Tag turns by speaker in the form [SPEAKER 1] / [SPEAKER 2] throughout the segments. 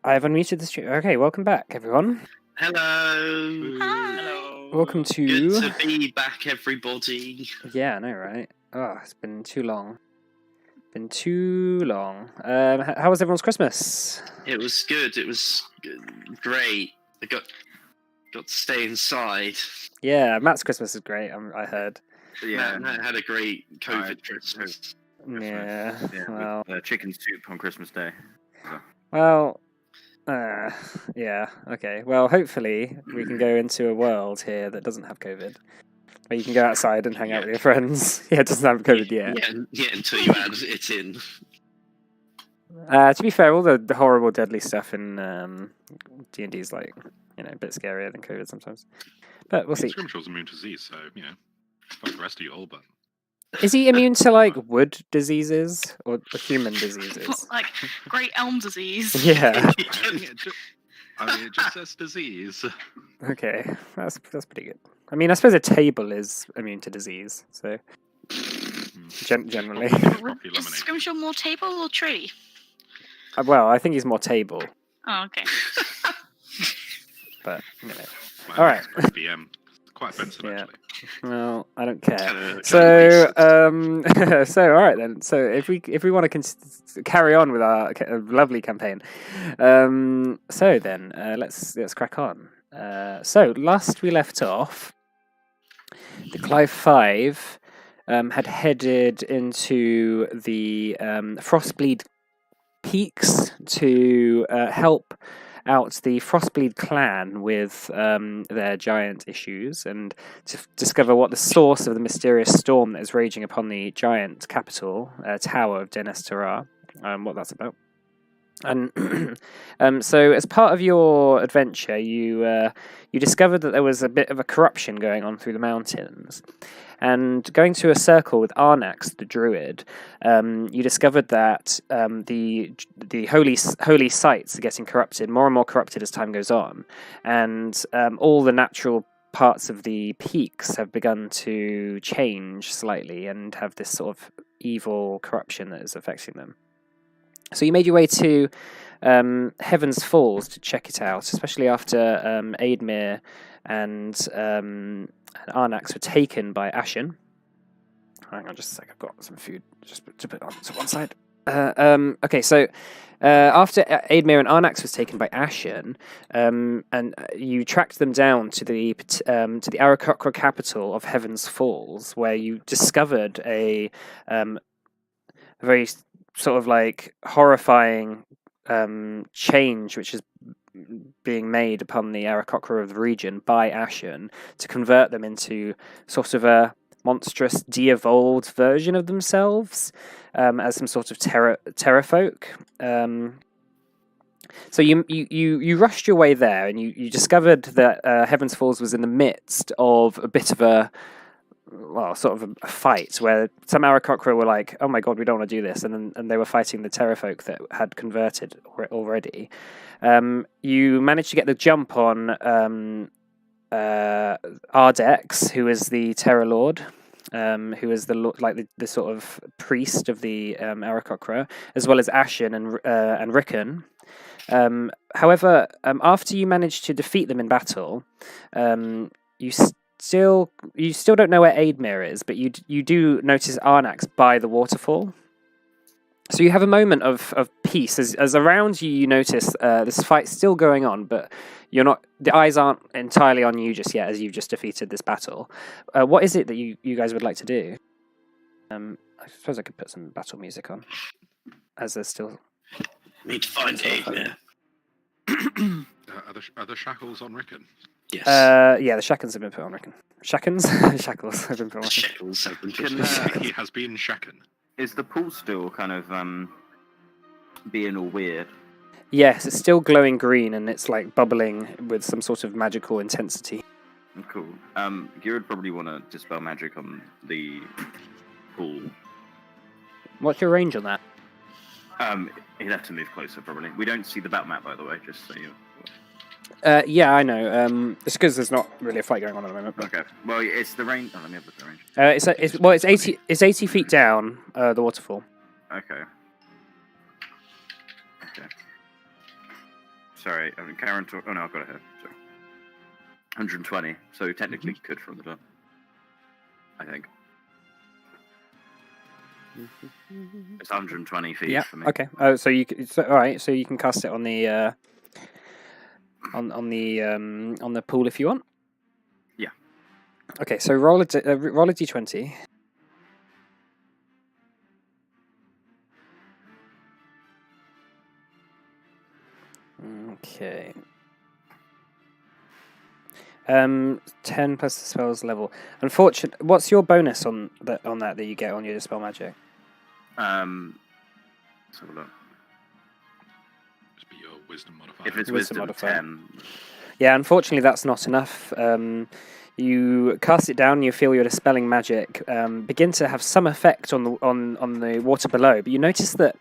[SPEAKER 1] I've unmuted the stream. Okay, welcome back, everyone.
[SPEAKER 2] Hello.
[SPEAKER 3] Hi.
[SPEAKER 1] Welcome to...
[SPEAKER 2] Good to be back, everybody.
[SPEAKER 1] Yeah, I know, right? Oh, it's been too long. Been too long. How was everyone's Christmas?
[SPEAKER 2] It was good. It was great. I got to stay inside.
[SPEAKER 1] Yeah, Matt's Christmas is great. I heard.
[SPEAKER 4] Yeah,
[SPEAKER 2] Matt had a great COVID Christmas.
[SPEAKER 1] Yeah. Well.
[SPEAKER 4] With, chicken soup on Christmas Day.
[SPEAKER 1] Well. Yeah. Okay. Well, hopefully we can go into a world here that doesn't have COVID, where you can go outside and hang out with your friends. Yeah, it doesn't have COVID yet.
[SPEAKER 2] Yeah, until you add it in.
[SPEAKER 1] To be fair, all the horrible, deadly stuff in D&D is like, a bit scarier than COVID sometimes. But we'll see.
[SPEAKER 5] Scrimshaw's immune to disease, so fuck the rest of you all. But
[SPEAKER 1] is he immune to like wood diseases or human diseases?
[SPEAKER 3] Like great elm disease.
[SPEAKER 1] Yeah.
[SPEAKER 5] it just says disease.
[SPEAKER 1] Okay, that's pretty good. I mean, I suppose a table is immune to disease, so generally.
[SPEAKER 3] Is Scrimshaw more table or tree?
[SPEAKER 1] Well, I think he's more table.
[SPEAKER 3] Oh, okay.
[SPEAKER 1] But all right.
[SPEAKER 5] Quite offensive, actually.
[SPEAKER 1] Well, I don't care. So, all right then. So, if we want to carry on with our lovely campaign, so then let's crack on. So, last we left off, the Clive Five had headed into the Frostbleed Peaks to help out the Frostbleed clan with their giant issues and to discover what the source of the mysterious storm that is raging upon the giant capital, tower of Denes Terrar, what that's about. And so, as part of your adventure, you discovered that there was a bit of a corruption going on through the mountains. And going to a circle with Arnax, the druid, you discovered that the holy sites are getting corrupted, more and more corrupted as time goes on, and all the natural parts of the peaks have begun to change slightly and have this sort of evil corruption that is affecting them. So you made your way to Heaven's Falls to check it out, especially after Aedmir and Arnax were taken by Ashen. Hang on just a sec, I've got some food just to put on to one side. Okay, so after Aedmir and Arnax was taken by Ashen, and you tracked them down to the Aarakocra capital of Heaven's Falls, where you discovered a very sort of like horrifying change which is being made upon the Aarakocra of the region by Ashen to convert them into sort of a monstrous, de-evolved version of themselves as some sort of terrafolk. So you rushed your way there, and you discovered that Heaven's Falls was in the midst of a bit of a sort of a fight where some Aarakocra were like, "Oh my god, we don't want to do this," and they were fighting the terrafolk that had converted already. You managed to get the jump on Ardex, who is the Terror Lord, who is the sort of priest of the Aarakocra, as well as Ashen and Rickon. However, after you managed to defeat them in battle, you still don't know where Aedmir is, but you do notice Arnax by the waterfall. So you have a moment of peace as around you notice this fight still going on, but the eyes aren't entirely on you just yet, as you've just defeated this battle. What is it that you guys would like to do? I suppose I could put some battle music on, as there's still...
[SPEAKER 2] Need to find Aedmir.
[SPEAKER 5] Are the shackles on Rickon?
[SPEAKER 2] Yes.
[SPEAKER 1] Yeah, the shackles have been put on, Rickon. Shackles have been put on.
[SPEAKER 2] The shackles have been put
[SPEAKER 4] Can,
[SPEAKER 2] on.
[SPEAKER 5] He has been shaken.
[SPEAKER 4] Is the pool still kind of being all weird?
[SPEAKER 1] Yes, it's still glowing green, and it's like bubbling with some sort of magical intensity.
[SPEAKER 4] Cool. You would probably want to dispel magic on the pool.
[SPEAKER 1] What's your range on that?
[SPEAKER 4] He'd have to move closer, probably. We don't see the battle map, by the way, just so you...
[SPEAKER 1] Yeah, I know. It's because there's not really a fight going on at the moment. But...
[SPEAKER 4] Okay. Well, it's the range... Oh, let me have a look at the range.
[SPEAKER 1] It's 80 feet down the waterfall.
[SPEAKER 4] Okay. sorry, I mean, Karen. Oh no, I've got it here. Sorry. 120. So technically could from the top. I think it's 120 feet
[SPEAKER 1] Yeah.
[SPEAKER 4] for me.
[SPEAKER 1] Okay. So you all right? So you can cast it on the on the pool if you want.
[SPEAKER 4] Yeah.
[SPEAKER 1] Okay. So roll a d20. Okay. 10 plus the spell's level. Unfortunately, what's your bonus on that you get on your dispel magic?
[SPEAKER 4] Let's have a look.
[SPEAKER 5] Just be your wisdom modifier.
[SPEAKER 4] If it's
[SPEAKER 1] Wisdom
[SPEAKER 4] wisdom
[SPEAKER 1] modifier.
[SPEAKER 4] 10,
[SPEAKER 1] Yeah, unfortunately, that's not enough. You cast it down. You feel your dispelling magic begin to have some effect on the water below, but you notice that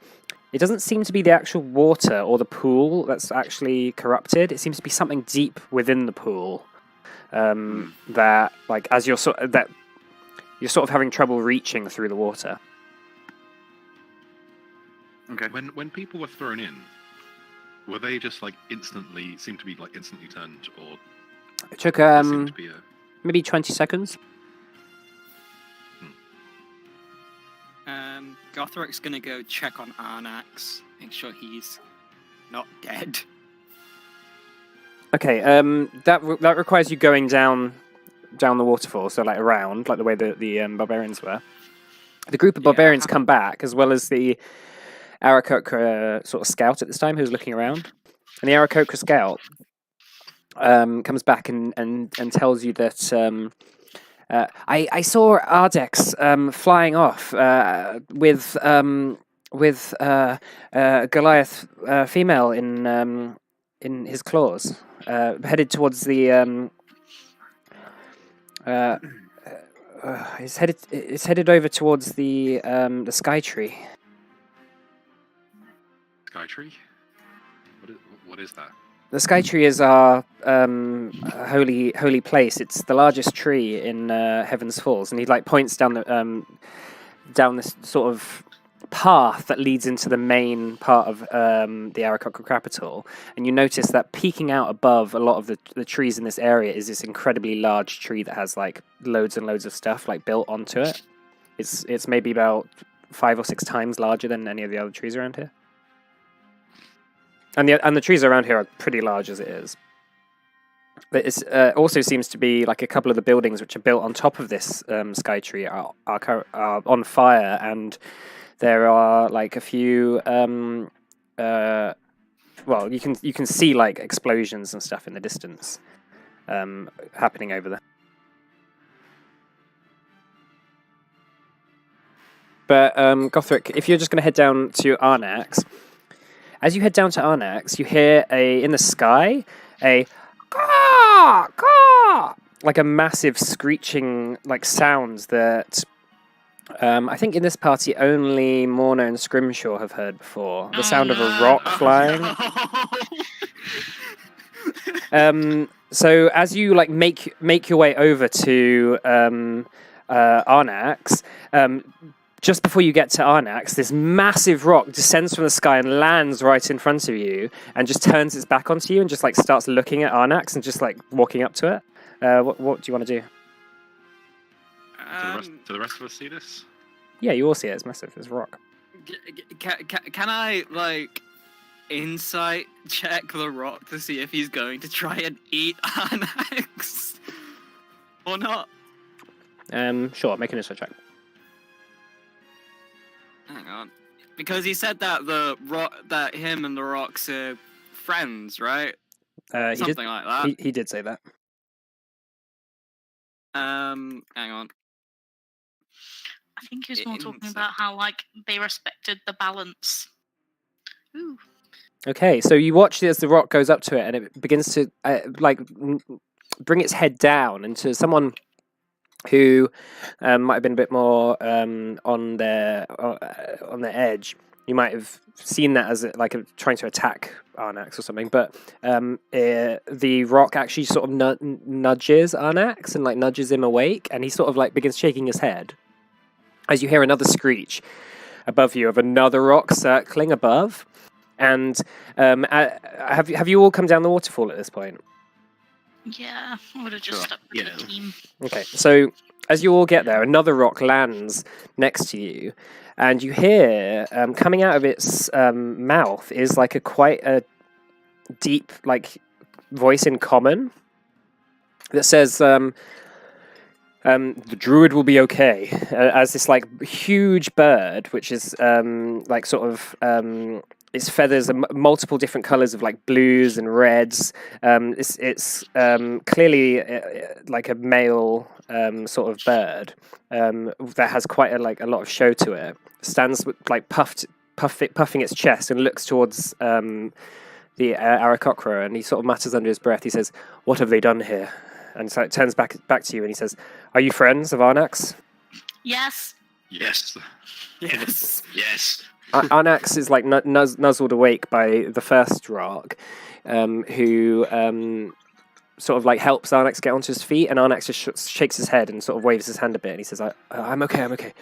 [SPEAKER 1] it doesn't seem to be the actual water or the pool that's actually corrupted. It seems to be something deep within the pool that, like, as you're sort of having trouble reaching through the water.
[SPEAKER 4] okay.
[SPEAKER 5] When people were thrown in, were they just like instantly turned, or
[SPEAKER 1] It took
[SPEAKER 5] there seemed to be a
[SPEAKER 1] maybe 20 seconds.
[SPEAKER 6] Gothric's gonna go check on Arnax, make sure he's not dead.
[SPEAKER 1] Okay, that requires you going down the waterfall, so like around, like the way the barbarians were. The group of barbarians come back, as well as the Aarakocra sort of scout at this time who's looking around, and the Aarakocra scout comes back and tells you that I saw Ardex flying off with Goliath female in his claws, headed towards the it's headed over towards the Sky Tree.
[SPEAKER 5] Sky Tree? What is that?
[SPEAKER 1] The Sky Tree is our holy place. It's the largest tree in Heaven's Falls, and he like points down this sort of path that leads into the main part of the Aarakocra capital. And you notice that peeking out above a lot of the trees in this area is this incredibly large tree that has like loads and loads of stuff like built onto it. It's maybe about 5 or 6 times larger than any of the other trees around here. And the trees around here are pretty large as it is. But it also seems to be like a couple of the buildings which are built on top of this Sky Tree are on fire, and there are like a few. Well, you can see like explosions and stuff in the distance happening over there. But Gothric, if you're just going to head down to Arnax. As you head down to Arnax, you hear in the sky a caw, caw, like a massive screeching like sounds that I think in this party only Morna and Scrimshaw have heard before. The sound of a rock flying. So as you like make your way over to Arnax, just before you get to Arnax, this massive rock descends from the sky and lands right in front of you, and just turns its back onto you and just like starts looking at Arnax and just like walking up to it. What do you want to do?
[SPEAKER 5] Do the rest of us see this?
[SPEAKER 1] Yeah, you all see it. It's massive. It's a rock.
[SPEAKER 6] Can I like insight check the rock to see if he's going to try and eat Arnax or not?
[SPEAKER 1] Sure. Make an insight check.
[SPEAKER 6] Hang on, because he said that that him and the rocks are friends, right? Something like that.
[SPEAKER 1] He did say that.
[SPEAKER 6] Hang on.
[SPEAKER 3] I think he was more talking about how like they respected the balance. Ooh.
[SPEAKER 1] Okay, so you watch as the rock goes up to it, and it begins to bring its head down into someone who might have been a bit more on their edge. You might have seen that as trying to attack Arnax or something, but the rock actually sort of nudges Arnax and like nudges him awake, and he sort of like begins shaking his head as you hear another screech above you of another rock circling above, And have you all come down the waterfall at this point?
[SPEAKER 3] Yeah, I would have just
[SPEAKER 2] Sure,
[SPEAKER 3] stuck with
[SPEAKER 2] yeah.
[SPEAKER 3] the team.
[SPEAKER 1] Okay, so as you all get there, another rock lands next to you, and you hear coming out of its mouth is like quite a deep like voice in common that says, "The druid will be okay." As this like huge bird, which is like sort of its feathers are multiple different colors of like blues and reds. It's clearly like a male sort of bird that has quite a lot of show to it. Stands with, like puffing its chest and looks towards the Aarakocra, and he sort of mutters under his breath. He says, "What have they done here?" And so it turns back to you, and he says, "Are you friends of Arnax?"
[SPEAKER 3] Yes.
[SPEAKER 2] Yes.
[SPEAKER 6] Yes.
[SPEAKER 2] Yes.
[SPEAKER 1] Arnax is like nuzzled awake by the first rock, who sort of like helps Arnax get onto his feet, and Arnax just shakes his head and sort of waves his hand a bit, and he says, I'm okay, I'm okay.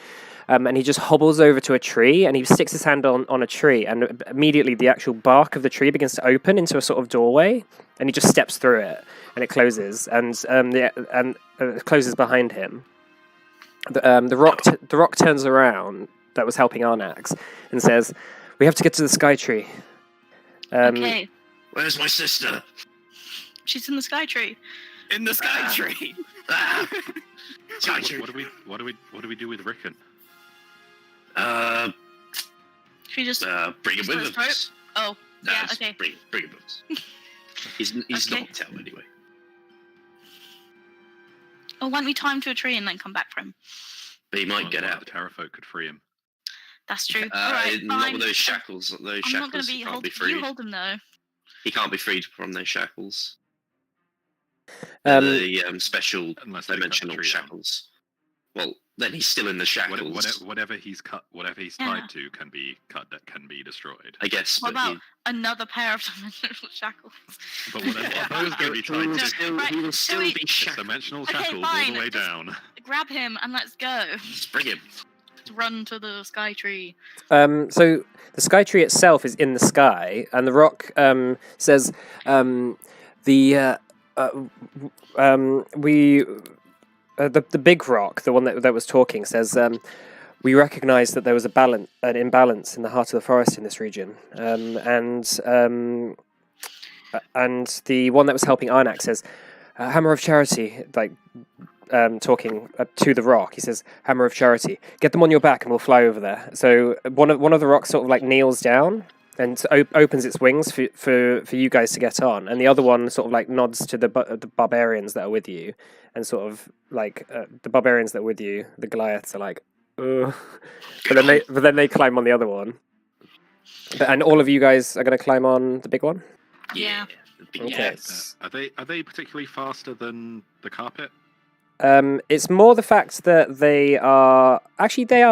[SPEAKER 1] And he just hobbles over to a tree, and he sticks his hand on a tree, and immediately the actual bark of the tree begins to open into a sort of doorway, and he just steps through it, and it closes, and it closes behind him. The rock turns around that was helping Arnax and says, "We have to get to the sky tree."
[SPEAKER 3] Okay.
[SPEAKER 2] Where's my sister?
[SPEAKER 3] She's in the sky tree.
[SPEAKER 6] In the sky tree.
[SPEAKER 2] Ah.
[SPEAKER 5] So
[SPEAKER 2] Sky tree.
[SPEAKER 5] what do we do with Rickon?
[SPEAKER 3] She just.
[SPEAKER 2] Bring him
[SPEAKER 3] Slit
[SPEAKER 2] with
[SPEAKER 3] his throat?
[SPEAKER 2] us.
[SPEAKER 3] Oh,
[SPEAKER 2] No,
[SPEAKER 3] yeah.
[SPEAKER 2] just
[SPEAKER 3] Okay.
[SPEAKER 2] Bring him with us. He's
[SPEAKER 3] Okay.
[SPEAKER 2] knocked out anyway.
[SPEAKER 3] Or why don't we tie him to a tree and then come back for him?
[SPEAKER 2] But he might get
[SPEAKER 5] One
[SPEAKER 2] out.
[SPEAKER 5] of the Terrafolk could free him.
[SPEAKER 3] That's true. All right,
[SPEAKER 2] Not
[SPEAKER 3] fine.
[SPEAKER 2] with those shackles. Those
[SPEAKER 3] I'm not going
[SPEAKER 2] shackles.
[SPEAKER 3] to
[SPEAKER 2] He
[SPEAKER 3] be
[SPEAKER 2] can't be
[SPEAKER 3] holding.
[SPEAKER 2] freed.
[SPEAKER 3] You hold him though.
[SPEAKER 2] He can't be freed from those shackles.
[SPEAKER 1] Um,
[SPEAKER 2] The special
[SPEAKER 5] Unless they cut the
[SPEAKER 2] dimensional
[SPEAKER 5] tree down.
[SPEAKER 2] shackles. Well, then he's still in the shackles.
[SPEAKER 5] Whatever he's
[SPEAKER 3] Yeah.
[SPEAKER 5] tied to can be cut. That can be destroyed.
[SPEAKER 2] I guess.
[SPEAKER 3] What
[SPEAKER 2] but
[SPEAKER 3] about another pair of dimensional shackles?
[SPEAKER 5] But whatever those
[SPEAKER 2] he,
[SPEAKER 5] can be
[SPEAKER 2] he
[SPEAKER 5] tied
[SPEAKER 2] will
[SPEAKER 5] to.
[SPEAKER 2] still,
[SPEAKER 3] Right,
[SPEAKER 2] he will
[SPEAKER 3] so
[SPEAKER 2] still
[SPEAKER 3] we-
[SPEAKER 2] be
[SPEAKER 5] It's
[SPEAKER 2] shackled.
[SPEAKER 5] dimensional
[SPEAKER 3] Okay,
[SPEAKER 5] shackles all
[SPEAKER 3] fine,
[SPEAKER 5] the way
[SPEAKER 3] just-
[SPEAKER 5] down.
[SPEAKER 3] Grab him and let's go.
[SPEAKER 2] Just bring him.
[SPEAKER 3] Let's run to the sky tree.
[SPEAKER 1] So the sky tree itself is in the sky, and the rock says, the big rock, the one that was talking, says, we recognise that there was an imbalance in the heart of the forest in this region, and the one that was helping Arnax says, Hammer of Charity, like talking to the rock. He says, Hammer of Charity, get them on your back and we'll fly over there. So one of the rocks sort of like kneels down and opens its wings for you guys to get on, and the other one sort of like nods to the barbarians that are with you, and sort of like the barbarians that are with you, the Goliaths are like, ugh. But then they climb on the other one, and all of you guys are going to climb on the big one.
[SPEAKER 3] Yeah.
[SPEAKER 2] The big
[SPEAKER 1] Okay.
[SPEAKER 2] cats.
[SPEAKER 5] Are they particularly faster than the carpet?
[SPEAKER 1] It's more the fact that they are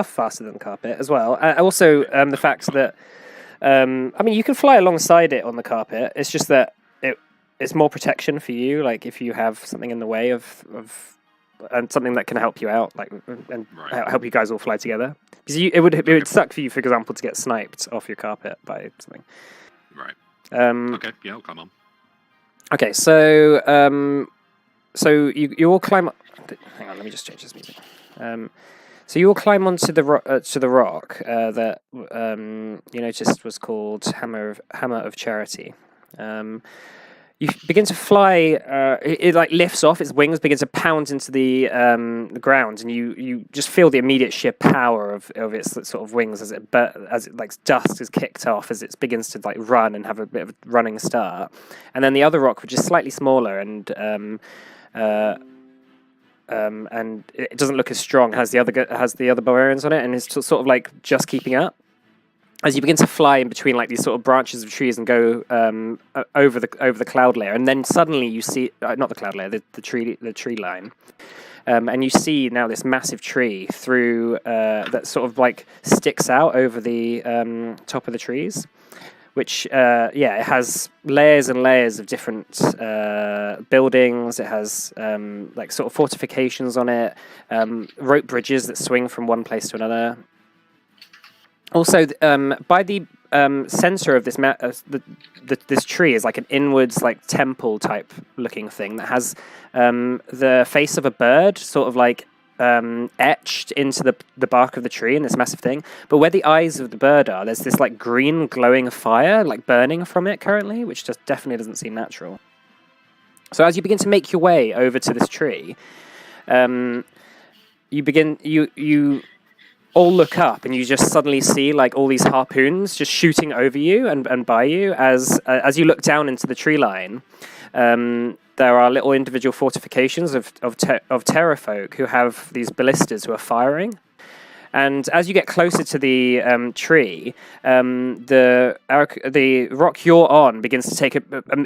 [SPEAKER 1] faster than carpet as well. Also, the fact that I mean, you can fly alongside it on the carpet. It's just that it's more protection for you. Like if you have something in the way of and something that can help you out, like and
[SPEAKER 5] Right.
[SPEAKER 1] help you guys all fly together. Because it would suck for you, for example, to get sniped off your carpet by something.
[SPEAKER 5] Right.
[SPEAKER 1] Um,
[SPEAKER 5] Okay. Yeah, I'll come on.
[SPEAKER 1] Okay, so you all climb up. Hang on, let me just change this music. So you all climb onto the rock that you noticed was called Hammer of Charity. You begin to fly. It like lifts off. Its wings begin to pound into the ground, and you just feel the immediate sheer power of its sort of wings as it like dust is kicked off as it begins to like run and have a bit of a running start. And then the other rock, which is slightly smaller and it doesn't look as strong, has the other barbarians on it, and is sort of like just keeping up. As you begin to fly in between like these sort of branches of trees and go over the cloud layer, and then suddenly you see not the cloud layer, the tree line, and you see now this massive tree through that sort of like sticks out over the top of the trees, which it has layers and layers of different buildings. It has like sort of fortifications on it, rope bridges that swing from one place to another. Also, by the center of this this tree is like an inwards, like temple type looking thing that has the face of a bird, sort of like etched into the bark of the tree in this massive thing. But where the eyes of the bird are, there's this like green glowing fire, like burning from it currently, which just definitely doesn't seem natural. So as you begin to make your way over to this tree, you all look up and you just suddenly see like all these harpoons just shooting over you and by you as you look down into the tree line. There are little individual fortifications of terrafolk who have these ballistas who are firing. And as you get closer to the tree, the rock you're on begins to take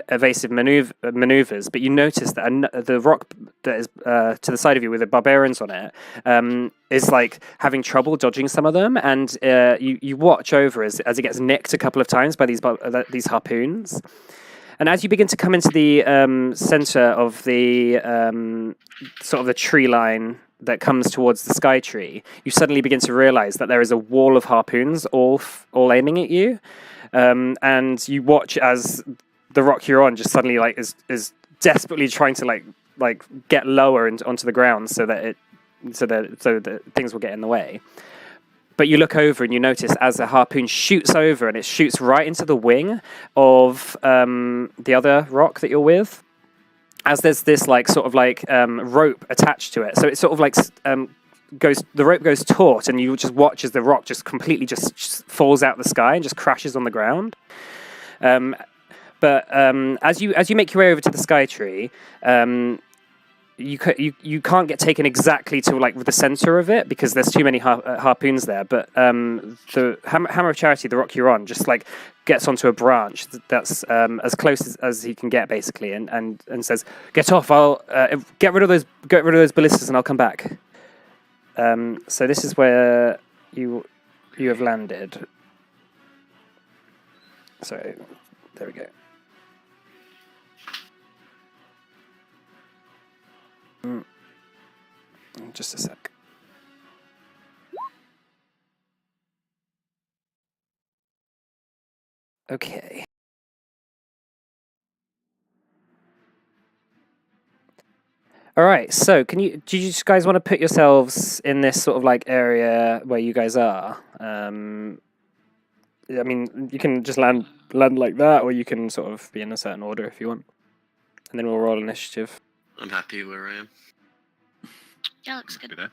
[SPEAKER 1] evasive maneuvers, but you notice that the rock that is to the side of you with the barbarians on it is like having trouble dodging some of them, and you watch over as it gets nicked a couple of times by these harpoons. And as you begin to come into the center of the sort of the tree line that comes towards the sky tree, you suddenly begin to realize that there is a wall of harpoons all aiming at you, and you watch as the rock you're on just suddenly like is desperately trying to like get lower onto the ground so that things will get in the way. But you look over and you notice as the harpoon shoots over and it shoots right into the wing of the other rock that you're with, as there's this like sort of like rope attached to it. So it sort of like the rope goes taut, and you just watch as the rock just completely just falls out the sky and just crashes on the ground. But as you make your way over to the sky tree, you can't get taken exactly to like the center of it because there's too many harpoons there. But the Hammer of Charity, the rock you're on, just like gets onto a branch that's as close as he can get basically, and says, "Get off! I'll get rid of those ballistas, and I'll come back." So this is where you have landed. So there we go. Just a sec. Okay. All right. So, do you guys want to put yourselves in this sort of like area where you guys are? I mean, you can just land like that, or you can sort of be in a certain order if you want, and then we'll roll initiative.
[SPEAKER 2] I'm happy where I am.
[SPEAKER 3] Yeah, looks good.
[SPEAKER 5] There.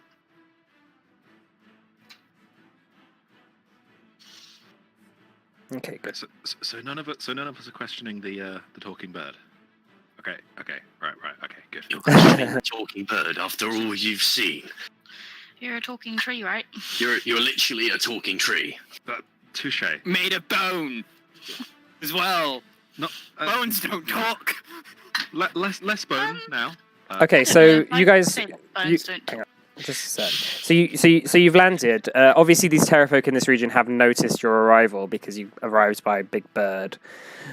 [SPEAKER 1] Okay, good.
[SPEAKER 5] So none of us are questioning the talking bird. Okay, right, okay, good.
[SPEAKER 2] You're questioning a talking bird after all you've seen.
[SPEAKER 3] You're a talking tree, right?
[SPEAKER 2] You're literally a talking tree.
[SPEAKER 5] Touche.
[SPEAKER 6] Made of bone as well.
[SPEAKER 5] Not
[SPEAKER 6] Bones don't talk.
[SPEAKER 5] less bone now.
[SPEAKER 1] Okay, so
[SPEAKER 3] I
[SPEAKER 1] you guys,
[SPEAKER 3] say that bones don't talk.
[SPEAKER 1] hang on, just a sec. So you've landed. Obviously, these terrafolk in this region have noticed your arrival because you arrived by Big Bird.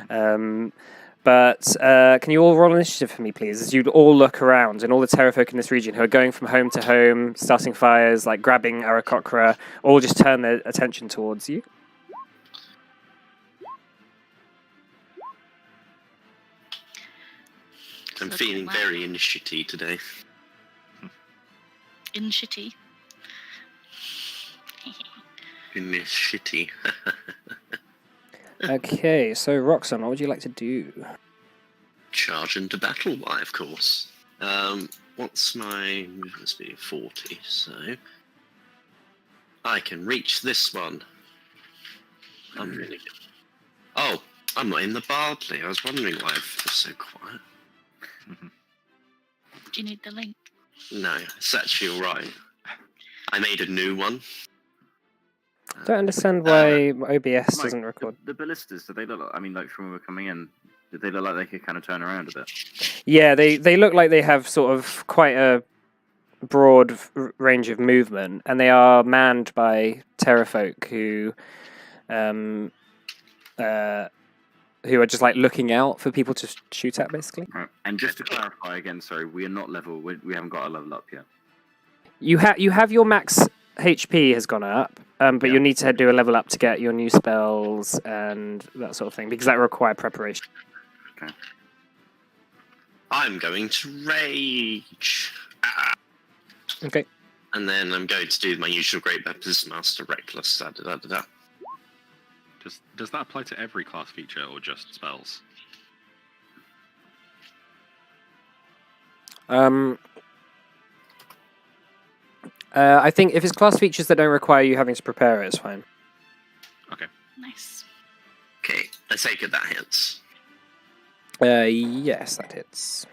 [SPEAKER 1] But can you all roll initiative for me, please? As you all look around, and all the terrafolk in this region who are going from home to home, starting fires, like grabbing Aarakocra, all just turn their attention towards you.
[SPEAKER 2] I'm feeling very initiative today.
[SPEAKER 3] Initiative.
[SPEAKER 2] Initiative.
[SPEAKER 1] Okay, so Roxanne, what would you like to do?
[SPEAKER 2] Charge into battle, why, of course. What's my movement speed? 40, so I can reach this one. I'm really good. Oh, I'm not in the Bardley. I was wondering why it was so quiet.
[SPEAKER 3] Do you need the link?
[SPEAKER 2] No, it's actually alright. I made a new one.
[SPEAKER 1] I don't understand why OBS
[SPEAKER 4] Mike,
[SPEAKER 1] doesn't record.
[SPEAKER 4] The ballistas, do they look like, I mean, like from when we were coming in, did they look like they could kind of turn around a bit?
[SPEAKER 1] Yeah, they look like they have sort of quite a broad range of movement, and they are manned by terrafolk who are just like looking out for people to shoot at, basically.
[SPEAKER 4] Right. And just to clarify again, sorry, we are not level. We haven't got a level up yet.
[SPEAKER 1] You have your max HP has gone up, but
[SPEAKER 4] Yeah.
[SPEAKER 1] you'll need to do a level up to get your new spells and that sort of thing, because that require preparation.
[SPEAKER 2] I'm going to rage. Ah.
[SPEAKER 1] Okay.
[SPEAKER 2] And then I'm going to do my usual Great Weapons Master Reckless. Da, da, da, da, da.
[SPEAKER 5] Does that apply to every class feature or just spells?
[SPEAKER 1] I think if it's class features that don't require you having to prepare it, it's fine.
[SPEAKER 3] Nice.
[SPEAKER 2] Okay, I take it that hits.
[SPEAKER 1] Yes, that hits.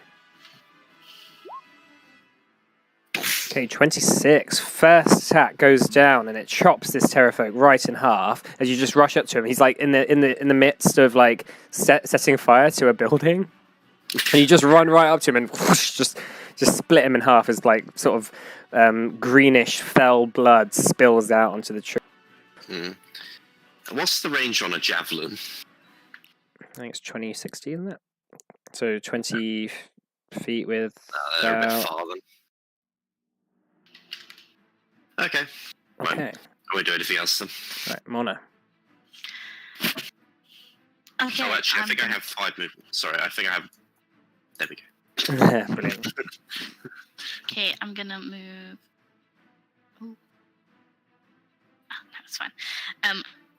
[SPEAKER 1] Okay, 26. First attack goes down and it chops this Terrafolk right in half as you just rush up to him. He's like in the midst of like setting fire to a building, and you just run right up to him and whoosh, just split him in half as like sort of greenish fell blood spills out onto the tree.
[SPEAKER 2] Hmm. What's the range on a javelin?
[SPEAKER 1] I think it's 20, 60, isn't it? So 20 feet with.
[SPEAKER 2] They're a bit
[SPEAKER 1] about-
[SPEAKER 2] far then. Okay. Right.
[SPEAKER 1] Okay,
[SPEAKER 2] I won't do anything else then.
[SPEAKER 1] right, Mona.
[SPEAKER 3] Okay.
[SPEAKER 2] Oh, actually, I
[SPEAKER 3] I'm
[SPEAKER 2] think I
[SPEAKER 3] gonna-
[SPEAKER 2] have 5 movement. Sorry, I think I have. There we go.
[SPEAKER 1] Brilliant.
[SPEAKER 3] Okay, I'm gonna move. Ooh. Ah, no, it's fine.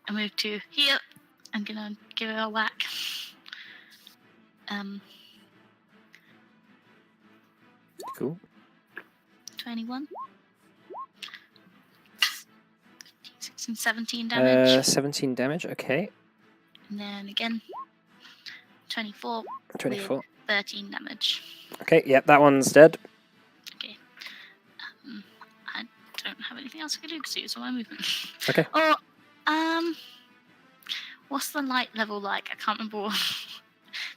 [SPEAKER 3] I move to here. I'm gonna give it a whack.
[SPEAKER 1] Cool.
[SPEAKER 3] 21. 16, 17 damage.
[SPEAKER 1] 17 damage. Okay,
[SPEAKER 3] And then again, 24,
[SPEAKER 1] 24.
[SPEAKER 3] 13 damage.
[SPEAKER 1] Okay, yep, that one's dead.
[SPEAKER 3] I don't have anything else I can do because it's all my movement.
[SPEAKER 1] Okay.
[SPEAKER 3] Oh, what's the light level like? I can't remember.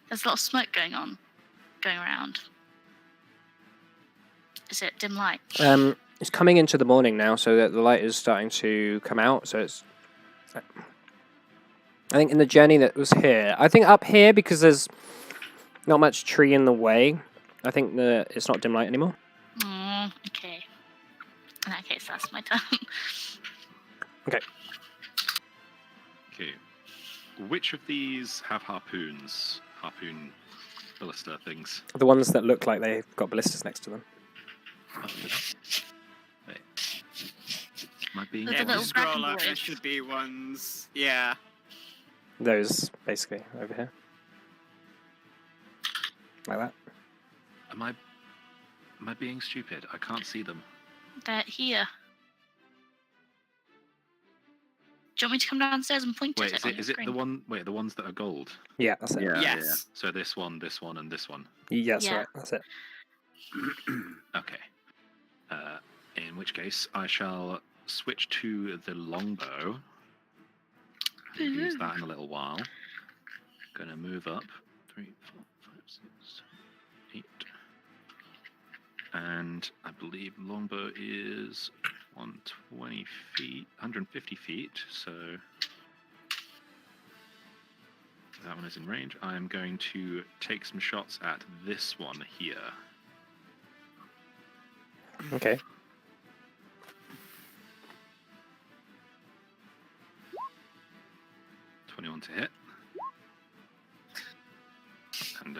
[SPEAKER 3] There's a lot of smoke going around. Is it dim light?
[SPEAKER 1] It's coming into the morning now, so that the light is starting to come out. So it's, I think, in the journey that was here. I think up here because there's not much tree in the way. I think it's not dim light anymore.
[SPEAKER 3] Oh, okay. In that case, that's my turn.
[SPEAKER 5] Okay. Which of these have harpoons? Harpoon ballista things?
[SPEAKER 1] The ones that look like they've got ballistas next to them.
[SPEAKER 5] Oh, wait. Might be.
[SPEAKER 3] The
[SPEAKER 6] Yeah, if you
[SPEAKER 3] little
[SPEAKER 6] scroll
[SPEAKER 3] dragon
[SPEAKER 6] up, there
[SPEAKER 3] boys.
[SPEAKER 6] should be ones. Yeah.
[SPEAKER 1] Those, basically, over here. Like that.
[SPEAKER 5] Am I being stupid? I can't see them.
[SPEAKER 3] They're here. Do you want me to come downstairs and point
[SPEAKER 5] Wait,
[SPEAKER 3] at it on your
[SPEAKER 5] is it
[SPEAKER 3] screen?
[SPEAKER 5] the one? Wait, the ones that are gold.
[SPEAKER 1] Yeah, that's it.
[SPEAKER 4] Yeah.
[SPEAKER 6] Yes.
[SPEAKER 5] So this one, and this one.
[SPEAKER 1] Yeah, that's
[SPEAKER 3] Yeah.
[SPEAKER 1] right. That's it.
[SPEAKER 5] Okay. In which case, I shall switch to the longbow. I'll use that in a little while. Gonna move up 3, 4, 5, 6, 8, and I believe longbow is 120 feet, 150 feet. So that one is in range. I am going to take some shots at this one here.
[SPEAKER 1] Okay.
[SPEAKER 5] .21 to hit. And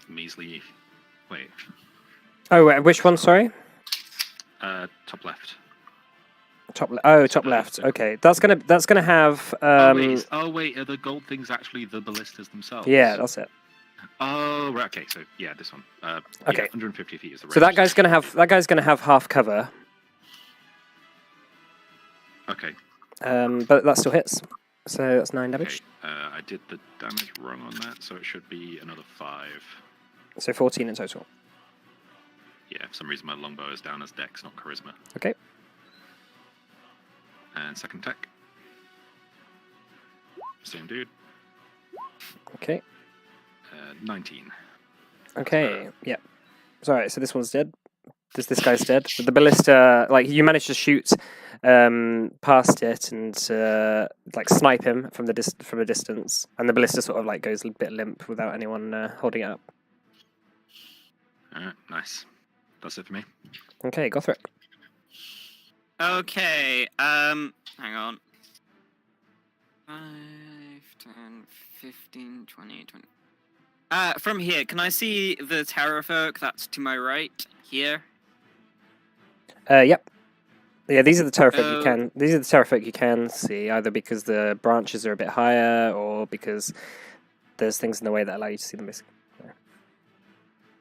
[SPEAKER 5] measly. Wait.
[SPEAKER 1] Oh, which one? Sorry.
[SPEAKER 5] Top left.
[SPEAKER 1] Top left. Okay, that's gonna have.
[SPEAKER 5] Oh wait, are the gold things actually the ballistas themselves?
[SPEAKER 1] Yeah, that's it.
[SPEAKER 5] Oh right. Okay, so yeah, this one.
[SPEAKER 1] Okay.
[SPEAKER 5] Yeah, 150 feet is the range.
[SPEAKER 1] So that guy's gonna have half cover.
[SPEAKER 5] Okay.
[SPEAKER 1] But that still hits. So that's 9 damage.
[SPEAKER 5] Okay. I did the damage wrong on that, so it should be another 5.
[SPEAKER 1] So 14 in total.
[SPEAKER 5] Yeah, for some reason my longbow is down as dex, not charisma.
[SPEAKER 1] Okay.
[SPEAKER 5] And second attack. Same dude.
[SPEAKER 1] Okay.
[SPEAKER 5] 19.
[SPEAKER 1] Okay. Yeah. Sorry. So this one's dead. This guy's dead. But the ballista, like you managed to shoot past it and like snipe him from a distance, and the ballista sort of like goes a bit limp without anyone holding it up.
[SPEAKER 5] Alright, nice. That's it for me.
[SPEAKER 1] Okay, Gothric.
[SPEAKER 6] Okay, hang on. 5, 10, 15, 20, 20. From here, can I see the Terrafolk that's to my right here?
[SPEAKER 1] Yep. Yeah, these are the Terrafolk you
[SPEAKER 6] Oh.
[SPEAKER 1] can. These are the Terrafolk you can see, either because the branches are a bit higher, or because there's things in the way that allow you to see them. Basically.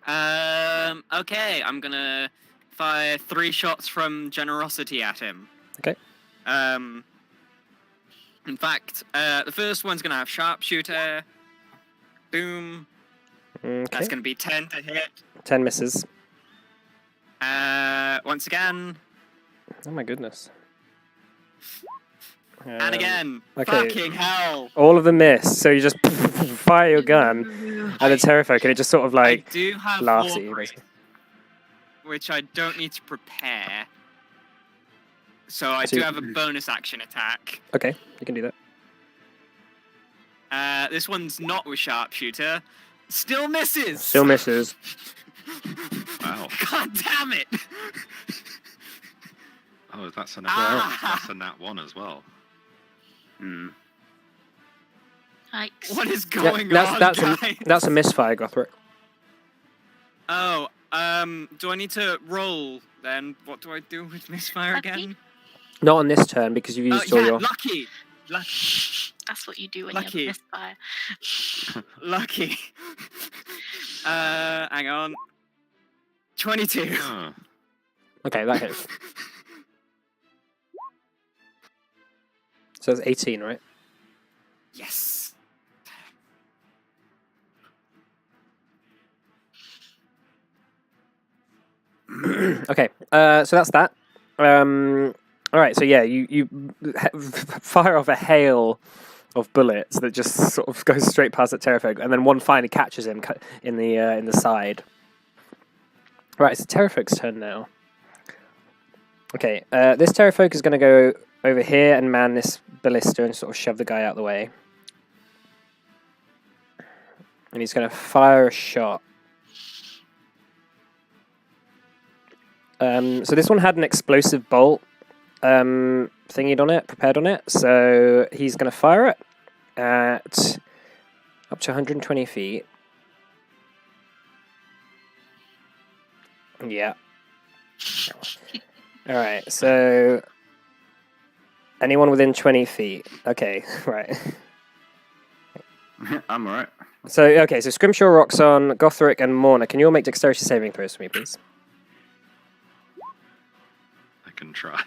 [SPEAKER 6] Okay, I'm gonna fire 3 shots from generosity at him.
[SPEAKER 1] Okay.
[SPEAKER 6] In fact, the first one's gonna have sharpshooter. Boom.
[SPEAKER 1] Okay.
[SPEAKER 6] That's gonna be 10 to hit.
[SPEAKER 1] 10 misses.
[SPEAKER 6] Once again,
[SPEAKER 1] Oh my goodness.
[SPEAKER 6] and again.
[SPEAKER 1] okay.
[SPEAKER 6] Fucking hell.
[SPEAKER 1] All of them miss, so you just fire your gun at the Terrafolk, and it just sort of like
[SPEAKER 6] I do have
[SPEAKER 1] laughs at
[SPEAKER 6] War
[SPEAKER 1] you,
[SPEAKER 6] Breath,
[SPEAKER 1] basically.
[SPEAKER 6] which I don't need to prepare. So I
[SPEAKER 1] So
[SPEAKER 6] do
[SPEAKER 1] you-
[SPEAKER 6] have a bonus action attack.
[SPEAKER 1] Okay, you can do that.
[SPEAKER 6] This one's not with sharpshooter. Still misses.
[SPEAKER 1] Still misses.
[SPEAKER 5] Wow.
[SPEAKER 6] God damn it!
[SPEAKER 5] Oh, that's a
[SPEAKER 6] Ah.
[SPEAKER 5] that's a nat 1 as well.
[SPEAKER 4] Hmm.
[SPEAKER 3] Yikes.
[SPEAKER 6] What is
[SPEAKER 1] Yeah,
[SPEAKER 6] going on,
[SPEAKER 1] that's
[SPEAKER 6] guys?
[SPEAKER 1] a misfire, Gothric.
[SPEAKER 6] Oh, do I need to roll then? What do I do with misfire
[SPEAKER 3] Lucky?
[SPEAKER 6] again?
[SPEAKER 1] Not on this turn because you've used all
[SPEAKER 6] Yeah,
[SPEAKER 1] your.
[SPEAKER 6] lucky. Lucky.
[SPEAKER 3] That's what you do when
[SPEAKER 6] Lucky.
[SPEAKER 3] you misfire.
[SPEAKER 6] Lucky. Hang on. 22.
[SPEAKER 5] Oh,
[SPEAKER 1] Okay, that hits. So it's 18, right?
[SPEAKER 6] Yes.
[SPEAKER 1] Okay, so that's that. All right, so yeah, you fire off a hail of bullets that just sort of goes straight past the Terrafolk, and then one finally catches him in the side. Right, it's the Terrafolk's turn now. Okay, this Terrafolk is going to go over here and man this ballista and sort of shove the guy out of the way. And he's going to fire a shot. So this one had an explosive bolt thingied on it, prepared on it. So he's going to fire it at up to 120 feet. Yeah. All right. So anyone within 20 feet. Okay. Right.
[SPEAKER 4] I'm alright.
[SPEAKER 1] So okay. So Scrimshaw, Roxon, Gothric, and Morna. Can you all make dexterity saving throws for me, please?
[SPEAKER 5] I can try.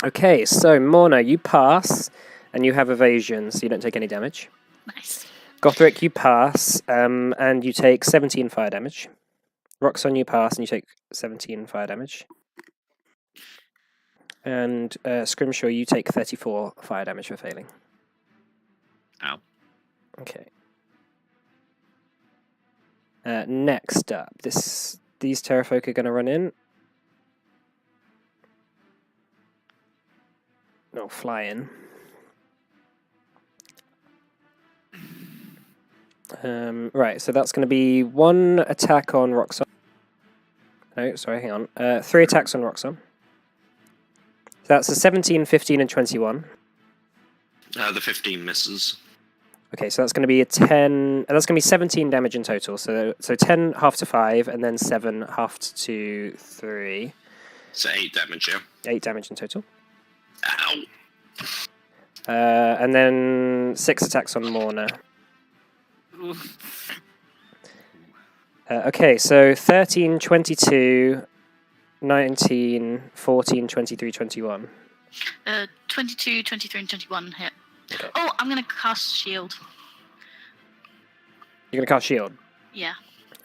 [SPEAKER 1] Okay, so Morna, you pass, and you have evasion, so you don't take any damage.
[SPEAKER 3] Nice.
[SPEAKER 1] Gothric, you pass, and you take 17 fire damage. Roxon, you pass, and you take 17 fire damage. And Scrimshaw, you take 34 fire damage for failing.
[SPEAKER 5] Ow.
[SPEAKER 1] Okay. Next up, these Terrafolk are going to run in. No, fly in. Right, so that's going to be 1 attack on Roxon. No, sorry, hang on. 3 attacks on Roxon. So that's a 17, 15, and 21.
[SPEAKER 2] The 15 misses.
[SPEAKER 1] Okay, so that's going to be a 10. That's going to be 17 damage in total. So 10 half to 5, and then 7 half to 3.
[SPEAKER 2] So 8 damage, yeah.
[SPEAKER 1] 8 damage in total.
[SPEAKER 2] Ow.
[SPEAKER 1] And then 6 attacks on Morna. Okay, so 13, 22, 19, 14, 23, 21.
[SPEAKER 3] 22, 23, and 21 hit.
[SPEAKER 1] Okay.
[SPEAKER 3] Oh, I'm gonna cast shield.
[SPEAKER 1] You're going to cast shield.
[SPEAKER 3] Yeah.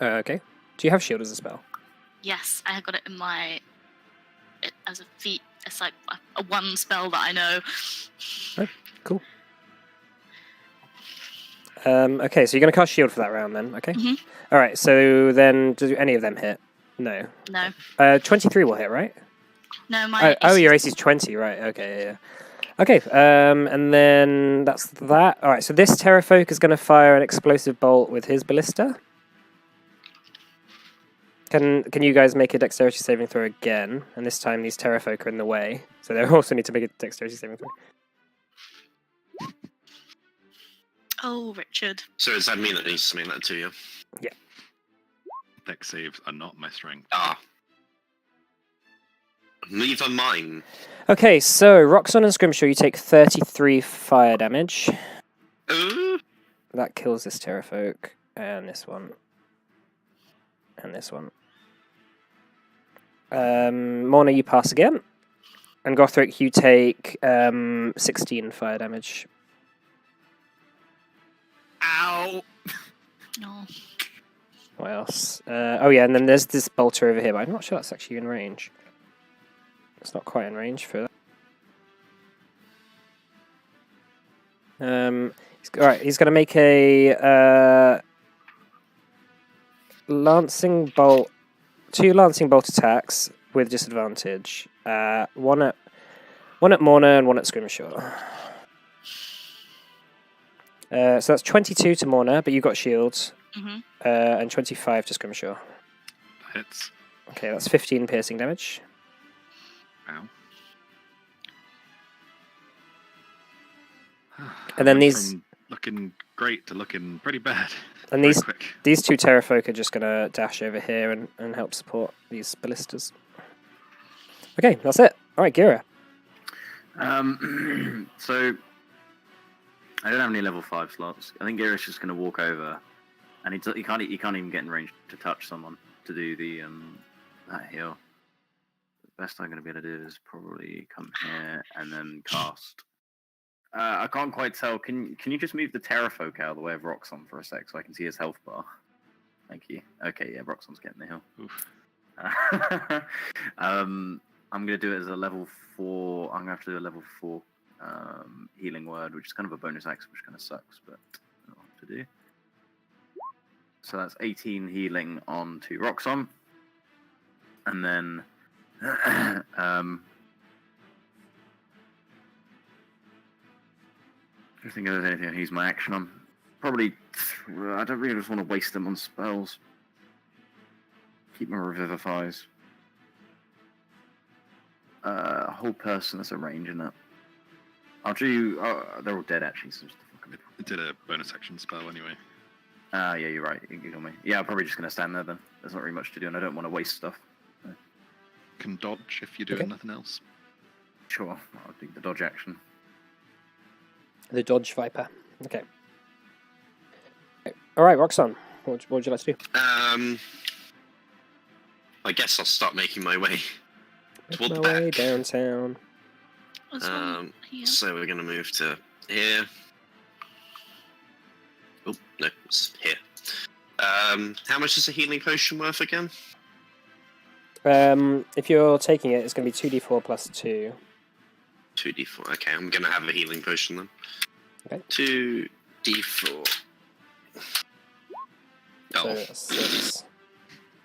[SPEAKER 1] Okay. Do you have shield as a spell?
[SPEAKER 3] Yes, I got it in as a feat. It's like a one spell that I know.
[SPEAKER 1] Cool. Okay, so you're going to cast shield for that round then, okay?
[SPEAKER 3] Mhm.
[SPEAKER 1] All right, so then do any of them hit? No.
[SPEAKER 3] No,
[SPEAKER 1] 23 will hit, right?
[SPEAKER 3] no, my.
[SPEAKER 1] Oh,
[SPEAKER 3] AC
[SPEAKER 1] your AC is 20, right? Okay, Okay, and then that's that. All right, so this Terrafolk is going to fire an explosive bolt with his ballista. Can you guys make a dexterity saving throw again? And this time these Terrafolk are in the way, so they also need to make a dexterity saving throw.
[SPEAKER 3] Oh, Richard.
[SPEAKER 2] So does that mean it needs to make that to you?
[SPEAKER 5] Dex saves are not my strength.
[SPEAKER 2] Ah. Neither mine.
[SPEAKER 1] Okay, so Roxon and Scrimshaw, you take 33 fire damage. That kills this Terrafolk, and this one. And this one. Morna, you pass again. And Gothric, you take 16 fire damage.
[SPEAKER 6] Ow!
[SPEAKER 3] No.
[SPEAKER 1] What else? Oh yeah, and then there's this bolter over here, but I'm not sure that's actually in range. It's not quite in range for that. Alright, he's going to make a lancing bolt, 2 lancing bolt attacks with disadvantage. One at Morna and one at Scrimshaw. So that's 22 to Morna, but you got shields.
[SPEAKER 3] Mhm.
[SPEAKER 1] And 25 to Scrimshaw.
[SPEAKER 5] Hits.
[SPEAKER 1] Okay, that's 15 piercing damage.
[SPEAKER 5] Ow.
[SPEAKER 1] And then
[SPEAKER 5] Went
[SPEAKER 1] these-
[SPEAKER 5] from looking great to looking pretty bad.
[SPEAKER 1] And
[SPEAKER 5] Very
[SPEAKER 1] these
[SPEAKER 5] quick.
[SPEAKER 1] these 2 Terrafolk are just going to dash over here and help support these ballistas. Okay, that's it. Alright, Gira.
[SPEAKER 4] So I don't have any level 5 slots. I think Garrett's just going to walk over, and he can't even get in range to touch someone to do the that heal. The best I'm going to be able to do is probably come here and then cast. I can't quite tell. Can you just move the Terrafolk out of the way of Roxon for a sec so I can see his health bar? Thank you. Okay, yeah, Roxon's getting the heal.
[SPEAKER 5] Oof.
[SPEAKER 4] I'm going to do it as a level 4. I'm going to have to do a level 4 healing word, which is kind of a bonus action, which kind of sucks, but I don't know what to do. So that's 18 healing on to Roxon. And then I don't think there's anything I can use my action on. Probably, I don't really just want to waste them on spells. Keep my revivifies. Whole person as a range in it. I'll do. They're all dead actually. So just
[SPEAKER 5] It did a bonus action spell anyway.
[SPEAKER 4] yeah, you're right. You can kill me. Yeah, I'm probably just gonna stand there then. There's not really much to do, and I don't want to waste stuff.
[SPEAKER 5] Can dodge if you're doing
[SPEAKER 1] Okay.
[SPEAKER 5] nothing else.
[SPEAKER 4] Sure, I'll do the dodge action.
[SPEAKER 1] The Dodge Viper. Okay. Alright, Roxon. What would you like to do?
[SPEAKER 2] I guess I'll start making my way toward the
[SPEAKER 1] Make my way
[SPEAKER 2] back.
[SPEAKER 1] downtown.
[SPEAKER 3] There's one here.
[SPEAKER 2] So we're going to move to here. Oh, no, it's here. How much is a healing potion worth again?
[SPEAKER 1] If you're taking it, it's going to be 2d4 plus 2.
[SPEAKER 2] 2d4. Okay, I'm going to have a healing potion then.
[SPEAKER 1] Okay.
[SPEAKER 2] 2d4.
[SPEAKER 1] So
[SPEAKER 2] Oh,
[SPEAKER 1] that's 6.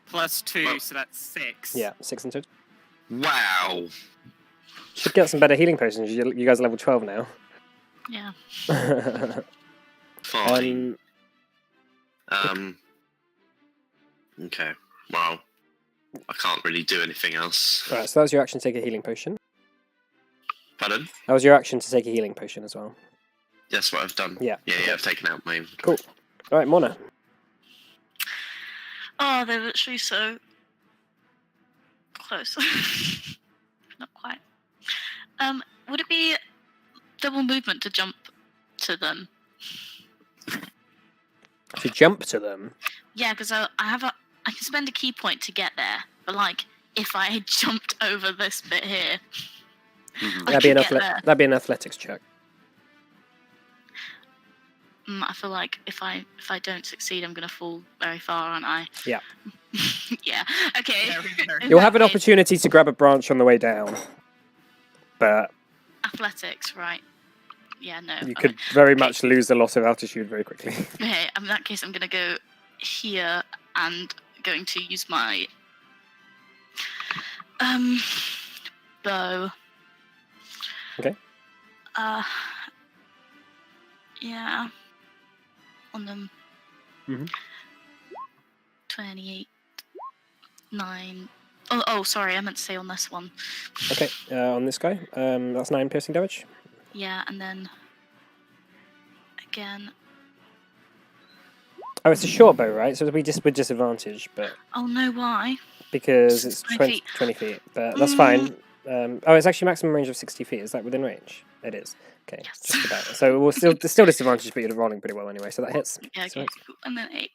[SPEAKER 6] Plus 2,
[SPEAKER 2] Well-
[SPEAKER 6] so that's 6.
[SPEAKER 1] Yeah, 6 and 2.
[SPEAKER 2] wow.
[SPEAKER 1] Should get some better healing potions. You guys are level 12 now.
[SPEAKER 3] Yeah.
[SPEAKER 2] Fine. Okay. Well, I can't really do anything else.
[SPEAKER 1] Alright, so that was your action to take a healing potion.
[SPEAKER 2] Pardon?
[SPEAKER 1] That was your action to take a healing potion as well.
[SPEAKER 2] That's what I've done.
[SPEAKER 1] Yeah.
[SPEAKER 2] Yeah,
[SPEAKER 1] okay.
[SPEAKER 2] I've taken out my...
[SPEAKER 1] Cool. Alright, Morna.
[SPEAKER 3] Oh, they're literally so close. Not quite. Would it be double movement to jump to them?
[SPEAKER 1] To jump to them.
[SPEAKER 3] Yeah, because I can spend a key point to get there, but like if I jumped over this bit here,
[SPEAKER 4] Mhm.
[SPEAKER 3] I
[SPEAKER 1] That'd be an
[SPEAKER 3] could get there.
[SPEAKER 1] that'd be an athletics check.
[SPEAKER 3] I feel like if I don't succeed, I'm gonna fall very far, aren't I?
[SPEAKER 1] Yeah.
[SPEAKER 3] Yeah. Okay.
[SPEAKER 6] Very, very-
[SPEAKER 3] In
[SPEAKER 1] You'll
[SPEAKER 3] that
[SPEAKER 1] have an
[SPEAKER 3] case,
[SPEAKER 1] opportunity to grab a branch on the way down. But
[SPEAKER 3] Athletics, right? Yeah. No.
[SPEAKER 1] you
[SPEAKER 3] okay.
[SPEAKER 1] could very much lose a lot of altitude very quickly.
[SPEAKER 3] Okay. In that case, I'm gonna go here and going to use my bow.
[SPEAKER 1] Okay.
[SPEAKER 3] Yeah. On them.
[SPEAKER 7] Mhm.
[SPEAKER 3] 28. 9. Oh, sorry, I meant to say on this one.
[SPEAKER 7] Okay, on this guy, that's 9 piercing damage.
[SPEAKER 3] Yeah, and then again.
[SPEAKER 7] Oh, it's a short bow, right? So it'll be just with disadvantage, but
[SPEAKER 3] Oh no, why?
[SPEAKER 7] because
[SPEAKER 3] It's
[SPEAKER 7] it's
[SPEAKER 3] 20
[SPEAKER 7] 20,
[SPEAKER 3] feet.
[SPEAKER 7] 20 feet. But that's fine. Oh, it's actually maximum range of 60 feet. Is that within range? It is. Okay,
[SPEAKER 3] Yes.
[SPEAKER 7] just about. So we'll still disadvantage, but you're rolling pretty well anyway. So that hits.
[SPEAKER 3] Yeah, okay.
[SPEAKER 7] So,
[SPEAKER 3] Cool. And then 8.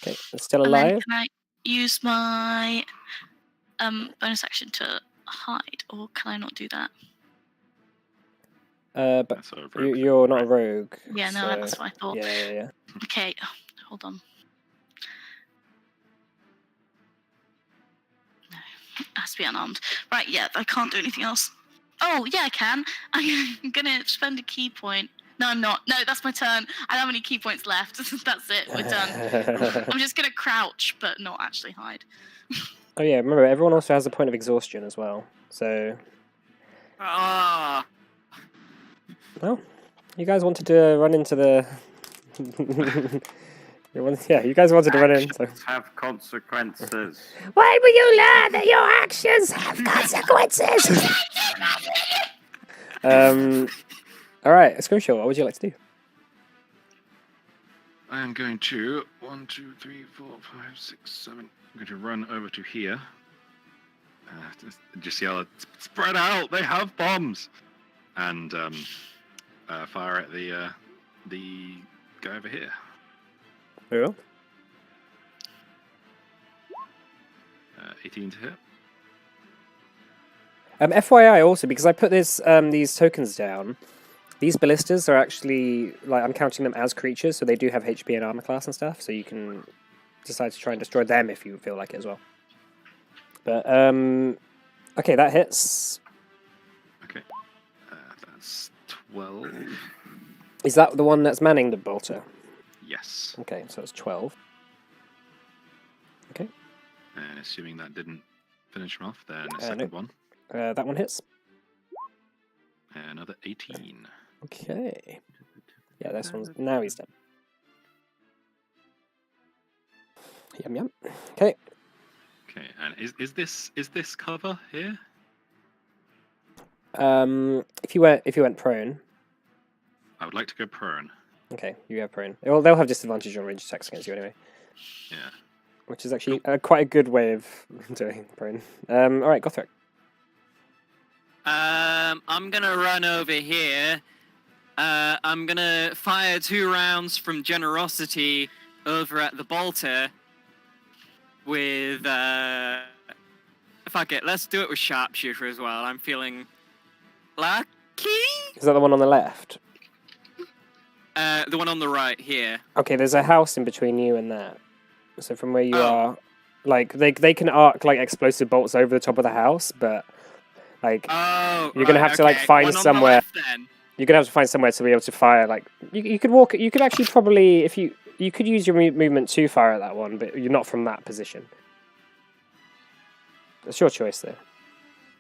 [SPEAKER 7] okay, it's still
[SPEAKER 3] And then
[SPEAKER 7] alive.
[SPEAKER 3] can I use my bonus action to hide, or can I not do that?
[SPEAKER 7] But
[SPEAKER 5] That's a rogue
[SPEAKER 7] you're not a
[SPEAKER 5] right?
[SPEAKER 7] rogue.
[SPEAKER 3] Yeah, no,
[SPEAKER 7] so,
[SPEAKER 3] that's what I thought.
[SPEAKER 7] Yeah.
[SPEAKER 3] Okay, hold on. No, it has to be unarmed. Right, yeah, I can't do anything else. Oh, yeah, I can. I'm gonna spend a key point. No, I'm not. No, that's my turn. I don't have any key points left. That's it. We're done. I'm just gonna crouch, but not actually hide.
[SPEAKER 7] Oh yeah, remember everyone also has a point of exhaustion as well. So,
[SPEAKER 6] Ah.
[SPEAKER 7] well, you guys wanted to run into the. You guys wanted to run in. So.
[SPEAKER 4] Actions have consequences.
[SPEAKER 7] When will you learn that your actions have consequences? All right, Scrimshaw, what would you like to do?
[SPEAKER 5] I am going to 1, 2, 3, 4, 5, 6, 7. I'm going to run over to here. Just yell, "Spread out! They have bombs!" And fire at the guy over here.
[SPEAKER 7] Very well.
[SPEAKER 5] 18 to hit.
[SPEAKER 7] FYI, also because I put these tokens down, these ballistas are actually like I'm counting them as creatures, so they do have HP and armor class and stuff. So you can decide to try and destroy them if you feel like it as well. But okay, that hits.
[SPEAKER 5] Okay. That's 12.
[SPEAKER 7] Is that the one that's manning the bolter?
[SPEAKER 5] Yes.
[SPEAKER 7] Okay, so it's 12. Okay,
[SPEAKER 5] And assuming that didn't finish him off, then a
[SPEAKER 7] no.
[SPEAKER 5] second one.
[SPEAKER 7] that one hits.
[SPEAKER 5] Another 18.
[SPEAKER 7] Okay. Yeah, this one's now he's dead. Yum. Okay.
[SPEAKER 5] Okay, and is this cover here?
[SPEAKER 7] If you went prone,
[SPEAKER 5] I would like to go prone.
[SPEAKER 7] okay, you have prone. Well, they'll have disadvantage on range attacks against you anyway,
[SPEAKER 5] Yeah.
[SPEAKER 7] which is actually quite a good way of doing prone. All right, Gothric.
[SPEAKER 6] I'm gonna run over here. I'm gonna fire 2 rounds from Generosity over at the bolter with fuck it, let's do it with Sharpshooter as well. I'm feeling lucky.
[SPEAKER 7] Is that the one on the left?
[SPEAKER 6] The one on the right here.
[SPEAKER 7] Okay, there's a house in between you and that. So from where you
[SPEAKER 6] Oh.
[SPEAKER 7] are, like they can arc like explosive bolts over the top of the house, but like
[SPEAKER 6] Oh,
[SPEAKER 7] You're gonna
[SPEAKER 6] right,
[SPEAKER 7] have to, like,
[SPEAKER 6] okay.
[SPEAKER 7] find
[SPEAKER 6] One on the
[SPEAKER 7] somewhere-
[SPEAKER 6] left, then.
[SPEAKER 7] you're gonna have to find somewhere to be able to fire. Like you could walk. You could actually probably if you could use your movement to fire at that one, but you're not from that position. It's your choice though.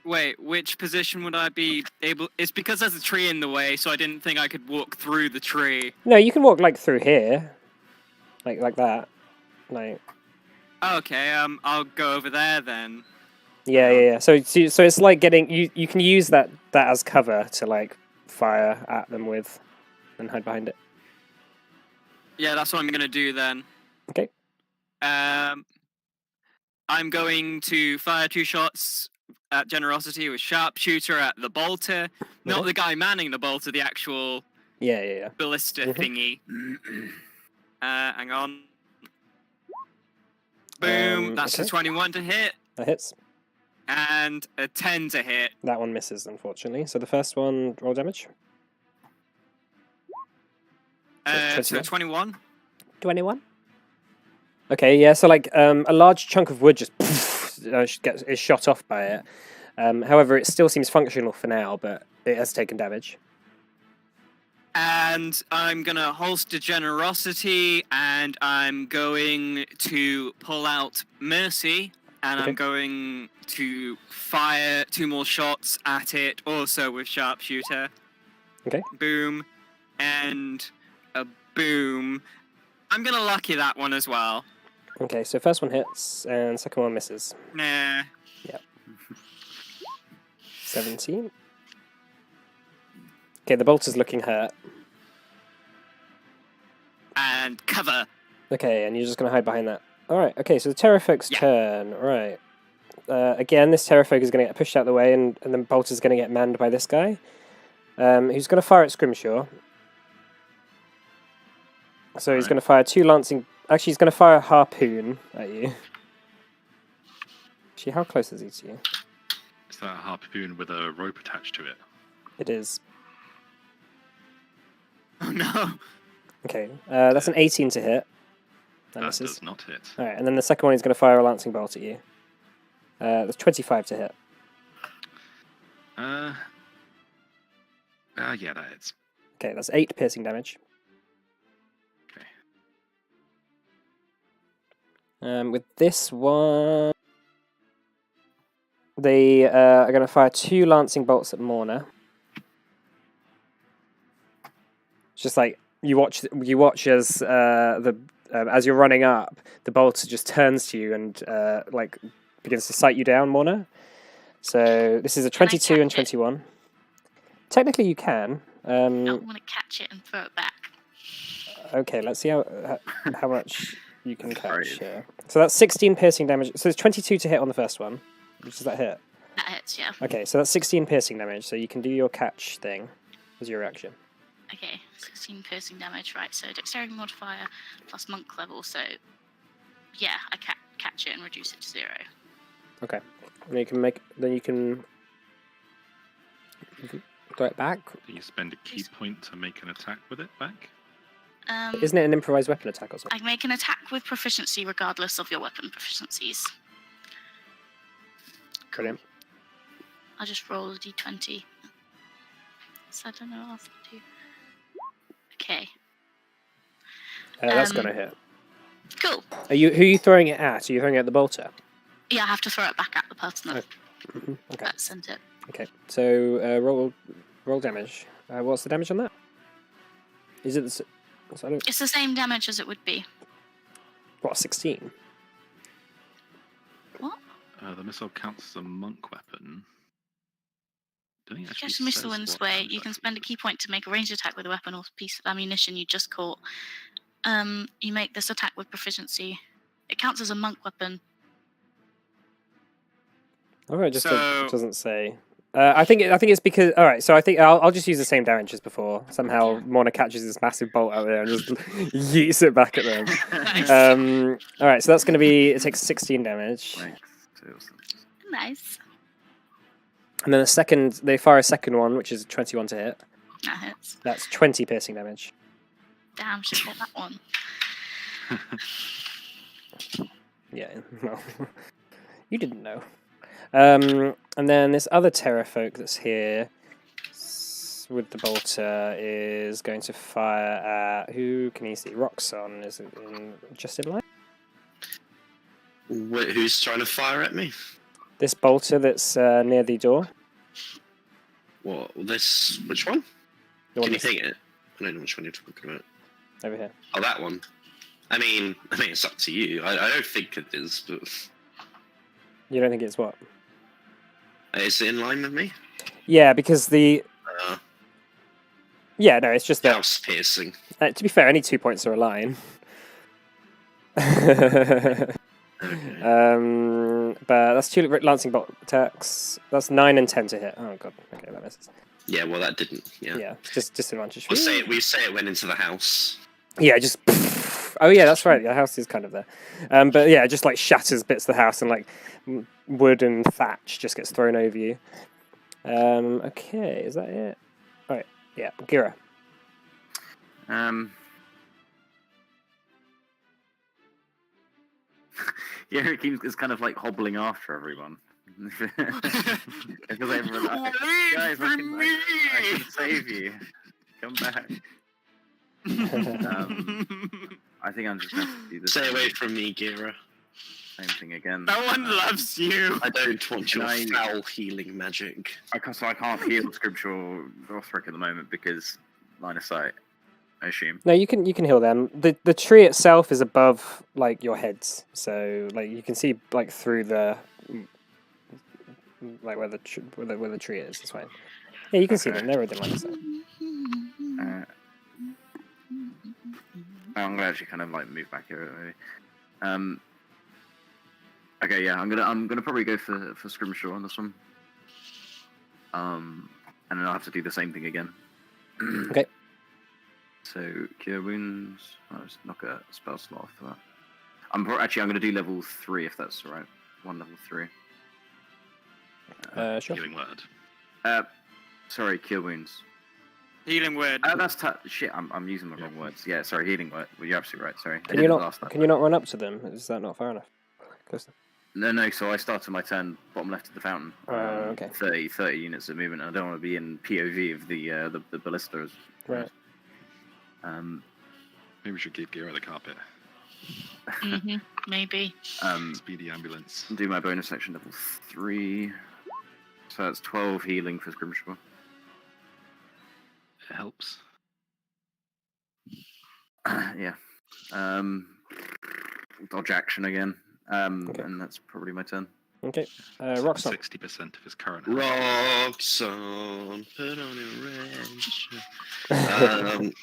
[SPEAKER 6] Wait, which position would I be able? It's because there's a tree in the way, so I didn't think I could walk through the tree.
[SPEAKER 7] No, you can walk like through here, like that. Like
[SPEAKER 6] Okay, I'll go over there then.
[SPEAKER 7] yeah. So it's like getting you can use that as cover to like fire at them with, and hide behind it.
[SPEAKER 6] Yeah, that's what I'm gonna do then.
[SPEAKER 7] Okay.
[SPEAKER 6] I'm going to fire 2 shots at Generosity with Sharpshooter at the bolter. Not
[SPEAKER 7] Okay.
[SPEAKER 6] the guy manning the bolter, the actual
[SPEAKER 7] Yeah.
[SPEAKER 6] ballista
[SPEAKER 7] Mhm.
[SPEAKER 6] thingy. Hang on. Boom, that's a
[SPEAKER 7] okay.
[SPEAKER 6] 21 to hit,
[SPEAKER 7] That hits.
[SPEAKER 6] and a 10 to hit.
[SPEAKER 7] That one misses, unfortunately. So the first one, roll damage.
[SPEAKER 6] So 21.
[SPEAKER 7] 21. Okay, yeah. So like a large chunk of wood just is shot off by it. However, it still seems functional for now, but it has taken damage.
[SPEAKER 6] And I'm gonna holster Generosity, and I'm going to pull out Mercy, and
[SPEAKER 7] Okay.
[SPEAKER 6] I'm going to fire 2 more shots at it, also with Sharpshooter.
[SPEAKER 7] Okay.
[SPEAKER 6] Boom. And a boom. I'm gonna lucky that one as well.
[SPEAKER 7] Okay, so first one hits and second one misses.
[SPEAKER 6] Nah.
[SPEAKER 7] 17. Okay, the bolt is looking hurt.
[SPEAKER 6] And cover.
[SPEAKER 7] Okay, and you're just going to hide behind that. Alright, okay, so the Terrafolk's
[SPEAKER 6] Yeah.
[SPEAKER 7] turn. Right. Again, this Terrafolk is going to get pushed out of the way, and then Bolt is going to get manned by this guy. Who's going to fire at Scrimshaw. So he's
[SPEAKER 5] Alright.
[SPEAKER 7] going to fire 2 lancing... Actually, he's going to fire a harpoon at you. Actually, how close is he to you?
[SPEAKER 5] Is that a harpoon with a rope attached to it?
[SPEAKER 7] It is.
[SPEAKER 6] Oh no.
[SPEAKER 7] Okay, that's an 18 to hit. That
[SPEAKER 5] That
[SPEAKER 7] misses.
[SPEAKER 5] does not hit.
[SPEAKER 7] Alright, and then the second one he's going to fire a lancing bolt at you. That's 25 to hit.
[SPEAKER 5] Yeah, that hits.
[SPEAKER 7] Okay, that's 8 piercing damage.
[SPEAKER 5] Okay.
[SPEAKER 7] With this one, they are going to fire 2 lancing bolts at Morna. It's just like you watch as as you're running up, the bolt just turns to you and like begins to sight you down, Morna. So this is a 22 and
[SPEAKER 3] catch it?
[SPEAKER 7] 21. Technically, you can.
[SPEAKER 3] I want to catch it and throw it back.
[SPEAKER 7] Okay, let's see how much you can catch
[SPEAKER 4] Right.
[SPEAKER 7] here. So that's 16 piercing damage. So it's 22 to hit on the first one. Which does that hit?
[SPEAKER 3] That hits, yeah.
[SPEAKER 7] Okay, so that's 16 piercing damage. So you can do your catch thing as your reaction.
[SPEAKER 3] Okay, 16 piercing damage, right? So dexterity modifier plus monk level. So yeah, I catch it and reduce it to 0.
[SPEAKER 7] Okay, and you can you can throw it back.
[SPEAKER 5] Do you spend a key point to make an attack with it back?
[SPEAKER 7] Isn't it an improvised weapon attack or something?
[SPEAKER 3] I make an attack with proficiency regardless of your weapon proficiencies.
[SPEAKER 7] Brilliant.
[SPEAKER 3] I'll just roll a d20. So I don't know what else to do. Okay,
[SPEAKER 7] That's
[SPEAKER 3] Um,
[SPEAKER 7] gonna hit.
[SPEAKER 3] cool.
[SPEAKER 7] Who are you throwing it at? Are you throwing it at the bolter?
[SPEAKER 3] Yeah, I have to throw it back at the person that,
[SPEAKER 7] Okay.
[SPEAKER 3] that sent it.
[SPEAKER 7] Okay. So roll damage. What's the damage on that? Is it I don't,
[SPEAKER 3] It's the same damage as it would be.
[SPEAKER 7] what 16?
[SPEAKER 3] What?
[SPEAKER 5] The missile counts as a monk weapon. Don't think it actually
[SPEAKER 3] Catch a missile
[SPEAKER 5] says
[SPEAKER 3] in
[SPEAKER 5] what
[SPEAKER 3] this way.
[SPEAKER 5] happens,
[SPEAKER 3] You can
[SPEAKER 5] actually.
[SPEAKER 3] spend a key point to make a ranged attack with a weapon or piece of ammunition you just caught. You make this attack with proficiency. It counts as a monk weapon.
[SPEAKER 7] All right, just
[SPEAKER 6] So-
[SPEAKER 7] doesn't say. I think it's because. All right, so I think I'll just use the same damage as before. Somehow Morna catches this massive bolt out there and just yeets it back at them.
[SPEAKER 3] Nice.
[SPEAKER 7] All right, so that's going to be. It takes 16 damage,
[SPEAKER 4] Thanks. Awesome.
[SPEAKER 3] Nice.
[SPEAKER 7] and then they fire a second one, which is 21 to hit.
[SPEAKER 3] That hits.
[SPEAKER 7] That's 20 piercing damage.
[SPEAKER 3] Damn, should get that one.
[SPEAKER 7] Yeah, well, you didn't know. And then this other Terrafolk that's here with the bolter is going to fire at who can he see? Roxon is just in line.
[SPEAKER 2] Wait, who's trying to fire at me?
[SPEAKER 7] This bolter that's near the door.
[SPEAKER 2] What? This? Which one?
[SPEAKER 7] The one
[SPEAKER 2] Can you
[SPEAKER 7] that's
[SPEAKER 2] take it? I don't know which one you're talking about.
[SPEAKER 7] over here.
[SPEAKER 2] Oh, that one. I mean, it's up to you. I don't think it is, but
[SPEAKER 7] You don't think it's what?
[SPEAKER 2] is it in line with me?
[SPEAKER 7] Yeah, because the
[SPEAKER 2] Uh,
[SPEAKER 7] yeah no, it's just that.
[SPEAKER 2] house piercing.
[SPEAKER 7] To be fair, any 2 points are a line.
[SPEAKER 2] Okay.
[SPEAKER 7] But that's 2 lancing bolt attacks. That's 9 and 10 to hit. Oh god. Okay, that misses.
[SPEAKER 2] Yeah, well, that didn't. Yeah.
[SPEAKER 7] Yeah, just disadvantage.
[SPEAKER 2] We'll say it went into the house.
[SPEAKER 7] Yeah, just. Oh yeah, that's right. The house is kind of there, but yeah, it just like shatters bits of the house and like wood and thatch just gets thrown over you. Okay, is that it? All right, yeah, Gira.
[SPEAKER 4] Yeah, Eric is kind of like hobbling after everyone. Because everyone, guys, I can save you. Come back. I think I'm just going to do this.
[SPEAKER 2] Stay away from me, Gira.
[SPEAKER 4] Same thing again.
[SPEAKER 6] No one loves you.
[SPEAKER 2] I don't want your
[SPEAKER 4] Can I-
[SPEAKER 2] foul healing magic.
[SPEAKER 4] I can't heal Scripture or Thrick at the moment because line of sight, I assume.
[SPEAKER 7] No, you can heal them. The tree itself is above like your heads, so like you can see like through the like where the tree is. It's fine. Yeah, you can see them. They're within line of sight.
[SPEAKER 4] I'm gonna actually kind of like move back here. Maybe. Okay, yeah, I'm gonna probably go for Scrimshaw on this one. And then I'll have to do the same thing again.
[SPEAKER 7] Okay.
[SPEAKER 4] So cure wounds. I'll just knock a spell slot off for that. I'm gonna do level 3 if that's all right. One level 3.
[SPEAKER 7] Sure.
[SPEAKER 5] Healing word.
[SPEAKER 4] Sorry, cure wounds.
[SPEAKER 6] Healing word.
[SPEAKER 4] That's shit. I'm using the wrong words. Yeah, sorry, healing word. Well, you're absolutely right. Sorry. I
[SPEAKER 7] Can you
[SPEAKER 4] didn't
[SPEAKER 7] not?
[SPEAKER 4] last time.
[SPEAKER 7] Can you not run up to them? Is that not far enough? Close enough.
[SPEAKER 4] No. So I started my turn bottom left of the fountain.
[SPEAKER 7] Okay.
[SPEAKER 4] 30 units of movement. I don't want to be in POV of the ballistas.
[SPEAKER 7] Right.
[SPEAKER 5] Maybe we should give Gira the carpet.
[SPEAKER 3] Maybe.
[SPEAKER 5] Speedy ambulance.
[SPEAKER 4] Do my bonus action level 3. So that's 12 healing for Scrimshaw.
[SPEAKER 5] It helps.
[SPEAKER 4] Yeah. Dodge action again.
[SPEAKER 7] Okay.
[SPEAKER 4] And that's probably my turn.
[SPEAKER 7] Okay. Roxanne.
[SPEAKER 5] 60% of his current.
[SPEAKER 2] Roxanne, put on your red.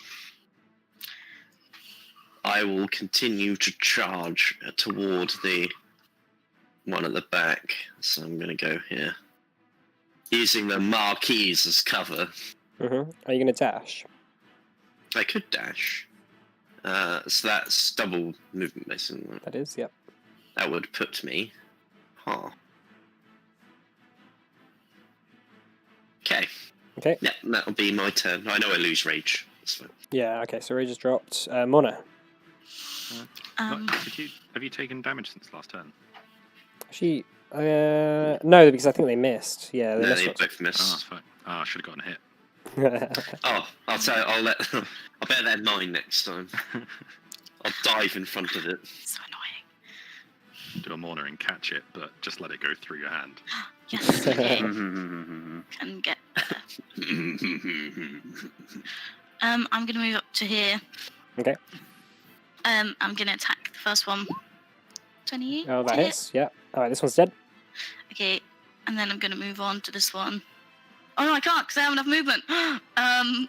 [SPEAKER 2] I will continue to charge toward the one at the back. So I'm going to go here. Using the marquees as cover.
[SPEAKER 7] Mm-hmm. Are you going to dash?
[SPEAKER 2] I could dash. So that's double movement, basically.
[SPEAKER 7] That is, yep.
[SPEAKER 2] That would put me. Huh. Okay.
[SPEAKER 7] Okay.
[SPEAKER 2] Yeah, that'll be my turn. I know I lose rage. That's fine.
[SPEAKER 7] Yeah. Okay. So Rage has dropped. Mona.
[SPEAKER 5] Have you taken damage since last turn?
[SPEAKER 7] She. No, because I think they missed. Yeah, they
[SPEAKER 2] No,
[SPEAKER 7] missed.
[SPEAKER 2] they
[SPEAKER 7] once.
[SPEAKER 2] both
[SPEAKER 5] Oh,
[SPEAKER 2] miss.
[SPEAKER 5] that's fine. Oh, I should have gotten a hit.
[SPEAKER 2] Oh, I'll tell. I'll let. I better let mine next time. I'll dive in front of it.
[SPEAKER 3] So annoying.
[SPEAKER 5] Do a Morna and catch it, but just let it go through your hand.
[SPEAKER 3] Yes. Okay.
[SPEAKER 4] Mm-hmm.
[SPEAKER 3] Can get better. I'm gonna move up to here.
[SPEAKER 7] Okay.
[SPEAKER 3] I'm gonna attack the first one. 28.
[SPEAKER 7] Oh, that
[SPEAKER 3] to hit.
[SPEAKER 7] hits. Yeah. All right. This one's dead.
[SPEAKER 3] Okay, and then I'm gonna move on to this one. Oh no, I can't because I have enough movement. I didn't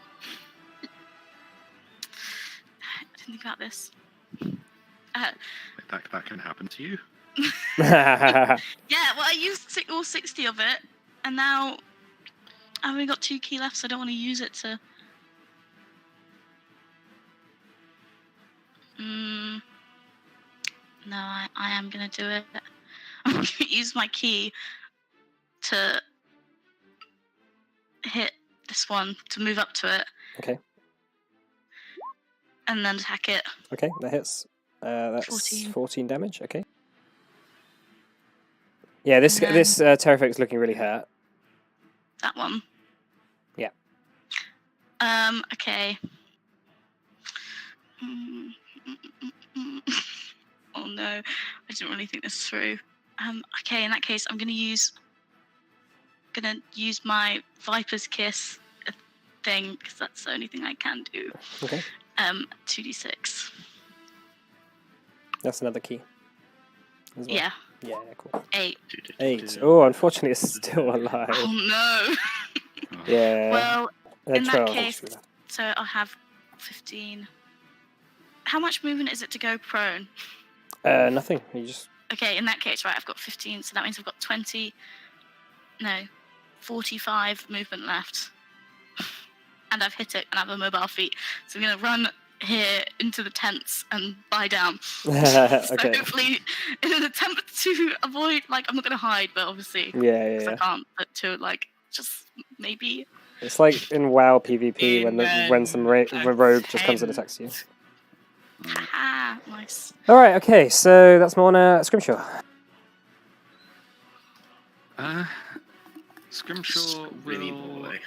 [SPEAKER 3] think about this.
[SPEAKER 5] That can happen to you.
[SPEAKER 3] Yeah, well, I used all 60 of it, and now I've only got 2 key left, so I don't want to use it to. No, I am gonna do it. I'm gonna use my key to hit this one to move up to it.
[SPEAKER 7] Okay.
[SPEAKER 3] And then attack it.
[SPEAKER 7] Okay, that hits. That's
[SPEAKER 3] 14.
[SPEAKER 7] 14 damage. Okay. Yeah, this
[SPEAKER 3] And then-
[SPEAKER 7] this Terrific's looking really hurt.
[SPEAKER 3] That one.
[SPEAKER 7] Yeah.
[SPEAKER 3] Okay. Oh no, I didn't really think this through. Okay, in that case, I'm gonna use my Viper's Kiss thing because that's the only thing I can do.
[SPEAKER 7] Okay.
[SPEAKER 3] 2d6.
[SPEAKER 7] That's another key. as well.
[SPEAKER 3] Yeah,
[SPEAKER 7] Yeah, cool.
[SPEAKER 3] 8.
[SPEAKER 7] 8. Oh, unfortunately, it's still alive.
[SPEAKER 3] Oh no.
[SPEAKER 7] Yeah.
[SPEAKER 3] Well, in that
[SPEAKER 7] 12
[SPEAKER 3] case,
[SPEAKER 7] HP left.
[SPEAKER 3] so I'll have 15. How much movement is it to go prone?
[SPEAKER 7] Nothing. You just.
[SPEAKER 3] Okay, in that case, right, I've got 15, so that means I've got 45 movement left. And I've hit it, and I have a mobile feat. So I'm going to run here into the tents and lie down. So
[SPEAKER 7] Okay.
[SPEAKER 3] hopefully, in an attempt to avoid, like, I'm not going to hide, but obviously,
[SPEAKER 7] Yeah,
[SPEAKER 3] because I
[SPEAKER 7] yeah.
[SPEAKER 3] can't, but to, like, just maybe.
[SPEAKER 7] It's like in WoW PvP when
[SPEAKER 6] Amen.
[SPEAKER 7] some rogue just comes and attacks you.
[SPEAKER 3] Haha, nice.
[SPEAKER 7] All right. Okay. So that's Morna Scrimshaw.
[SPEAKER 5] Scrimshaw
[SPEAKER 2] Really
[SPEAKER 5] will.
[SPEAKER 2] boy.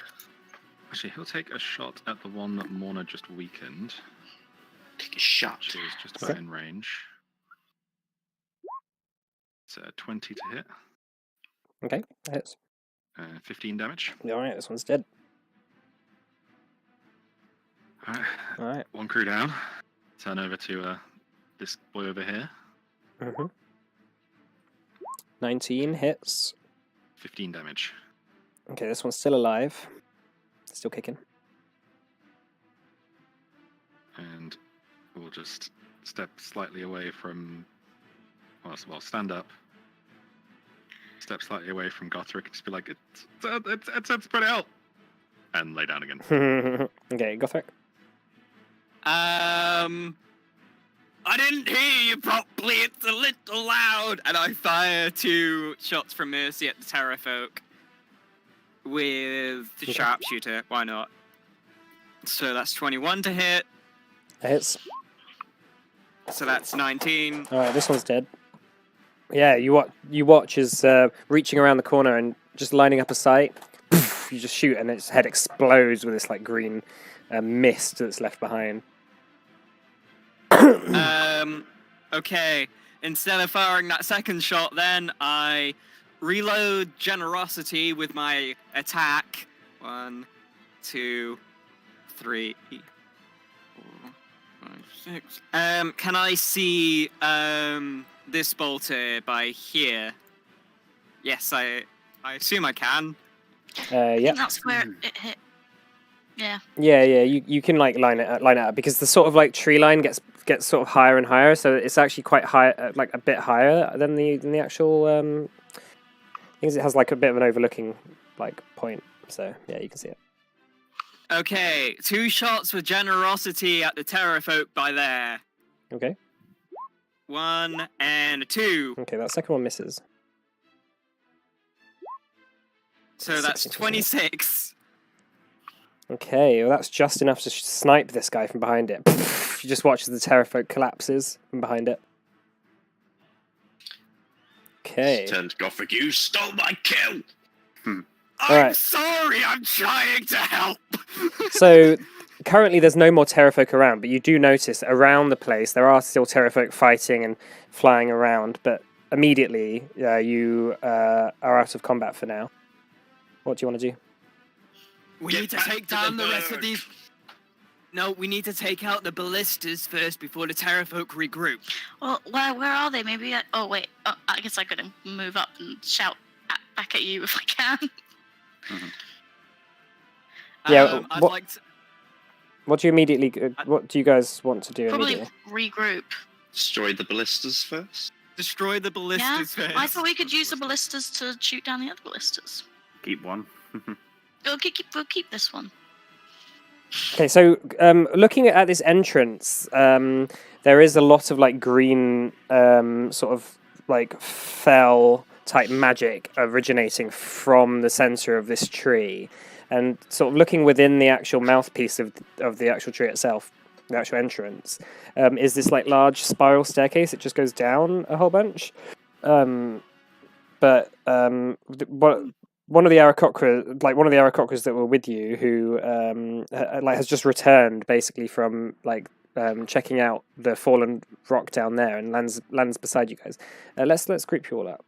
[SPEAKER 5] Actually, he'll take a shot at the one that Morna just weakened,
[SPEAKER 2] Take a shot.
[SPEAKER 5] which is just about in range. It's 20 to hit.
[SPEAKER 7] Okay, that hits.
[SPEAKER 5] 15 damage.
[SPEAKER 7] Alright, this one's dead.
[SPEAKER 5] Alright.
[SPEAKER 7] Alright.
[SPEAKER 5] One crew down. Turn over to this boy over here.
[SPEAKER 7] 19 hits.
[SPEAKER 5] 15 damage.
[SPEAKER 7] Okay, this one's still alive. Still kicking.
[SPEAKER 5] And we'll just step slightly away from... Well, stand up. Step slightly away from Gothric. Just be like, it's spread out. And lay down again.
[SPEAKER 7] Okay, Gothric.
[SPEAKER 6] I didn't hear you properly. It's a little loud. And I fire 2 shots from Mercy at the Terrafolk with the
[SPEAKER 7] Okay.
[SPEAKER 6] sharpshooter. Why not? So that's 21 to hit.
[SPEAKER 7] That hits.
[SPEAKER 6] So that's 19.
[SPEAKER 7] Alright, this one's dead. Yeah, you watch as reaching around the corner and just lining up a sight. You just shoot and its head explodes with this like green mist that's left behind.
[SPEAKER 6] Okay. Instead of firing that second shot, then I reload Generosity with my attack. 1, 2, 3, 4, 5, 6. Can I see this bolter by here? Yes, I assume I can.
[SPEAKER 3] I
[SPEAKER 7] Yeah.
[SPEAKER 3] think that's where it hit. Yeah.
[SPEAKER 7] Yeah, you can like line it up because the sort of like tree line gets sort of higher and higher, so it's actually quite high, like a bit higher than the actual. I think it has like a bit of an overlooking like point, so yeah, you can see it.
[SPEAKER 6] Okay, 2 shots with Generosity at the Terrafolk by there.
[SPEAKER 7] Okay,
[SPEAKER 6] 1 and 2.
[SPEAKER 7] okay, that second one misses.
[SPEAKER 6] So that's
[SPEAKER 7] 16%.
[SPEAKER 6] 26.
[SPEAKER 7] Okay, well that's just enough to snipe this guy from behind it. You just watch as the Terrafolk collapses from behind it. Okay.
[SPEAKER 2] Turn to Gothric. You stole my kill.
[SPEAKER 6] I'm
[SPEAKER 7] Alright.
[SPEAKER 6] sorry, I'm trying to help.
[SPEAKER 7] So currently there's no more Terrafolk around, but you do notice around the place there are still Terrafolk fighting and flying around, but immediately you are out of combat for now. What do you want to do?
[SPEAKER 6] We
[SPEAKER 2] Get
[SPEAKER 6] need to
[SPEAKER 2] back
[SPEAKER 6] take
[SPEAKER 2] to
[SPEAKER 6] down
[SPEAKER 2] the
[SPEAKER 6] the rest of
[SPEAKER 2] bird.
[SPEAKER 6] these. No, we need to take out the ballistas first before the Terrafolk regroup.
[SPEAKER 3] Well, where are they? Maybe. Oh wait. I guess I could move up and shout back at you if I can.
[SPEAKER 7] Yeah,
[SPEAKER 6] I'd
[SPEAKER 7] what-
[SPEAKER 6] like to.
[SPEAKER 7] What do you immediately? What do you guys want to do
[SPEAKER 3] Probably
[SPEAKER 7] immediately?
[SPEAKER 3] regroup.
[SPEAKER 2] Destroy the ballistas first.
[SPEAKER 6] Destroy the ballistas first.
[SPEAKER 3] I thought we could use the ballistas to shoot down the other ballistas.
[SPEAKER 4] Keep one.
[SPEAKER 3] We'll keep this one.
[SPEAKER 7] Okay, so looking at this entrance, there is a lot of like green, sort of like fell type magic originating from the center of this tree, and sort of looking within the actual mouthpiece of the actual tree itself, the actual entrance, is this like large spiral staircase. It just goes down a whole bunch, but one of the Aarakocras that were with you, who like has just returned basically from like checking out the fallen rock down there and lands beside you guys. Let's group you all up.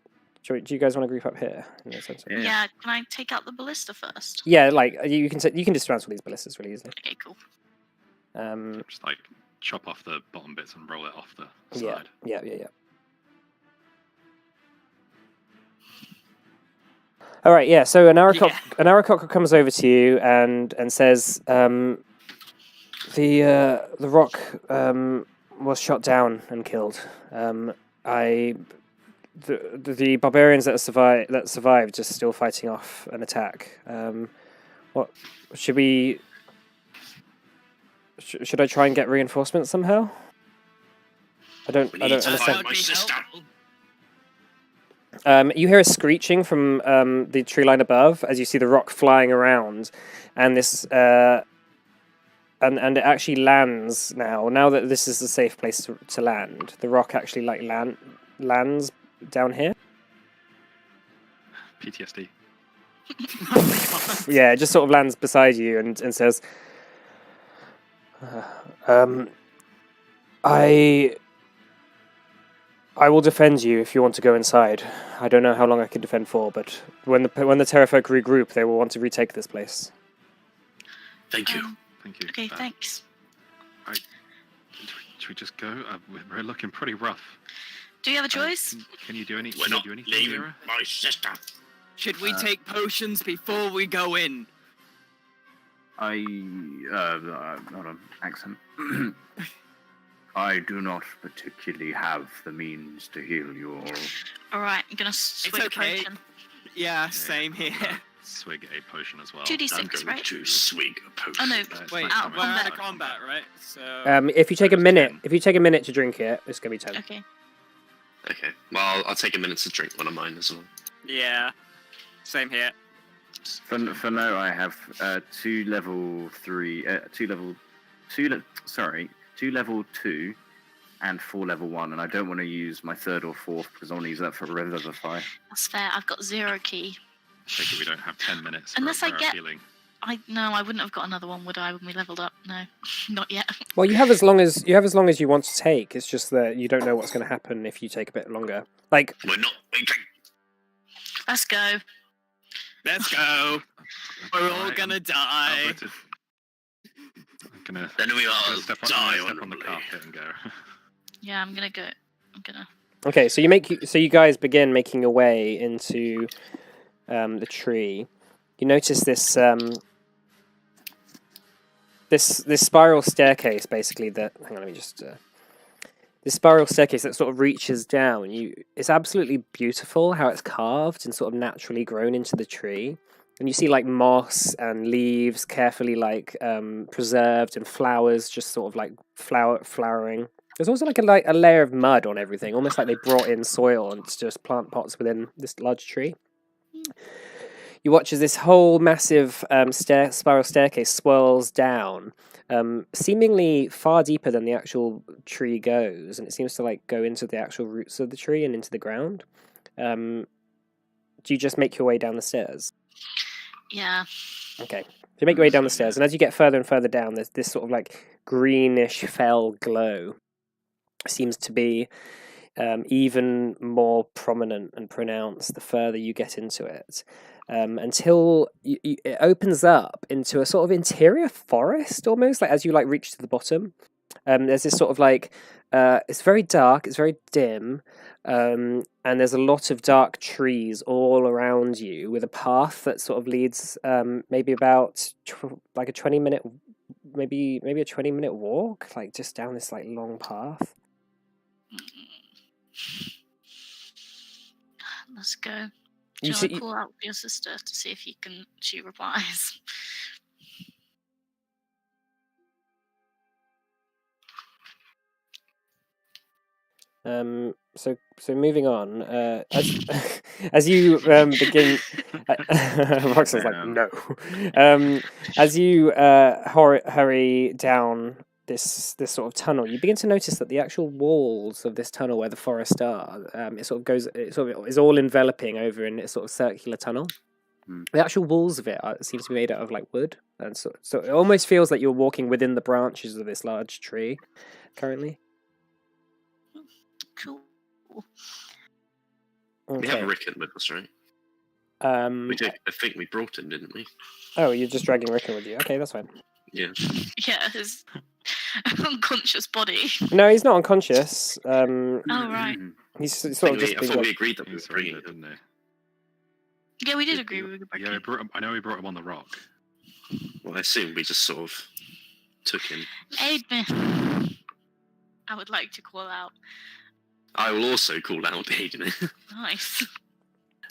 [SPEAKER 7] Do you guys want to group up here? In the center?
[SPEAKER 4] Yeah.
[SPEAKER 3] Yeah. Can I take out the ballista first?
[SPEAKER 7] Yeah, like you can dismantle these ballistas really easily.
[SPEAKER 3] Okay. Cool.
[SPEAKER 5] Just like chop off the bottom bits and roll it off the
[SPEAKER 7] Yeah,
[SPEAKER 5] side.
[SPEAKER 7] yeah. All right, yeah. So an Aarakocra comes over to you and says, the rock was shot down and killed. The barbarians that survived are still fighting off an attack. What should we? Should I try and get reinforcements somehow? I don't
[SPEAKER 2] We need to
[SPEAKER 7] understand.
[SPEAKER 2] find my sister.
[SPEAKER 7] You hear a screeching from the tree line above as you see the rock flying around, and this and it actually lands now. Now that this is a safe place to land, the rock actually like lands down here.
[SPEAKER 5] PTSD.
[SPEAKER 7] Yeah, it just sort of lands beside you and says, I will defend you if you want to go inside. I don't know how long I can defend for, but when the Terrafolk regroup, they will want to retake this place.
[SPEAKER 2] Thank you.
[SPEAKER 5] Thank you.
[SPEAKER 3] Okay, thanks.
[SPEAKER 5] Should we just go? We're looking pretty rough.
[SPEAKER 3] Do you have a choice?
[SPEAKER 5] Can you do any?
[SPEAKER 2] We're
[SPEAKER 5] Can
[SPEAKER 2] not
[SPEAKER 5] you do anything,
[SPEAKER 2] leaving
[SPEAKER 5] Vera?
[SPEAKER 2] my sister.
[SPEAKER 6] Should we take potions before we go in?
[SPEAKER 4] Not an accent. I do not particularly have the means to heal you all.
[SPEAKER 3] All right, I'm gonna swig a
[SPEAKER 6] okay.
[SPEAKER 3] potion.
[SPEAKER 6] Yeah, same here.
[SPEAKER 5] Swig a potion as well.
[SPEAKER 3] 2d6,
[SPEAKER 2] I'm going
[SPEAKER 3] right?
[SPEAKER 2] to swig a potion.
[SPEAKER 3] Oh no,
[SPEAKER 6] Wait,
[SPEAKER 3] out of
[SPEAKER 6] we're out
[SPEAKER 3] combat.
[SPEAKER 6] of combat, right? So.
[SPEAKER 7] If you take a minute, to drink it, it's gonna be 10.
[SPEAKER 3] Okay.
[SPEAKER 2] Okay. Well, I'll take a minute to drink one of mine as well.
[SPEAKER 6] Yeah. Same here.
[SPEAKER 4] For now, I have two level 2, and 4 level 1, and I don't want to use my 3rd or 4th because I want to use that for Revivify.
[SPEAKER 3] That's fair. I've got 0 key.
[SPEAKER 5] Take it we don't have 10 minutes
[SPEAKER 3] Unless
[SPEAKER 5] for
[SPEAKER 3] I get-
[SPEAKER 5] healing.
[SPEAKER 3] I wouldn't have got another one, would I, when we leveled up? No, not yet.
[SPEAKER 7] Well, you have as long as you want to take. It's just that you don't know what's going to happen if you take a bit longer. Like,
[SPEAKER 2] We're not waiting.
[SPEAKER 3] Let's go.
[SPEAKER 6] Let's go. We're all
[SPEAKER 5] Alright,
[SPEAKER 6] gonna
[SPEAKER 5] I'm
[SPEAKER 6] die.
[SPEAKER 5] voted. I'm gonna
[SPEAKER 2] Then we all
[SPEAKER 5] step on,
[SPEAKER 2] die
[SPEAKER 5] step on the
[SPEAKER 2] honorably.
[SPEAKER 5] carpet and go.
[SPEAKER 3] Yeah, I'm gonna go.
[SPEAKER 7] okay, so you guys begin making your way into the tree. You notice this this spiral staircase, basically. Hang on, let me just. This spiral staircase that sort of reaches down. It's absolutely beautiful how it's carved and sort of naturally grown into the tree. And you see like moss and leaves carefully like preserved, and flowers just sort of like flowering. There's also like a layer of mud on everything, almost like they brought in soil and it's just plant pots within this large tree. You watch as this whole massive spiral staircase swirls down, seemingly far deeper than the actual tree goes, and it seems to like go into the actual roots of the tree and into the ground. Do you just make your way down the stairs?
[SPEAKER 3] Yeah.
[SPEAKER 7] Okay. So you make your way down the stairs, and as you get further and further down, there's this sort of like greenish fell glow. Seems to be even more prominent and pronounced the further you get into it. Until it opens up into a sort of interior forest, almost like as you like reach to the bottom. There's this sort of like it's very dark, it's very dim, and there's a lot of dark trees all around you, with a path that sort of leads maybe about like a 20-minute, maybe a 20-minute walk, like just down this like long path.
[SPEAKER 3] Let's go.
[SPEAKER 7] You
[SPEAKER 3] Shall I
[SPEAKER 7] see-
[SPEAKER 3] call out for your sister to see if she replies?
[SPEAKER 7] So moving on, as you begin, Roxanne's like no. As you hurry down this sort of tunnel, you begin to notice that the actual walls of this tunnel where the forest are, it sort of is all enveloping over in this sort of circular tunnel. The actual walls of it seem to be made out of like wood, and so it almost feels like you're walking within the branches of this large tree currently.
[SPEAKER 3] Cool.
[SPEAKER 2] We have
[SPEAKER 7] Okay.
[SPEAKER 2] Rickon with us, right? We did. I think we brought him, didn't we?
[SPEAKER 7] Oh, you're just dragging Rickon with you. Okay, that's fine.
[SPEAKER 2] Yeah.
[SPEAKER 3] Yeah, his unconscious body.
[SPEAKER 7] No, he's not unconscious.
[SPEAKER 3] Oh right.
[SPEAKER 7] He's sort
[SPEAKER 2] I
[SPEAKER 7] of just
[SPEAKER 2] thought we agreed that we were
[SPEAKER 5] He's
[SPEAKER 2] bringing
[SPEAKER 5] surrendered,
[SPEAKER 2] him.
[SPEAKER 5] didn't
[SPEAKER 3] Yeah, we did agree we were
[SPEAKER 5] he?
[SPEAKER 3] back.
[SPEAKER 5] I know we brought him on the rock.
[SPEAKER 2] Well, I assume we just sort of took him.
[SPEAKER 3] Aid me. I would like to call out.
[SPEAKER 2] I will also call out Aiden.
[SPEAKER 3] Nice.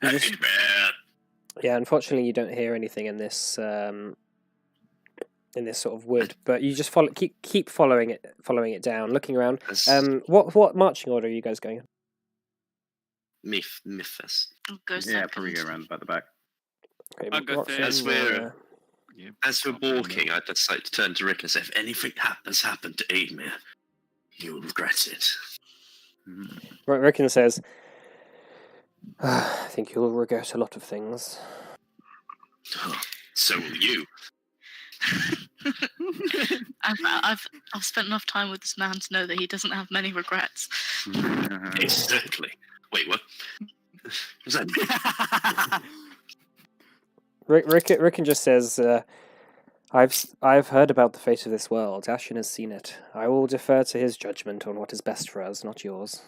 [SPEAKER 7] You just-
[SPEAKER 2] Aiden!
[SPEAKER 7] Yeah, unfortunately, you don't hear anything in this sort of wood, but you just keep following it down, looking around. What marching order are you guys going in?
[SPEAKER 2] Mythus.
[SPEAKER 3] I'll go
[SPEAKER 4] Yeah, probably go
[SPEAKER 3] second.
[SPEAKER 4] around by the back.
[SPEAKER 7] Okay,
[SPEAKER 6] I'll go
[SPEAKER 7] Roxanne,
[SPEAKER 2] As we're-
[SPEAKER 5] Yeah.
[SPEAKER 2] As we're walking, I'd just like to turn to Rick and say, if anything has happened to Aiden, you'll regret it.
[SPEAKER 7] Rickon says, I think you'll regret a lot of things.
[SPEAKER 2] Oh, so will you.
[SPEAKER 3] I've spent enough time with this man to know that he doesn't have many regrets.
[SPEAKER 2] Exactly. Wait, what? Was that
[SPEAKER 7] Rickon just says, I've heard about the fate of this world. Ashen has seen it. I will defer to his judgment on what is best for us, not yours.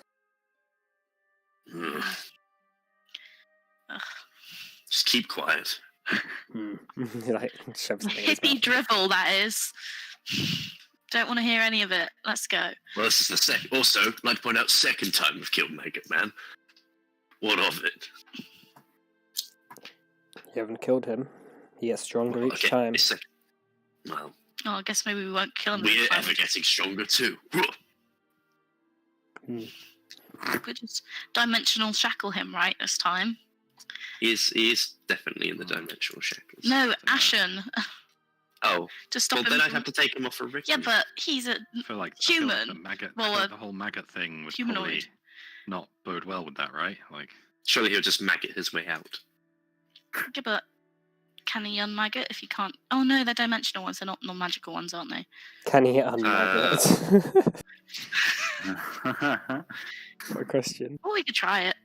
[SPEAKER 2] Ugh. Just keep quiet.
[SPEAKER 7] Like, shove something in his
[SPEAKER 3] Hippie
[SPEAKER 7] mouth.
[SPEAKER 3] drivel, that is. Don't want to hear any of it. Let's go.
[SPEAKER 2] Well, this is the second. Also, I'd like to point out, second time we've killed Maggot Man. What of it?
[SPEAKER 7] You haven't killed him. He gets stronger
[SPEAKER 2] Well,
[SPEAKER 7] each
[SPEAKER 2] okay,
[SPEAKER 7] time.
[SPEAKER 2] it's second. Well,
[SPEAKER 3] Oh, I guess maybe we won't kill him.
[SPEAKER 2] we're
[SPEAKER 3] this time.
[SPEAKER 2] ever getting stronger too.
[SPEAKER 3] We could just dimensional shackle him, right, this time?
[SPEAKER 2] He is definitely in the dimensional shackles.
[SPEAKER 3] No, Ashen.
[SPEAKER 2] Oh,
[SPEAKER 3] To stop
[SPEAKER 2] well
[SPEAKER 3] him
[SPEAKER 2] then I'd
[SPEAKER 3] from...
[SPEAKER 2] have to take him off a Rick.
[SPEAKER 3] Yeah, but he's a...
[SPEAKER 5] I feel like
[SPEAKER 3] Human.
[SPEAKER 5] the maggot,
[SPEAKER 3] Well,
[SPEAKER 5] the whole maggot thing would
[SPEAKER 3] humanoid.
[SPEAKER 5] probably not bode well with that, right? Like,
[SPEAKER 2] Surely he'll just maggot his way out.
[SPEAKER 3] Yeah, but can he unmag it if he can't? Oh no, they're dimensional ones. They're not non-magical ones, aren't they?
[SPEAKER 7] Can he unmag it? What a question.
[SPEAKER 3] Well, we could try it.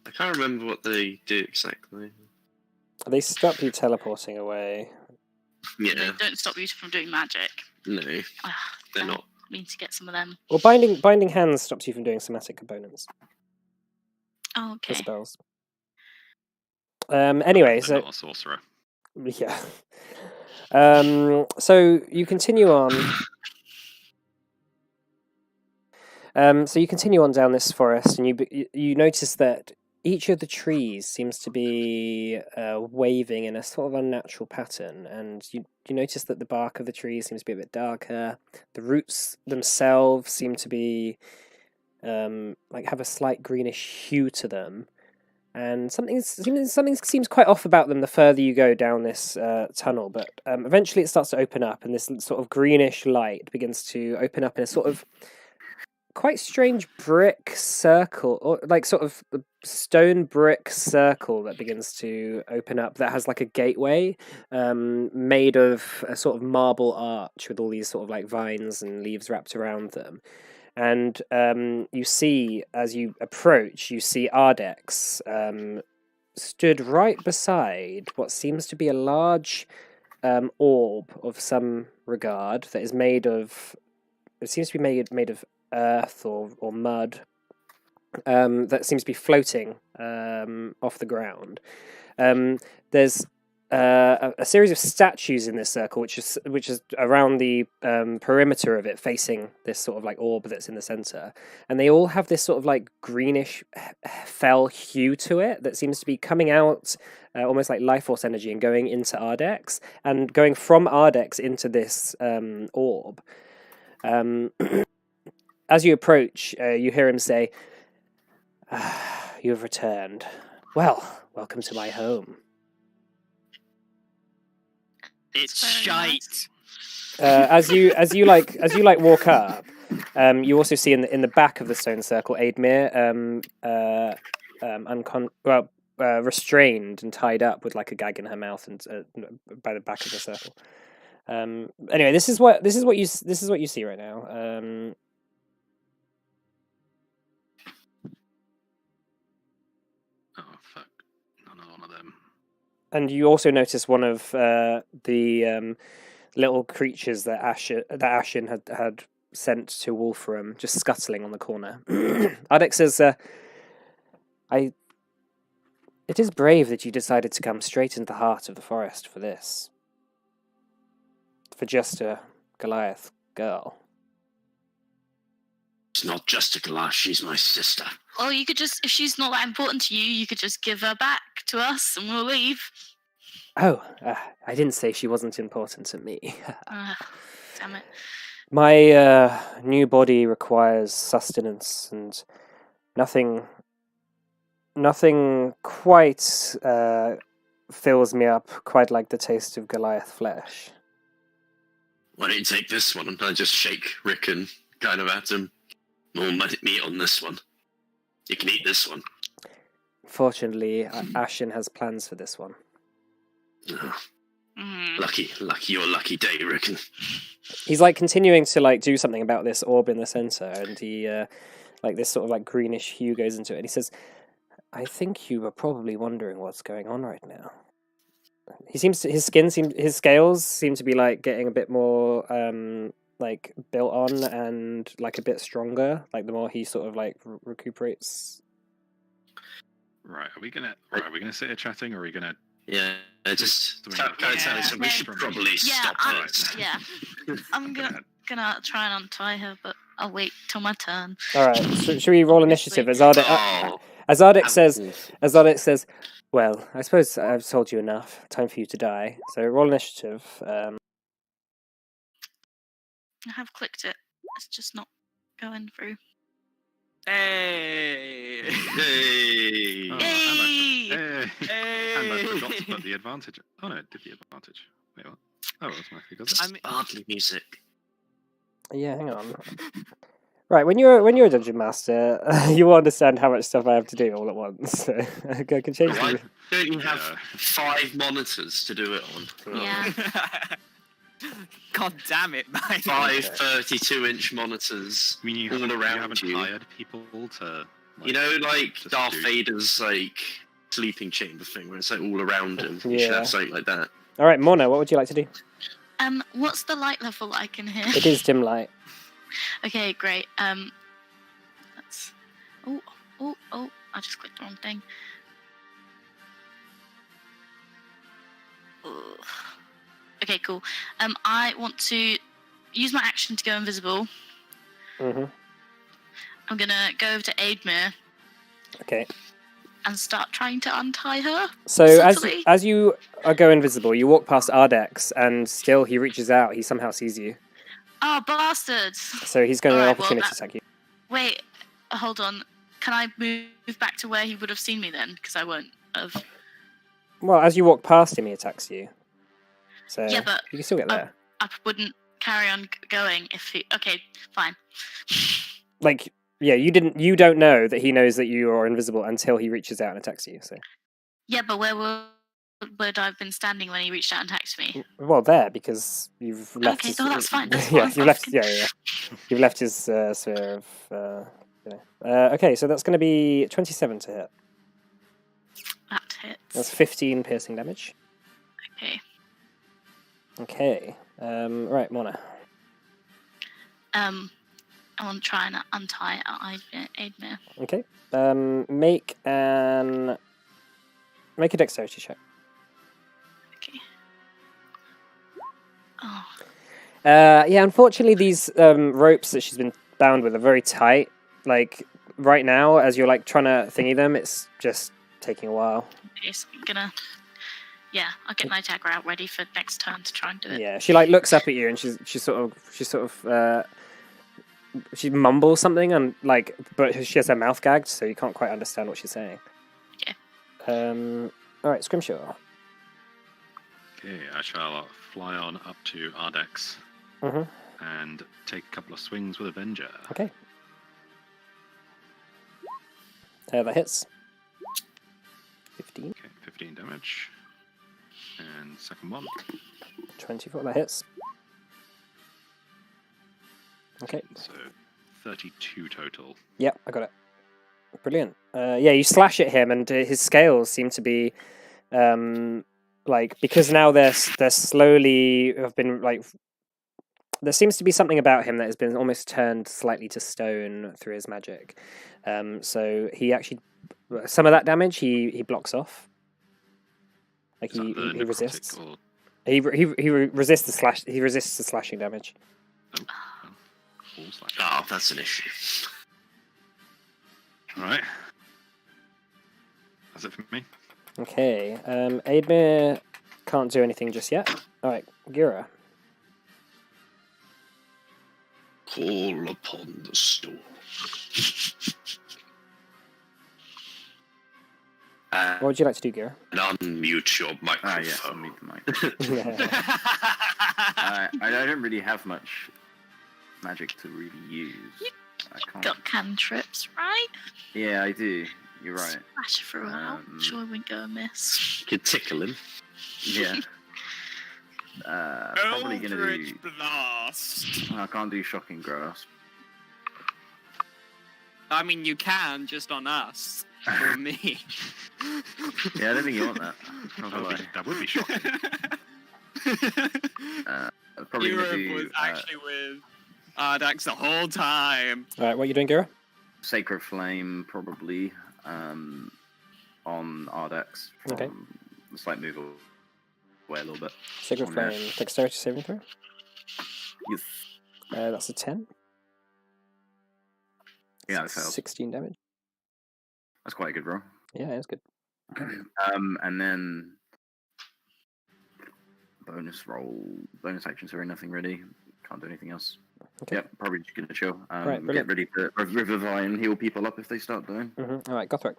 [SPEAKER 2] I can't remember what they do exactly.
[SPEAKER 7] They stop you teleporting away.
[SPEAKER 2] Yeah,
[SPEAKER 3] They don't stop you from doing magic.
[SPEAKER 2] no,
[SPEAKER 3] Ah,
[SPEAKER 2] they're
[SPEAKER 3] damn,
[SPEAKER 2] not.
[SPEAKER 3] Need to get some of them.
[SPEAKER 7] Well, binding hands stops you from doing somatic components
[SPEAKER 3] Oh,
[SPEAKER 7] for
[SPEAKER 3] okay.
[SPEAKER 7] spells. Anyway,
[SPEAKER 5] they're
[SPEAKER 7] so
[SPEAKER 5] not a sorcerer.
[SPEAKER 7] yeah. So you continue on. So you continue on down this forest, and you notice that each of the trees seems to be waving in a sort of unnatural pattern, and you notice that the bark of the trees seems to be a bit darker. The roots themselves seem to be like have a slight greenish hue to them, and something seems quite off about them the further you go down this tunnel. But eventually, it starts to open up, and this sort of greenish light begins to open up in a sort of quite strange brick circle, or like sort of the stone brick circle that begins to open up, that has like a gateway made of a sort of marble arch with all these sort of like vines and leaves wrapped around them. And you see, as you approach, you see Ardex stood right beside what seems to be a large orb of some regard that is made of, it seems to be made of earth or mud, that seems to be floating off the ground. There's a series of statues in this circle, which is around the perimeter of it, facing this sort of like orb that's in the center, and they all have this sort of like greenish fell hue to it that seems to be coming out almost like life force energy and going into Ardex, and going from Ardex into this orb. As you approach, you hear him say, "You have returned. Well, welcome to my home."
[SPEAKER 6] It's
[SPEAKER 3] Very
[SPEAKER 6] shite.
[SPEAKER 3] nice.
[SPEAKER 7] As you walk up, you also see in the back of the stone circle Aidmir, restrained and tied up with like a gag in her mouth and by the back of the circle. Anyway, this is what you see right now.
[SPEAKER 5] Oh fuck! Another one of them.
[SPEAKER 7] And you also notice one of the little creatures that Ashen had sent to Wolfram just scuttling on the corner. Ardex says, it is brave that you decided to come straight into the heart of the forest for this. For just a Goliath girl.
[SPEAKER 2] It's not just a Goliath, she's my sister.
[SPEAKER 3] Or you could just, if she's not that important to you, you could just give her back to us and we'll leave.
[SPEAKER 7] Oh, I didn't say she wasn't important to me.
[SPEAKER 3] Damn it.
[SPEAKER 7] My new body requires sustenance, and nothing quite fills me up quite like the taste of Goliath flesh.
[SPEAKER 2] Why don't you take this one? And I just shake Rickon kind of at him. More meat on this one. You can eat this one.
[SPEAKER 7] Fortunately, Ashen has plans for this one.
[SPEAKER 2] Oh,
[SPEAKER 3] Mm.
[SPEAKER 2] lucky your lucky day, Rickon.
[SPEAKER 7] he's like continuing to like do something about this orb in the center, and he like this sort of like greenish hue goes into it, and he says, "I think you were probably wondering what's going on right now." He seems to, his scales seem to be like getting a bit more like built on and like a bit stronger. Like the more he sort of like recuperates.
[SPEAKER 5] Right, are we gonna sit here chatting, or are we gonna?
[SPEAKER 2] Yeah, just
[SPEAKER 5] Doing
[SPEAKER 2] tell
[SPEAKER 5] it.
[SPEAKER 2] Tally, so we should probably
[SPEAKER 3] Yeah,
[SPEAKER 2] stop
[SPEAKER 3] I'm,
[SPEAKER 2] it.
[SPEAKER 3] yeah. I'm
[SPEAKER 5] Go ahead.
[SPEAKER 3] gonna try and untie her, but I'll wait till my turn.
[SPEAKER 7] All right, so should we roll initiative? As Ardek,
[SPEAKER 2] Oh,
[SPEAKER 7] Ardek says, "Well, I suppose I've told you enough. Time for you to die." So roll initiative.
[SPEAKER 3] I have clicked it. It's just not going through.
[SPEAKER 6] Hey!
[SPEAKER 2] Hey.
[SPEAKER 5] Oh,
[SPEAKER 3] Yay!
[SPEAKER 5] and I forgot to
[SPEAKER 6] Hey!
[SPEAKER 5] put the advantage. Oh no, it did the advantage. Wait, what? Oh, it automatically does it.
[SPEAKER 6] I'm-
[SPEAKER 2] Sparkly music.
[SPEAKER 7] Yeah, hang on. Right, when you're a dungeon master, you will understand how much stuff I have to do all at once. So I can change
[SPEAKER 2] Why
[SPEAKER 7] the...
[SPEAKER 2] don't you have
[SPEAKER 5] Yeah.
[SPEAKER 2] 5 monitors to do it on?
[SPEAKER 3] Yeah.
[SPEAKER 6] God damn it, man.
[SPEAKER 2] 5 32-inch monitors.
[SPEAKER 5] I mean, you
[SPEAKER 2] all
[SPEAKER 5] haven't,
[SPEAKER 2] around
[SPEAKER 5] you haven't
[SPEAKER 2] you.
[SPEAKER 5] hired people to.
[SPEAKER 2] You know, like
[SPEAKER 5] just
[SPEAKER 2] Darth
[SPEAKER 5] do-
[SPEAKER 2] Vader's like sleeping chamber thing, where it's like all around him. You should
[SPEAKER 7] Yeah.
[SPEAKER 2] have something like that.
[SPEAKER 7] All right, Mona, what would you like to do?
[SPEAKER 3] What's the light level I can hear?
[SPEAKER 7] It is dim light.
[SPEAKER 3] Okay, great. That's. Oh! I just clicked the wrong thing. Ugh. Okay, cool. I want to use my action to go invisible.
[SPEAKER 7] Mm-hmm.
[SPEAKER 3] I'm gonna go over to Aidmere
[SPEAKER 7] Okay.
[SPEAKER 3] and start trying to untie her.
[SPEAKER 7] So
[SPEAKER 3] Subtly.
[SPEAKER 7] as you go invisible, you walk past Ardex, and still he reaches out. He somehow sees you,
[SPEAKER 3] Oh, bastards!
[SPEAKER 7] so he's going to
[SPEAKER 3] Alright, well,
[SPEAKER 7] opportunity
[SPEAKER 3] that-
[SPEAKER 7] attack you.
[SPEAKER 3] Wait, hold on. Can I move back to where he would have seen me then? Because I won't have.
[SPEAKER 7] Well, as you walk past him, he attacks you. So
[SPEAKER 3] Yeah, but
[SPEAKER 7] you can still get there.
[SPEAKER 3] I wouldn't carry on going if he. Okay, fine.
[SPEAKER 7] Like, yeah, you don't know that he knows that you are invisible until he reaches out and attacks you. So,
[SPEAKER 3] Yeah, but where would I have been standing when he reached out and attacked me?
[SPEAKER 7] well, there because you've left.
[SPEAKER 3] Okay,
[SPEAKER 7] his,
[SPEAKER 3] no, that's fine. That's
[SPEAKER 7] yeah,
[SPEAKER 3] fine.
[SPEAKER 7] you've left. Yeah. You've left his sphere of. Okay, so that's going to be 27 to hit.
[SPEAKER 3] That hits.
[SPEAKER 7] That's 15 piercing damage.
[SPEAKER 3] Okay.
[SPEAKER 7] Okay. Right, Mona.
[SPEAKER 3] I want to try and untie Aidmere.
[SPEAKER 7] Okay. Make a dexterity check.
[SPEAKER 3] Okay. Oh,
[SPEAKER 7] Yeah, unfortunately, these ropes that she's been bound with are very tight. Like right now, as you're like trying to thingy them, it's just taking a while.
[SPEAKER 3] okay, so I'm gonna. Yeah, I'll get my dagger out ready for next turn to try and do it.
[SPEAKER 7] Yeah, she like looks up at you and she mumbles something and like, but she has her mouth gagged, so you can't quite understand what she's saying.
[SPEAKER 3] Okay.
[SPEAKER 7] All right, Scrimshaw.
[SPEAKER 5] Okay, I shall fly on up to Ardex
[SPEAKER 7] Mhm.
[SPEAKER 5] and take a couple of swings with Avenger.
[SPEAKER 7] Okay. That hits. 15,
[SPEAKER 5] Okay, 15 damage. And second one.
[SPEAKER 7] 24. That hits. Okay.
[SPEAKER 5] So 32 total.
[SPEAKER 7] Yep, I got it. Brilliant. Yeah, you slash at him, and his scales seem to be, like, because now they're slowly have been like. There seems to be something about him that has been almost turned slightly to stone through his magic. So he actually, some of that damage he blocks off. Like
[SPEAKER 5] Is that
[SPEAKER 7] he
[SPEAKER 5] the necrotic
[SPEAKER 7] resists.
[SPEAKER 5] or-
[SPEAKER 7] He resists the slash. He resists the slashing damage.
[SPEAKER 5] oh, well, full slash.
[SPEAKER 2] Oh, that's an issue.
[SPEAKER 5] Alright. That's it for me.
[SPEAKER 7] Okay. Aidmere can't do anything just yet. All right, Gira.
[SPEAKER 2] Call upon the storm.
[SPEAKER 7] What would you like to do, Gira?
[SPEAKER 2] And unmute your
[SPEAKER 4] Ah, yes, I'll
[SPEAKER 2] microphone.
[SPEAKER 4] mute the mic. I don't really have much magic to really use. I can't.
[SPEAKER 3] Got cantrips, right?
[SPEAKER 4] Yeah, I do. You're right.
[SPEAKER 3] Splash throughout. Sure, we won't go amiss.
[SPEAKER 2] You could tickle him.
[SPEAKER 4] Yeah. Probably gonna do.
[SPEAKER 6] Eldritch Blast. Blast.
[SPEAKER 4] I can't do shocking grasp.
[SPEAKER 6] I mean, you can, just on us. Or me.
[SPEAKER 4] Yeah, I don't think you want that. Not gonna lie.
[SPEAKER 5] That would be shocking.
[SPEAKER 4] I'm probably gonna
[SPEAKER 6] Europe
[SPEAKER 4] do
[SPEAKER 6] was actually with Ardax the whole time.
[SPEAKER 7] All right, what are you doing, Gira?
[SPEAKER 4] Sacred Flame, probably, on Ardex.
[SPEAKER 7] Okay.
[SPEAKER 4] A slight move away a little bit.
[SPEAKER 7] Sacred
[SPEAKER 4] On there.
[SPEAKER 7] Flame, dexterity saving throw.
[SPEAKER 4] Yes.
[SPEAKER 7] That's a 10.
[SPEAKER 4] Yeah, it fails.
[SPEAKER 7] 16 damage.
[SPEAKER 4] That's quite a good roll.
[SPEAKER 7] Yeah, it's good.
[SPEAKER 4] And then bonus action. Sorry, nothing ready. Can't do anything else.
[SPEAKER 7] Okay.
[SPEAKER 4] Yep, probably just gonna chill.
[SPEAKER 7] Right,
[SPEAKER 4] Get
[SPEAKER 7] brilliant.
[SPEAKER 4] ready to revivify and heal people up if they start dying.
[SPEAKER 7] All right, Gothric.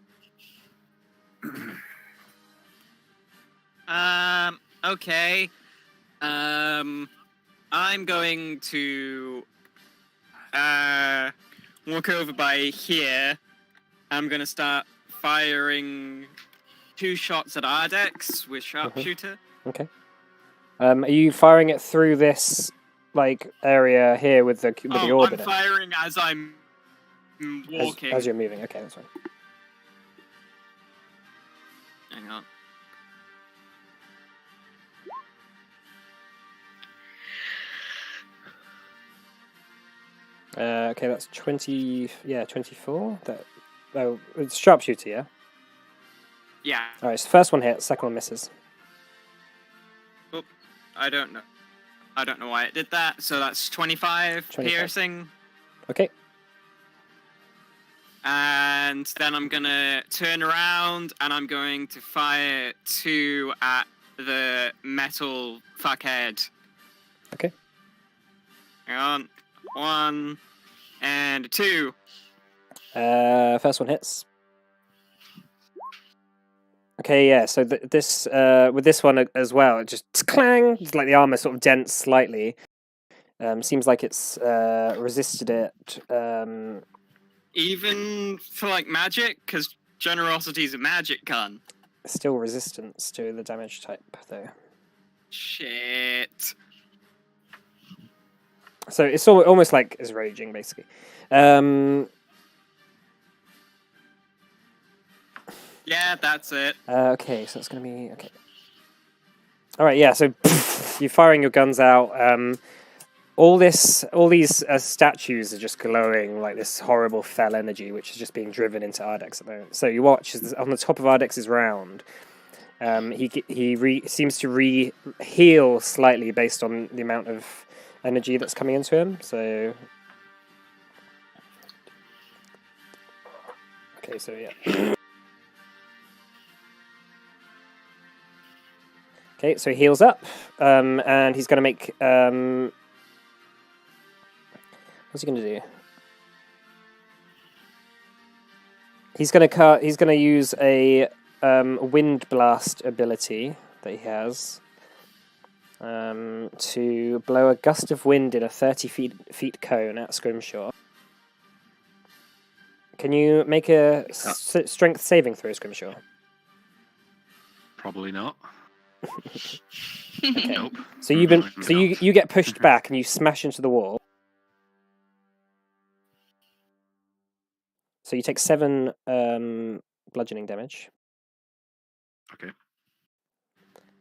[SPEAKER 6] Okay. I'm going to walk over by here. I'm gonna start firing 2 shots at Ardex with sharpshooter.
[SPEAKER 7] Okay. Are you firing it through this like area here with the
[SPEAKER 6] Oh,
[SPEAKER 7] orb
[SPEAKER 6] I'm
[SPEAKER 7] in it?
[SPEAKER 6] firing as I'm walking.
[SPEAKER 7] As you're moving. Okay, that's fine.
[SPEAKER 6] Hang on.
[SPEAKER 7] Okay, that's 20. Yeah, 24. It's sharpshooter. Yeah.
[SPEAKER 6] Yeah,
[SPEAKER 7] All right. So first one hits, second one misses.
[SPEAKER 6] I don't know. I don't know why it did that. So that's 25
[SPEAKER 7] 25.
[SPEAKER 6] piercing.
[SPEAKER 7] Okay.
[SPEAKER 6] And then I'm gonna turn around and I'm going to fire 2 at the metal fuckhead.
[SPEAKER 7] Okay.
[SPEAKER 6] Hang on. 1 and 2.
[SPEAKER 7] First one hits. Okay, yeah. So this with this one as well, it just clang. It's like the armor sort of dents slightly. Seems like it's resisted it.
[SPEAKER 6] Even for like magic, because generosity's a magic gun.
[SPEAKER 7] Still resistance to the damage type though.
[SPEAKER 6] Shit.
[SPEAKER 7] So it's almost like it's raging basically.
[SPEAKER 6] Yeah, that's it.
[SPEAKER 7] Okay, so it's gonna be okay. All right, yeah. So you're firing your guns out. All these statues are just glowing like this horrible fell energy, which is just being driven into Ardex at the moment. So you watch as on the top of Ardex's round. He seems to heal slightly based on the amount of energy that's coming into him. So okay, so yeah. Okay, so he heals up, and he's going to make. What's he going to do? He's going to use a wind blast ability that he has to blow a gust of wind in a 30 feet cone at Scrimshaw. Can you make a strength saving throw, Scrimshaw?
[SPEAKER 5] Probably not.
[SPEAKER 7] Okay.
[SPEAKER 5] Nope.
[SPEAKER 7] So you get pushed back and you smash into the wall. So you take 7 bludgeoning damage.
[SPEAKER 5] Okay.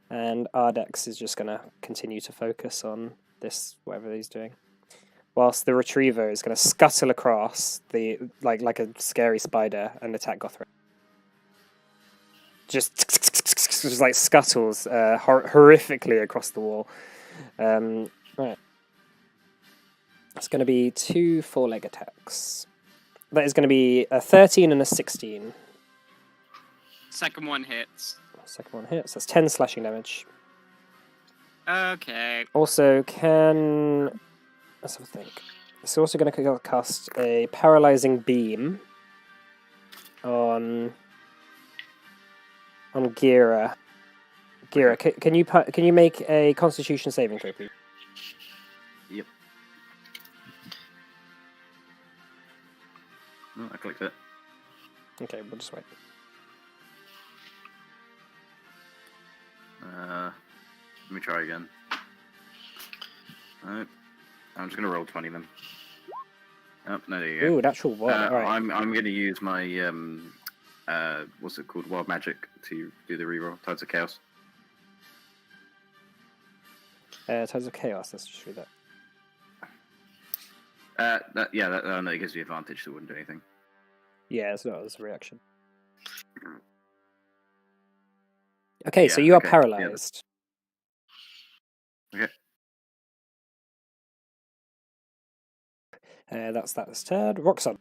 [SPEAKER 7] And Ardex is just going to continue to focus on this, whatever he's doing. Whilst the Retriever is going to scuttle across the like a scary spider and attack Gothric. Just like scuttles horrifically across the wall. Right. It's going to be 2 4-leg attacks. That is going to be a 13 and a 16.
[SPEAKER 6] Second one hits.
[SPEAKER 7] Second one hits. That's 10 slashing damage.
[SPEAKER 6] Okay.
[SPEAKER 7] Also, let's have a think. It's also going to cast a paralyzing beam on Gira. Gira, can you make a Constitution saving throw, please?
[SPEAKER 4] Yep. Oh, I clicked it.
[SPEAKER 7] Okay, we'll just wait.
[SPEAKER 4] Let me try again. No. I'm just gonna roll 20 then. Oh, no, there you go.
[SPEAKER 7] Ooh, natural one. All right.
[SPEAKER 4] I'm gonna use my what's it called? Wild magic to do the reroll. Tides of Chaos.
[SPEAKER 7] Tides of Chaos. Let's just read that.
[SPEAKER 4] No, it gives you advantage, so it wouldn't do anything.
[SPEAKER 7] Yeah, it's not as a reaction. Okay, so you are
[SPEAKER 4] okay, yeah.
[SPEAKER 7] paralyzed.
[SPEAKER 4] Okay.
[SPEAKER 7] That's turn. Roxon.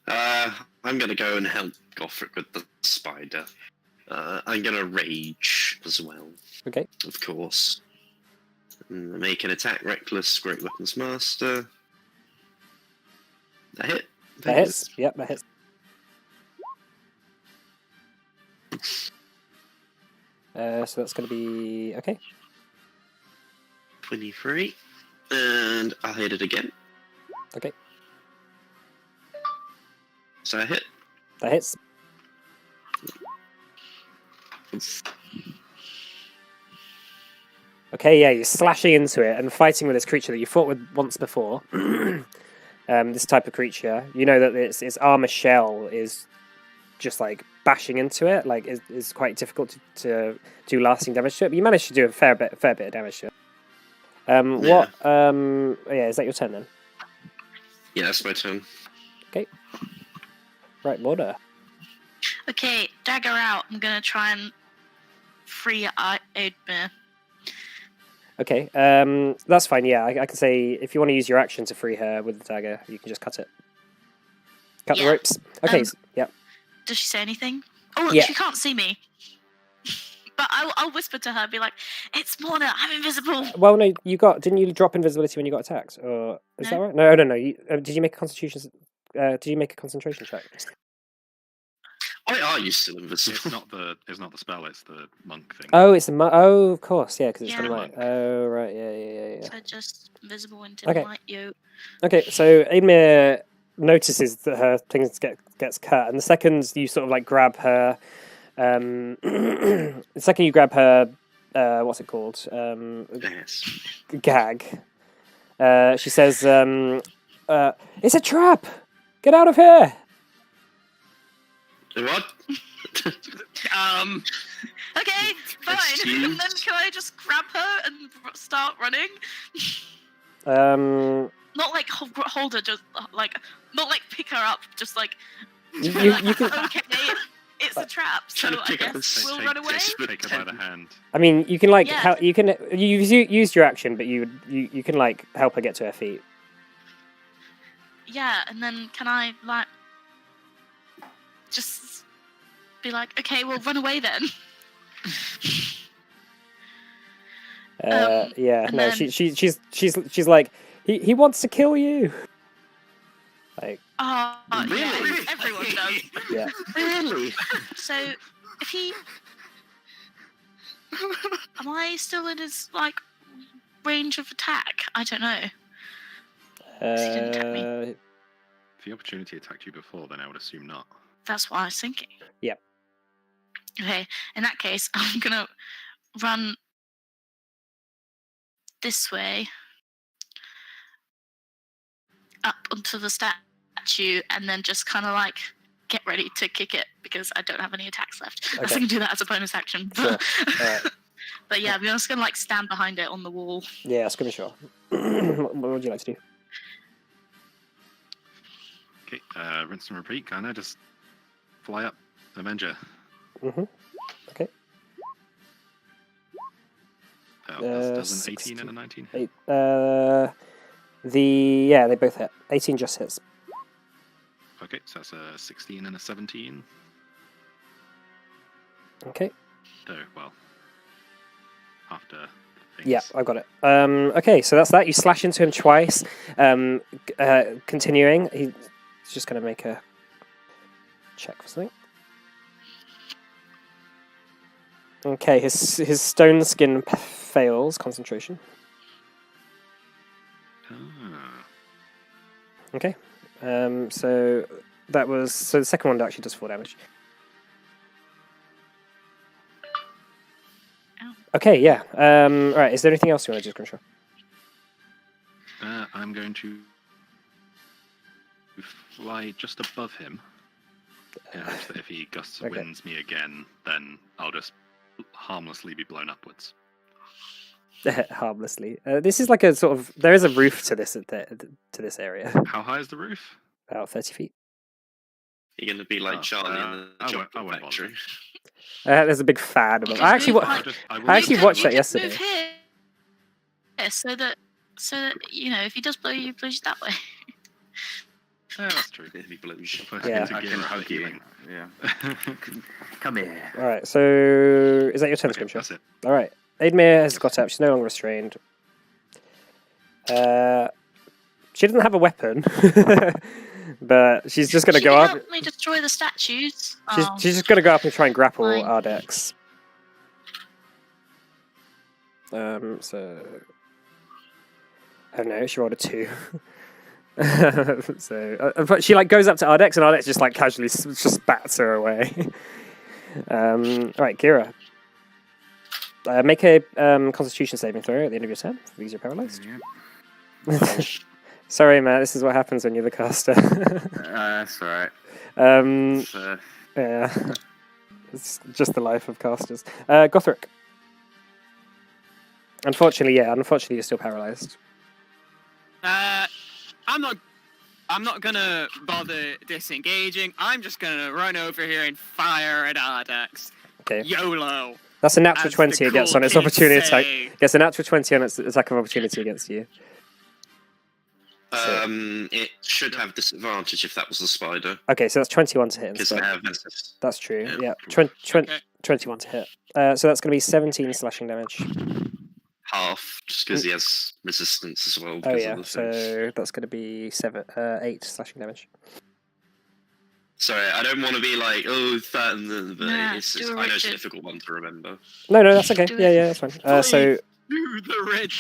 [SPEAKER 2] I'm gonna go and help Goffric with the spider. I'm gonna rage as well.
[SPEAKER 7] Okay.
[SPEAKER 2] Of course. Make an attack reckless, great weapons master. That hit.
[SPEAKER 7] That hits. Yep, that hits. So that's going to be okay.
[SPEAKER 2] 23. And I'll hit it again.
[SPEAKER 7] Okay.
[SPEAKER 2] So I hit.
[SPEAKER 7] That hits. Okay, yeah, you're slashing into it and fighting with this creature that you fought with once before. This type of creature, you know that its armor shell is just like bashing into it, like is quite difficult to do lasting damage to it. But you managed to do a fair bit of damage to it.
[SPEAKER 2] Yeah.
[SPEAKER 7] Yeah, is that your turn then?
[SPEAKER 2] Yeah, that's my turn.
[SPEAKER 7] Right, Morda.
[SPEAKER 3] Okay, dagger out. I'm gonna try and free Aidmir.
[SPEAKER 7] Okay, that's fine. Yeah, I can say if you want to use your action to free her with the dagger, you can just cut it. Cut the
[SPEAKER 3] Yeah.
[SPEAKER 7] ropes. Okay,
[SPEAKER 3] Um,
[SPEAKER 7] yep.
[SPEAKER 3] Does she say anything? Oh,
[SPEAKER 7] Yeah.
[SPEAKER 3] she can't see me. But I'll whisper to her, be like, "It's Morna. I'm invisible."
[SPEAKER 7] Well, no, didn't you drop invisibility when you got attacked? Or is that
[SPEAKER 3] No.
[SPEAKER 7] right? No. Did you make a concentration? Did you make a concentration check?
[SPEAKER 2] Why are you still invisible?
[SPEAKER 5] It's not the spell. It's the monk thing.
[SPEAKER 7] Oh, it's the oh, of course, yeah, because it's the
[SPEAKER 3] Yeah.
[SPEAKER 7] light. Oh, right, yeah.
[SPEAKER 3] So just invisible until
[SPEAKER 7] Okay.
[SPEAKER 3] light you.
[SPEAKER 7] Okay, so Aidmir notices that her things gets cut, and the second you sort of like grab her, the second you grab her, what's it called?
[SPEAKER 2] Yes.
[SPEAKER 7] Gag. She says, "It's a trap! Get out of here!"
[SPEAKER 2] What?
[SPEAKER 3] Okay, fine.
[SPEAKER 2] Excuse?
[SPEAKER 3] And then can I just grab her and start running? Not like hold her, just like not like pick her up, just like
[SPEAKER 7] You
[SPEAKER 3] like,
[SPEAKER 7] can.
[SPEAKER 3] okay, it's a trap, so
[SPEAKER 2] Trying to
[SPEAKER 3] I
[SPEAKER 2] pick up
[SPEAKER 3] guess
[SPEAKER 2] and
[SPEAKER 3] we'll
[SPEAKER 2] take
[SPEAKER 3] run away.
[SPEAKER 2] this.
[SPEAKER 5] Take her by the hand.
[SPEAKER 7] I mean, you can like
[SPEAKER 3] Yeah.
[SPEAKER 7] you've used your action, but you can like help her get to her feet.
[SPEAKER 3] Yeah, and then can I like just be like, okay, we'll run away then.
[SPEAKER 7] Yeah,
[SPEAKER 3] and
[SPEAKER 7] no,
[SPEAKER 3] then-
[SPEAKER 7] she's like he wants to kill you. Like,
[SPEAKER 3] Oh,
[SPEAKER 2] Really?
[SPEAKER 3] yeah, everyone does.
[SPEAKER 7] yeah.
[SPEAKER 2] Really?
[SPEAKER 3] So, if he, am I still in his like range of attack? I don't know. didn't attack me.
[SPEAKER 5] If the opportunity attacked you before, then I would assume not.
[SPEAKER 3] That's what I was thinking.
[SPEAKER 7] Yep.
[SPEAKER 3] Okay, in that case, I'm gonna run this way up onto the statue and then just kind of like get ready to kick it because I don't have any attacks left. I was
[SPEAKER 7] Okay.
[SPEAKER 3] gonna do that as a bonus action.
[SPEAKER 7] Sure. Alright.
[SPEAKER 3] But yeah, I'm just gonna like stand behind it on the wall.
[SPEAKER 7] Yeah, skirmish roll. What would you like to do?
[SPEAKER 5] Okay, rinse and repeat. Kind of just fly up, Avenger.
[SPEAKER 7] Mhm. Okay.
[SPEAKER 5] Does an 18 and a 19 hit?
[SPEAKER 7] They both hit. 18 just hits.
[SPEAKER 5] Okay, so that's a 16 and a 17.
[SPEAKER 7] Okay.
[SPEAKER 5] So, well, after things.
[SPEAKER 7] Yeah, I got it. Okay, so that's that. You slash into him twice. Continuing, he's just going to make a check for something. Okay, his stone skin fails concentration.
[SPEAKER 5] Ah,
[SPEAKER 7] Okay, so the second one actually does 4 damage.
[SPEAKER 3] Ow.
[SPEAKER 7] Okay, yeah. All right. Is there anything else you want to do, Grimshaw?
[SPEAKER 5] I'm going to fly just above him. In hopes that if he gusts of
[SPEAKER 7] Okay.
[SPEAKER 5] winds me again, then I'll just harmlessly be blown upwards.
[SPEAKER 7] Harmlessly. This is like a sort of. There is a roof to this area.
[SPEAKER 5] How high is the roof?
[SPEAKER 7] About 30 feet.
[SPEAKER 2] You're going to be like
[SPEAKER 5] Oh,
[SPEAKER 2] Charlie in the
[SPEAKER 5] I won't
[SPEAKER 2] chocolate
[SPEAKER 5] bother.
[SPEAKER 2] factory.
[SPEAKER 7] There's a big fan above.
[SPEAKER 3] You
[SPEAKER 7] I
[SPEAKER 3] just
[SPEAKER 7] actually,
[SPEAKER 3] move
[SPEAKER 7] wa-
[SPEAKER 3] like-
[SPEAKER 5] I will
[SPEAKER 7] I
[SPEAKER 5] just
[SPEAKER 7] actually
[SPEAKER 5] do
[SPEAKER 7] watched
[SPEAKER 5] it.
[SPEAKER 7] that yesterday.
[SPEAKER 3] Move here. Yeah, so that you know, if he does blow you, blows you that way.
[SPEAKER 5] Yeah, that's true.
[SPEAKER 2] If he blows you.
[SPEAKER 5] First
[SPEAKER 7] Yeah.
[SPEAKER 5] into
[SPEAKER 4] I can
[SPEAKER 5] gear,
[SPEAKER 4] hug you.
[SPEAKER 5] healing.
[SPEAKER 4] Yeah. Come here.
[SPEAKER 7] All right. So is that your turn,
[SPEAKER 5] Okay,
[SPEAKER 7] Scrimshaw?
[SPEAKER 5] that's it.
[SPEAKER 7] All right. Aidmere has got up. She's no longer restrained. She doesn't have a weapon, but she's just going to
[SPEAKER 3] She
[SPEAKER 7] go
[SPEAKER 3] can
[SPEAKER 7] up.
[SPEAKER 3] help me destroy the statues.
[SPEAKER 7] She's just going to go up and try and grapple
[SPEAKER 3] Fine.
[SPEAKER 7] Ardex. So. Oh no, she rolled a 2. But she like goes up to Ardex and Ardex just like casually just bats her away. All right, Kira. Make a Constitution saving throw at the end of your turn because you're paralyzed.
[SPEAKER 4] Yeah.
[SPEAKER 7] Sorry, Matt. This is what happens when you're the caster.
[SPEAKER 4] That's alright.
[SPEAKER 7] It's, yeah, it's just the life of casters. Gothric. Unfortunately, you're still paralyzed.
[SPEAKER 6] I'm not gonna bother disengaging. I'm just gonna run over here and fire at Ardex.
[SPEAKER 7] Okay,
[SPEAKER 6] YOLO.
[SPEAKER 7] that's a natural
[SPEAKER 6] as the
[SPEAKER 7] 20 it gets
[SPEAKER 6] cool
[SPEAKER 7] on its
[SPEAKER 6] kids
[SPEAKER 7] opportunity attack.
[SPEAKER 6] say.
[SPEAKER 7] Gets a natural 20 on its attack of opportunity against you.
[SPEAKER 2] It should have disadvantage if that was the spider,
[SPEAKER 7] Okay, so that's 21 to hit
[SPEAKER 2] because they
[SPEAKER 7] instead.
[SPEAKER 2] have assist.
[SPEAKER 7] That's true.
[SPEAKER 2] Yeah.
[SPEAKER 7] Yeah,
[SPEAKER 6] Okay.
[SPEAKER 7] 21 to hit. So that's going to be 17 slashing damage.
[SPEAKER 2] Half, just because he has resistance as well.
[SPEAKER 7] Oh
[SPEAKER 2] Because
[SPEAKER 7] yeah,
[SPEAKER 2] of the things.
[SPEAKER 7] so that's going to be 8 slashing damage.
[SPEAKER 2] Sorry, I don't want to be like, oh, that, but
[SPEAKER 3] Nah,
[SPEAKER 2] it's
[SPEAKER 3] do a
[SPEAKER 2] I know it's a
[SPEAKER 3] Richard.
[SPEAKER 2] difficult one to remember.
[SPEAKER 7] No, that's okay.
[SPEAKER 3] Do
[SPEAKER 7] Yeah,
[SPEAKER 3] it.
[SPEAKER 7] yeah, that's fine. So
[SPEAKER 6] Do the red.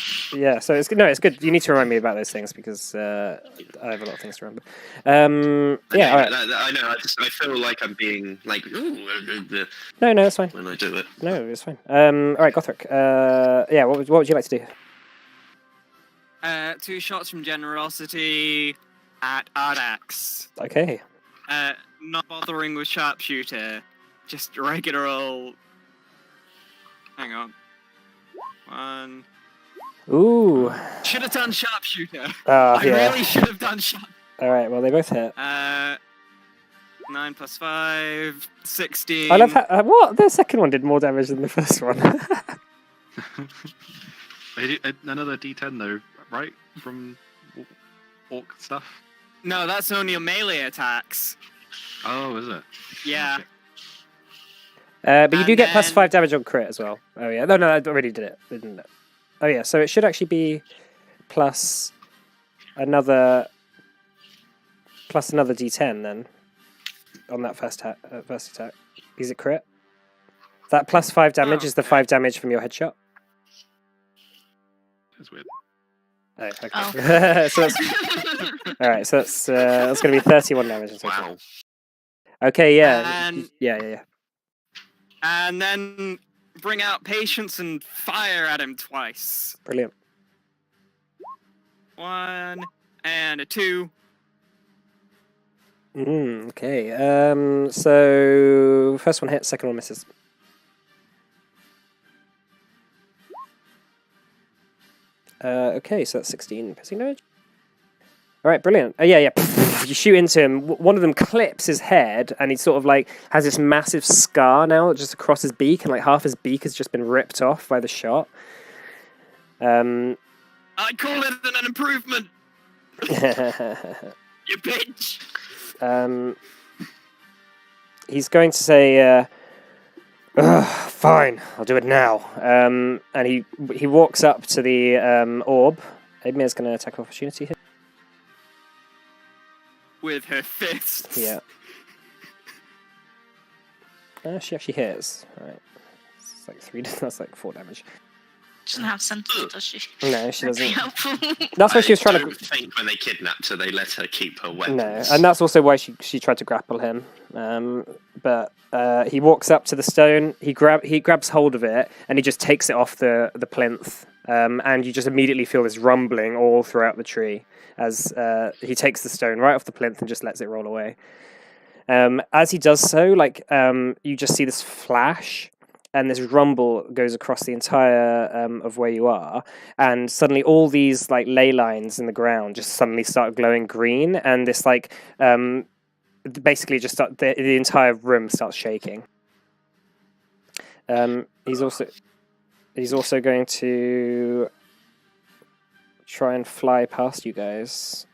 [SPEAKER 7] yeah, so it's good. No, it's good. You need to remind me about those things because I have a lot of things to remember. Yeah, all right.
[SPEAKER 2] I know. I feel like I'm being like, ooh,
[SPEAKER 7] No, that's fine.
[SPEAKER 2] when I do it.
[SPEAKER 7] No, it's fine. All right, Gothric. Yeah, what would you like to do?
[SPEAKER 6] 2 shots from generosity at Ardax.
[SPEAKER 7] Okay.
[SPEAKER 6] Not bothering with sharpshooter, just regular old. Hang on. 1.
[SPEAKER 7] Ooh.
[SPEAKER 6] Should have done sharpshooter.
[SPEAKER 7] I
[SPEAKER 6] I really should have done sharp.
[SPEAKER 7] All right. Well, they both hit.
[SPEAKER 6] 9 plus 5, 16.
[SPEAKER 7] I love how what the second one did more damage than the first one.
[SPEAKER 5] Another D10 though, right? From orc stuff.
[SPEAKER 6] No, that's only a melee attacks.
[SPEAKER 5] Oh, is it?
[SPEAKER 6] Yeah.
[SPEAKER 7] But you
[SPEAKER 6] And
[SPEAKER 7] do get plus
[SPEAKER 6] then-
[SPEAKER 7] 5 damage on crit as well. Oh yeah. No, I already did it. Didn't it? Oh yeah. So it should actually be plus another D10 then on that first attack. Is it crit? That plus 5 damage
[SPEAKER 6] Oh,
[SPEAKER 7] is the
[SPEAKER 6] okay.
[SPEAKER 7] 5 damage from your headshot.
[SPEAKER 5] That's weird.
[SPEAKER 7] Oh, okay.
[SPEAKER 3] Oh.
[SPEAKER 7] So that's all right. So that's going to be 31 damage in total.
[SPEAKER 2] Wow.
[SPEAKER 7] Okay. Yeah.
[SPEAKER 6] And-
[SPEAKER 7] Yeah.
[SPEAKER 6] And then bring out patience and fire at him twice.
[SPEAKER 7] Brilliant.
[SPEAKER 6] 1 and a 2.
[SPEAKER 7] Okay. So first one hits, second one misses. Okay, so that's 16 piercing damage. All right, brilliant. Yeah. You shoot into him. One of them clips his head, and he sort of like has this massive scar now just across his beak, and like half his beak has just been ripped off by the shot.
[SPEAKER 6] I call it an improvement, you bitch.
[SPEAKER 7] He's going to say, "Fine, I'll do it now." And he walks up to the orb. Aidmere's going to attack of opportunity here.
[SPEAKER 6] With her fists.
[SPEAKER 7] Yeah. She actually hits. All right. It's like 3. That's like 4 damage.
[SPEAKER 3] She doesn't have sentinel, does she?
[SPEAKER 7] No, she
[SPEAKER 3] That'd be
[SPEAKER 7] doesn't.
[SPEAKER 3] helpful.
[SPEAKER 7] That's why she was
[SPEAKER 2] I
[SPEAKER 7] trying
[SPEAKER 2] don't
[SPEAKER 7] to.
[SPEAKER 2] think when they kidnapped her, they let her keep her weapons.
[SPEAKER 7] No, and that's also why she tried to grapple him. But he walks up to the stone. He grabs hold of it, and he just takes it off the plinth and you just immediately feel this rumbling all throughout the tree as he takes the stone right off the plinth and just lets it roll away. As he does so, you just see this flash, and this rumble goes across the entire of where you are, and suddenly all these ley lines in the ground just suddenly start glowing green, and this basically just the entire room starts shaking. He's also going to try and fly past you guys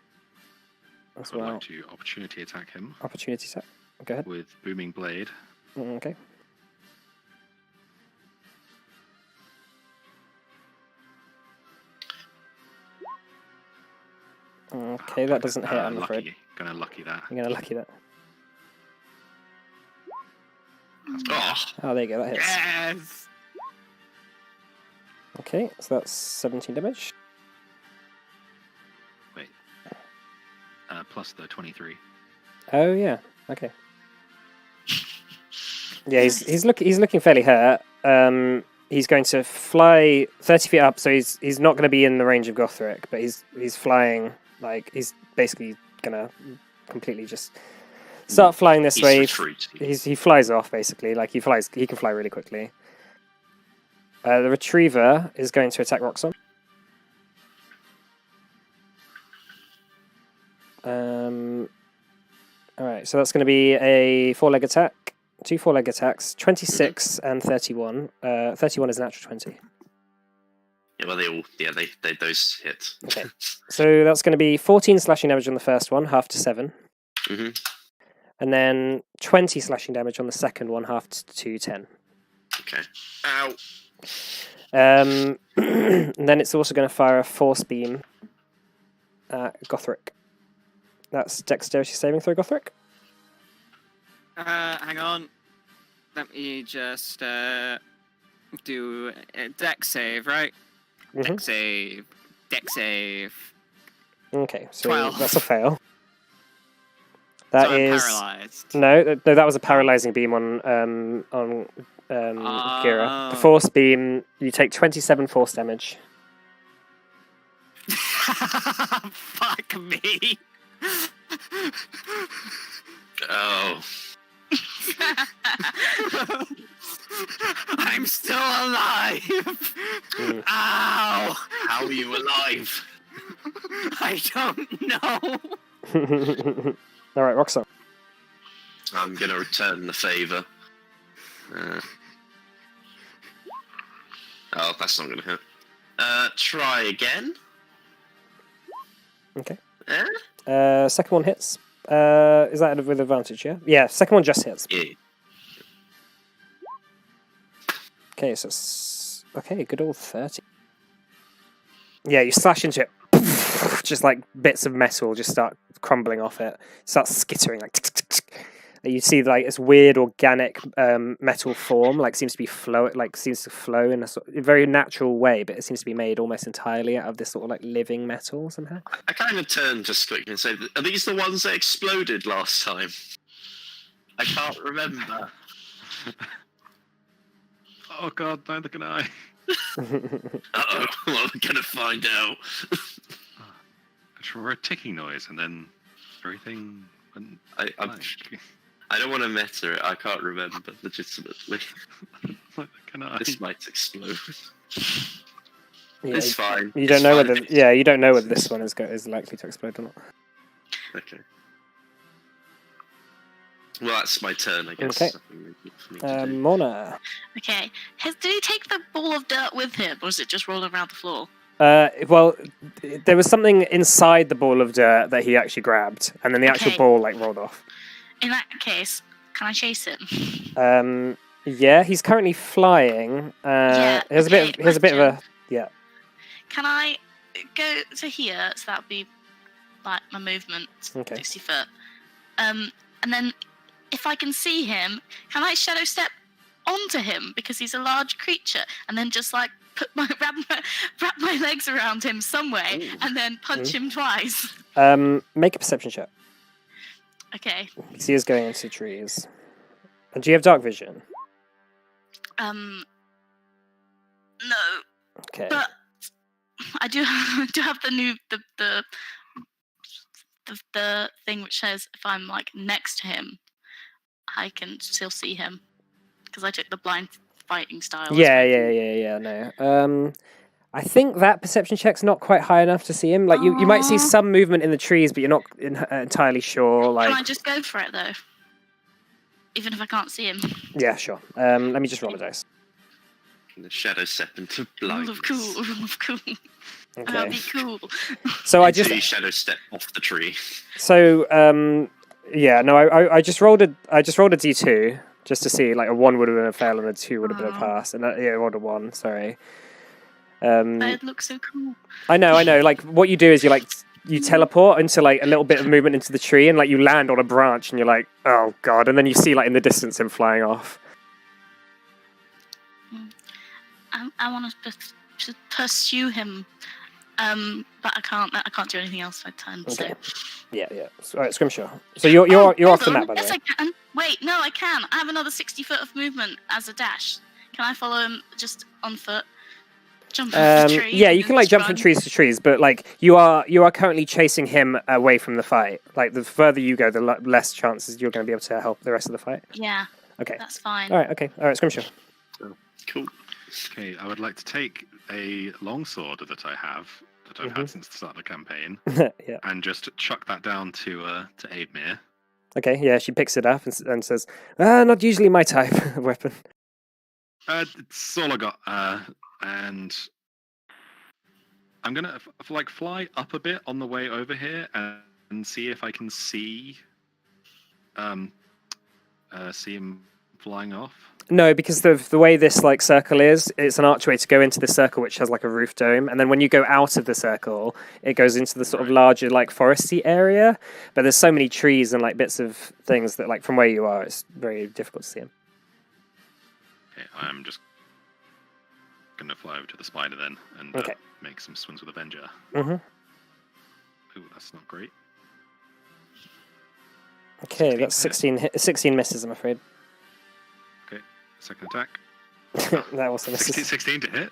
[SPEAKER 7] as
[SPEAKER 5] I would
[SPEAKER 7] well.
[SPEAKER 5] like to opportunity attack him
[SPEAKER 7] Opportunity set. Go ahead.
[SPEAKER 5] with Booming Blade.
[SPEAKER 7] Okay. Okay, that doesn't hit, I'm afraid.
[SPEAKER 5] Gonna lucky that.
[SPEAKER 7] I'm gonna lucky that.
[SPEAKER 2] Oh,
[SPEAKER 7] Oh, there you go, that hits.
[SPEAKER 6] Yes.
[SPEAKER 7] Okay, so that's 17 damage.
[SPEAKER 5] Wait. Plus the 23.
[SPEAKER 7] Oh yeah, okay. Yeah, he's looking fairly hurt. He's going to fly 30 feet up, so he's not going to be in the range of Gothric, but he's flying he's basically gonna completely just start flying this
[SPEAKER 2] he's
[SPEAKER 7] way.
[SPEAKER 2] retreating.
[SPEAKER 7] He flies off basically, he can fly really quickly. The Retriever is going to attack Roxon. Alright, so that's going to be a 4-leg attack. 2 4-leg attacks, 26 and 31. 31 is an natural 20.
[SPEAKER 2] Yeah, well, they those hit.
[SPEAKER 7] Okay. So that's going to be 14 slashing damage on the first one, half to 7.
[SPEAKER 2] Mhm.
[SPEAKER 7] And then 20 slashing damage on the second one, half to 10.
[SPEAKER 2] Okay. Ow.
[SPEAKER 7] And then it's also going to fire a force beam at Gothric. That's dexterity saving throw, Gothric.
[SPEAKER 6] Hang on. Let me just do a dex save, right?
[SPEAKER 7] Mhm.
[SPEAKER 6] Dex save. Dex save.
[SPEAKER 7] Okay, so
[SPEAKER 6] 12.
[SPEAKER 7] that's a fail. That
[SPEAKER 6] So I'm
[SPEAKER 7] is
[SPEAKER 6] paralyzed.
[SPEAKER 7] no, that was a paralyzing beam on Kira. The
[SPEAKER 6] Oh.
[SPEAKER 7] force beam, you take 27 force damage.
[SPEAKER 6] Fuck me.
[SPEAKER 2] Oh.
[SPEAKER 6] I'm still alive.
[SPEAKER 7] Mm.
[SPEAKER 6] Ow!
[SPEAKER 2] How are you alive?
[SPEAKER 6] I don't know.
[SPEAKER 7] All right, Roxanne.
[SPEAKER 2] I'm gonna return the favor. Oh, that's not gonna hit. Try again.
[SPEAKER 7] Okay.
[SPEAKER 2] Eh?
[SPEAKER 7] Second one hits. Is that with advantage? Yeah. Yeah. Second one just hits.
[SPEAKER 2] Yeah.
[SPEAKER 7] Okay, so okay, good old 30. Yeah, you slash into it. Just bits of metal just start crumbling off it. Starts skittering You see this weird organic metal form seems to flow in a very natural way, but it seems to be made almost entirely out of this sort of living metal somehow.
[SPEAKER 2] I kind of turn just quickly and say, are these the ones that exploded last time? I can't remember.
[SPEAKER 5] Oh god, neither can I.
[SPEAKER 2] Uh-oh, well, we're gonna find out.
[SPEAKER 5] I just remember a ticking noise, and then everything went
[SPEAKER 2] I don't want to meta it. I can't remember legitimately.
[SPEAKER 5] neither can I.
[SPEAKER 2] This might explode.
[SPEAKER 7] Yeah,
[SPEAKER 2] It's fine.
[SPEAKER 7] you don't know whether you don't know whether this one is likely to explode or not.
[SPEAKER 2] Okay. Well, that's my turn, I guess.
[SPEAKER 7] Okay.
[SPEAKER 2] Nothing really for me to do.
[SPEAKER 7] Mona.
[SPEAKER 3] Okay. Did he take the ball of dirt with him, or is it just rolling around the floor?
[SPEAKER 7] Well, there was something inside the ball of dirt that he actually grabbed, and then the actual
[SPEAKER 3] Okay.
[SPEAKER 7] ball rolled off.
[SPEAKER 3] In that case, can I chase him?
[SPEAKER 7] Yeah, he's currently flying.
[SPEAKER 3] Yeah,
[SPEAKER 7] Here's a bit.
[SPEAKER 3] okay,
[SPEAKER 7] Here's a bit of a.
[SPEAKER 3] question. Can I go to here? So that would be my movement,
[SPEAKER 7] Okay.
[SPEAKER 3] 60 foot. And then if I can see him, can I shadow step onto him because he's a large creature, and then just wrap my legs around him some way,
[SPEAKER 2] Ooh.
[SPEAKER 3] and then punch him twice?
[SPEAKER 7] Make a perception check.
[SPEAKER 3] Okay.
[SPEAKER 7] Because he is going into trees. And do you have dark vision?
[SPEAKER 3] No,
[SPEAKER 7] Okay.
[SPEAKER 3] but I do have the new the thing which says if I'm like next to him, I can still see him because I took the blind fighting style.
[SPEAKER 7] Yeah. No. I think that perception check's not quite high enough to see him. Like you might see
[SPEAKER 3] Aw.
[SPEAKER 7] some movement in the trees, but you're not entirely sure. Like,
[SPEAKER 3] Can I just go for it though? Even if I can't see him.
[SPEAKER 7] yeah, sure. Let me just roll a dice.
[SPEAKER 2] The shadow step into
[SPEAKER 3] Rule
[SPEAKER 2] blindness.
[SPEAKER 3] of cool. Rule of cool. I'll
[SPEAKER 7] Okay.
[SPEAKER 3] be cool.
[SPEAKER 7] So I
[SPEAKER 2] Until
[SPEAKER 7] just
[SPEAKER 2] you shadow step off the tree.
[SPEAKER 7] yeah, no, I just rolled a d2 just to see, like a 1 would have been a fail and a 2 would have been a
[SPEAKER 3] Aw.
[SPEAKER 7] pass, and I rolled a 1. Sorry.
[SPEAKER 3] It looks so cool.
[SPEAKER 7] I know. Like what you do is you teleport into like a little bit of movement into the tree, and like you land on a branch, and you're like, oh god, and then you see like in the distance him flying off.
[SPEAKER 3] I want to pursue him, but I can't do anything else for my turn.
[SPEAKER 7] Okay.
[SPEAKER 3] So.
[SPEAKER 7] Yeah. All right, Scrimshaw. So you're
[SPEAKER 3] Hold
[SPEAKER 7] off the
[SPEAKER 3] on.
[SPEAKER 7] map, by the
[SPEAKER 3] Yes,
[SPEAKER 7] way.
[SPEAKER 3] I can. Wait, no, I can. I have another 60 foot of movement as a dash. Can I follow him just on foot? Jump off the tree.
[SPEAKER 7] Yeah, you
[SPEAKER 3] and
[SPEAKER 7] can like
[SPEAKER 3] just
[SPEAKER 7] jump
[SPEAKER 3] run?
[SPEAKER 7] from trees to trees, but like you are currently chasing him away from the fight. Like the further you go, the less chances you're going to be able to help the rest of the fight.
[SPEAKER 3] Yeah,
[SPEAKER 7] Okay.
[SPEAKER 3] that's fine.
[SPEAKER 7] All right, Scrimshaw.
[SPEAKER 2] Cool.
[SPEAKER 5] Okay, I would like to take a longsword that I have that I've
[SPEAKER 7] Mhm.
[SPEAKER 5] had since the start of the campaign
[SPEAKER 7] Yeah.
[SPEAKER 5] and just chuck that down to Aidmere.
[SPEAKER 7] Okay. Yeah, she picks it up and says, "Not usually my type of weapon."
[SPEAKER 5] It's all I got, and I'm gonna like fly up a bit on the way over here and see if I can see him flying off.
[SPEAKER 7] No, because the way this like circle is, it's an archway to go into the circle, which has like a roof dome, and then when you go out of the circle, it goes into the sort of larger like foresty area. But there's so many trees and like bits of things that like from where you are, it's very difficult to see him.
[SPEAKER 5] Okay, I'm just gonna fly over to the spider then and
[SPEAKER 7] Okay.
[SPEAKER 5] make some swings with Avenger.
[SPEAKER 7] Mhm.
[SPEAKER 5] Ooh, that's not great.
[SPEAKER 7] Okay,
[SPEAKER 5] 16
[SPEAKER 7] that's 16 misses, I'm afraid.
[SPEAKER 5] Second attack.
[SPEAKER 7] That also
[SPEAKER 5] 16,
[SPEAKER 7] misses.
[SPEAKER 5] 16 to hit.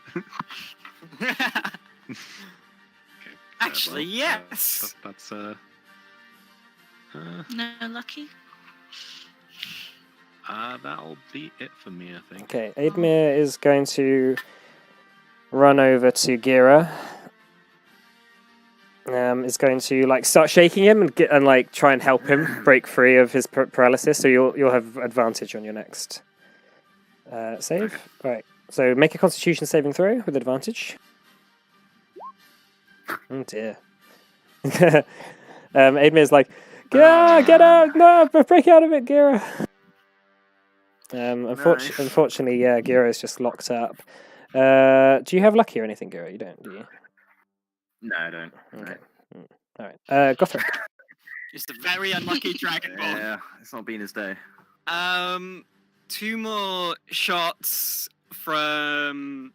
[SPEAKER 6] Actually, yes.
[SPEAKER 5] That's
[SPEAKER 3] No lucky.
[SPEAKER 5] that'll be it for me, I think.
[SPEAKER 7] Okay, Aidmere is going to run over to Gira. Is going to like start shaking him and like try and help him break free of his paralysis. So you'll have advantage on your next save.
[SPEAKER 5] Okay.
[SPEAKER 7] All right. So make a Constitution saving throw with advantage. Oh dear. Aidmere's like, Gira, get out! No, break out of it, Gira.
[SPEAKER 4] Nice.
[SPEAKER 7] Unfortunately, yeah, Gira is just locked up. Do you have lucky or anything, Gira? You don't, do you?
[SPEAKER 4] No, I don't.
[SPEAKER 7] Okay. All right. Gothric.
[SPEAKER 6] Just a very unlucky Dragonborn.
[SPEAKER 4] Yeah, it's not been his day.
[SPEAKER 6] 2 more shots from.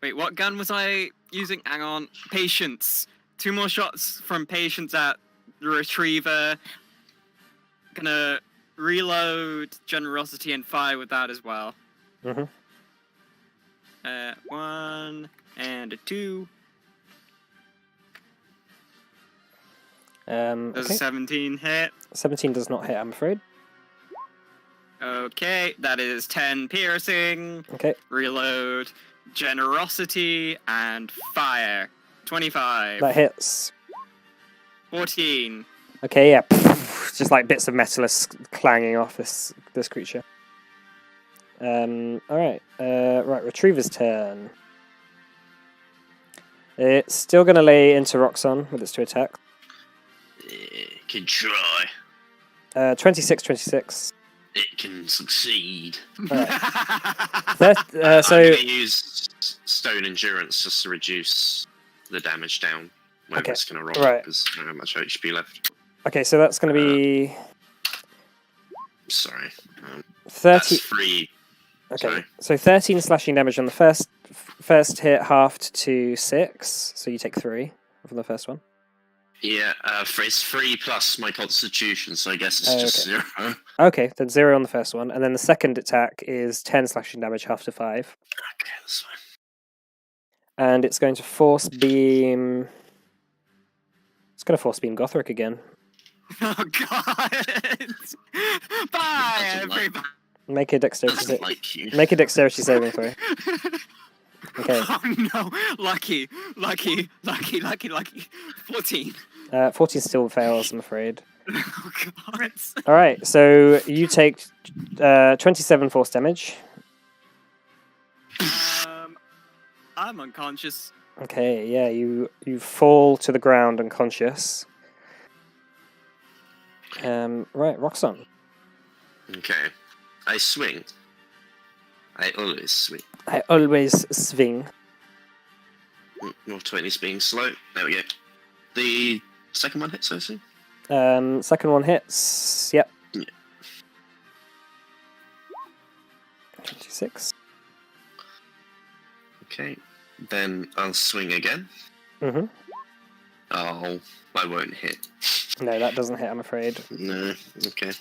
[SPEAKER 6] Wait, what gun was I using? Hang on. Patience. 2 more shots from Patience at the Retriever. Gonna reload Generosity and fire with that as well.
[SPEAKER 7] Mhm.
[SPEAKER 6] 1 and a 2. Does a
[SPEAKER 7] Okay.
[SPEAKER 6] 17 hit?
[SPEAKER 7] 17 does not hit, I'm afraid.
[SPEAKER 6] Okay, that is 10 piercing.
[SPEAKER 7] Okay.
[SPEAKER 6] Reload Generosity and fire. 25.
[SPEAKER 7] That hits.
[SPEAKER 6] 14.
[SPEAKER 7] Okay, yeah. Just like bits of metal are clanging off this creature. All right. Right, Retriever's turn. It's still going to lay into Roxanne with its 2 attacks.
[SPEAKER 2] It can try.
[SPEAKER 7] 26.
[SPEAKER 2] It can succeed.
[SPEAKER 7] So
[SPEAKER 2] I'm going to use Stone Endurance just to reduce the damage down. Whether
[SPEAKER 7] Okay,
[SPEAKER 2] it's going to roll
[SPEAKER 7] right.
[SPEAKER 2] because I don't have much HP left.
[SPEAKER 7] okay, so that's going to be
[SPEAKER 2] Sorry.
[SPEAKER 7] 30.
[SPEAKER 2] That's 3.
[SPEAKER 7] Okay,
[SPEAKER 2] sorry.
[SPEAKER 7] so 13 slashing damage on the first hit, halved to 6. So you take 3 from the first one.
[SPEAKER 2] Yeah, it's 3 plus my Constitution, so I guess it's just 0.
[SPEAKER 7] Okay, then 0 on the first one, and then the second attack is 10 slashing damage, half to 5.
[SPEAKER 2] Okay, that's fine.
[SPEAKER 7] and it's going to force beam. It's going to force beam Gothric again.
[SPEAKER 6] Oh God! Bye,
[SPEAKER 2] Doesn't like-
[SPEAKER 6] everybody.
[SPEAKER 7] Make a dexterity.
[SPEAKER 2] Doesn't like you.
[SPEAKER 7] Make a dexterity saving throw. Okay.
[SPEAKER 6] Oh no! Lucky. 14.
[SPEAKER 7] 14 still fails, I'm afraid.
[SPEAKER 6] Oh God.
[SPEAKER 7] All right, so you take 27 force damage.
[SPEAKER 6] I'm unconscious.
[SPEAKER 7] Okay, yeah, you fall to the ground unconscious. Right, Roxanne.
[SPEAKER 2] Okay. I swing. I always swing.
[SPEAKER 7] I always swing.
[SPEAKER 2] More 20's being slow. There we go. The second one hits, I see.
[SPEAKER 7] Second one hits. Yep.
[SPEAKER 2] Yeah.
[SPEAKER 7] 26.
[SPEAKER 2] Okay. Then I'll swing again.
[SPEAKER 7] Mm-hmm.
[SPEAKER 2] Oh, I won't hit.
[SPEAKER 7] No, that doesn't hit, I'm afraid.
[SPEAKER 2] No. Okay.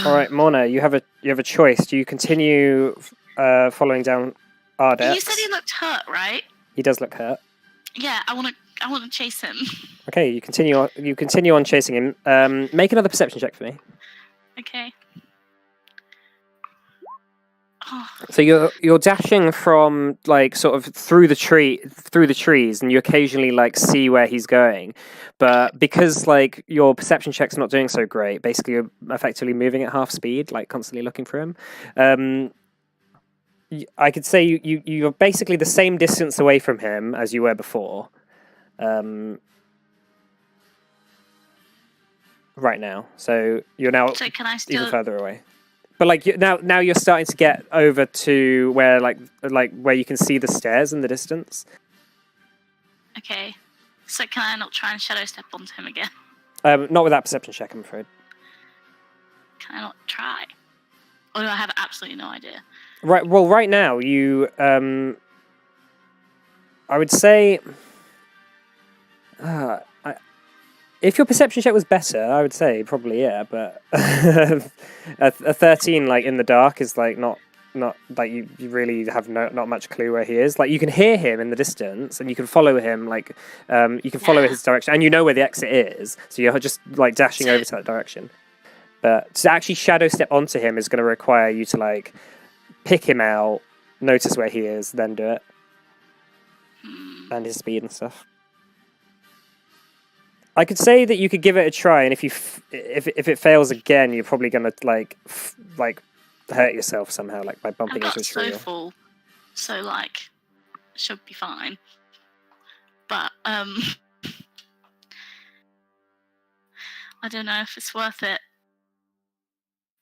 [SPEAKER 7] All right, Mona, you have a choice. Do you continue following down Ardex?
[SPEAKER 3] You said he looked hurt, right?
[SPEAKER 7] He does look hurt.
[SPEAKER 3] Yeah, I want to chase him.
[SPEAKER 7] Okay, you continue on chasing him. Make another perception check for me.
[SPEAKER 3] Okay. Oh,
[SPEAKER 7] So you're dashing from like sort of through the trees, and you occasionally like see where he's going, but because like your perception check's not doing so great, basically you're effectively moving at half speed, like constantly looking for him. I could say you're basically the same distance away from him as you were before. Right now, so you're now
[SPEAKER 3] so can I
[SPEAKER 7] even
[SPEAKER 3] still?
[SPEAKER 7] further away. But like now you're starting to get over to where like where you can see the stairs in the distance.
[SPEAKER 3] Okay. So can I not try and shadow step onto him again?
[SPEAKER 7] Not with that perception check, I'm afraid.
[SPEAKER 3] Can I not try? Or do I have absolutely no idea?
[SPEAKER 7] Right. Well, right now you I would say, if your perception check was better, I would say probably yeah. But a 13 like in the dark is like not like you really have not much clue where he is. Like you can hear him in the distance and you can follow him. Like you can follow his direction and you know where the exit is. So you're just like dashing over to that direction. But to actually shadow step onto him is going to require you to like pick him out, notice where he is, then do it, and his speed and stuff. I could say that you could give it a try, and if it fails again, you're probably gonna like hurt yourself somehow, like by
[SPEAKER 3] I've
[SPEAKER 7] bumping
[SPEAKER 3] got
[SPEAKER 7] into a tree.
[SPEAKER 3] so full, so like should be fine. But I don't know if it's worth it.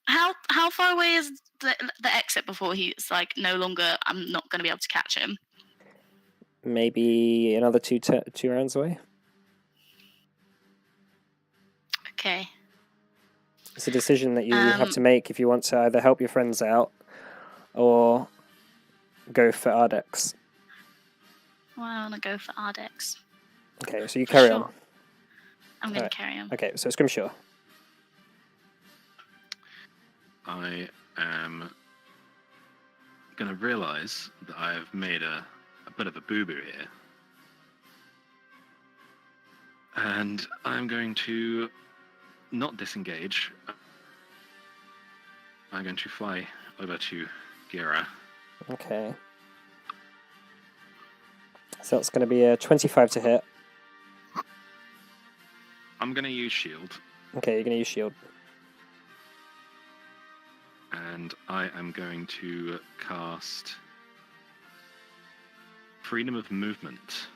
[SPEAKER 3] How far away is the exit before he's like no longer? I'm not going to be able to catch him.
[SPEAKER 7] Maybe another two rounds away.
[SPEAKER 3] Okay.
[SPEAKER 7] It's a decision that you have to make if you want to either help your friends out or go for Ardex.
[SPEAKER 3] Well, I want to go for Ardex.
[SPEAKER 7] Okay, so you carry on.
[SPEAKER 3] I'm going
[SPEAKER 7] Alright.
[SPEAKER 3] to carry him.
[SPEAKER 7] Okay, so Scrimshaw.
[SPEAKER 5] I am going to realise that I've made a bit of a boo-boo here. And I'm going to not disengage. I'm going to fly over to Gira.
[SPEAKER 7] Okay. So it's going to be a 25 to hit.
[SPEAKER 5] I'm going to use shield.
[SPEAKER 7] Okay, you're going to use shield.
[SPEAKER 5] And I am going to cast Freedom of Movement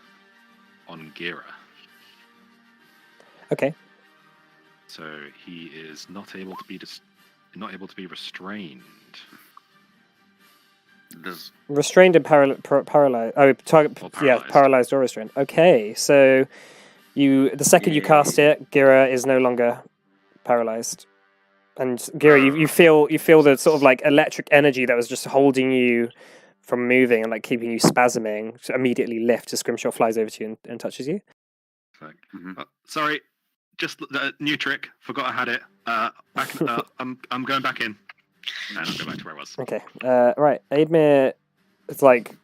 [SPEAKER 5] on Gira.
[SPEAKER 7] Okay.
[SPEAKER 5] So he is not able to be restrained.
[SPEAKER 4] Does
[SPEAKER 7] Restrained and paralyzed. Oh, target.
[SPEAKER 5] Or
[SPEAKER 7] Yeah,
[SPEAKER 5] paralysed.
[SPEAKER 7] paralyzed or restrained. Okay, so the second you cast it, Gira is no longer paralyzed. And Gira, you feel the sort of like electric energy that was just holding you from moving and like keeping you spasming to immediately lift as Scrimshaw flies over to you and touches you.
[SPEAKER 5] Like,
[SPEAKER 4] Mhm.
[SPEAKER 5] sorry, just new trick. Forgot I had it. Back. I'm going back in. And I'll go back to where I was.
[SPEAKER 7] Okay, right. Aidmir is like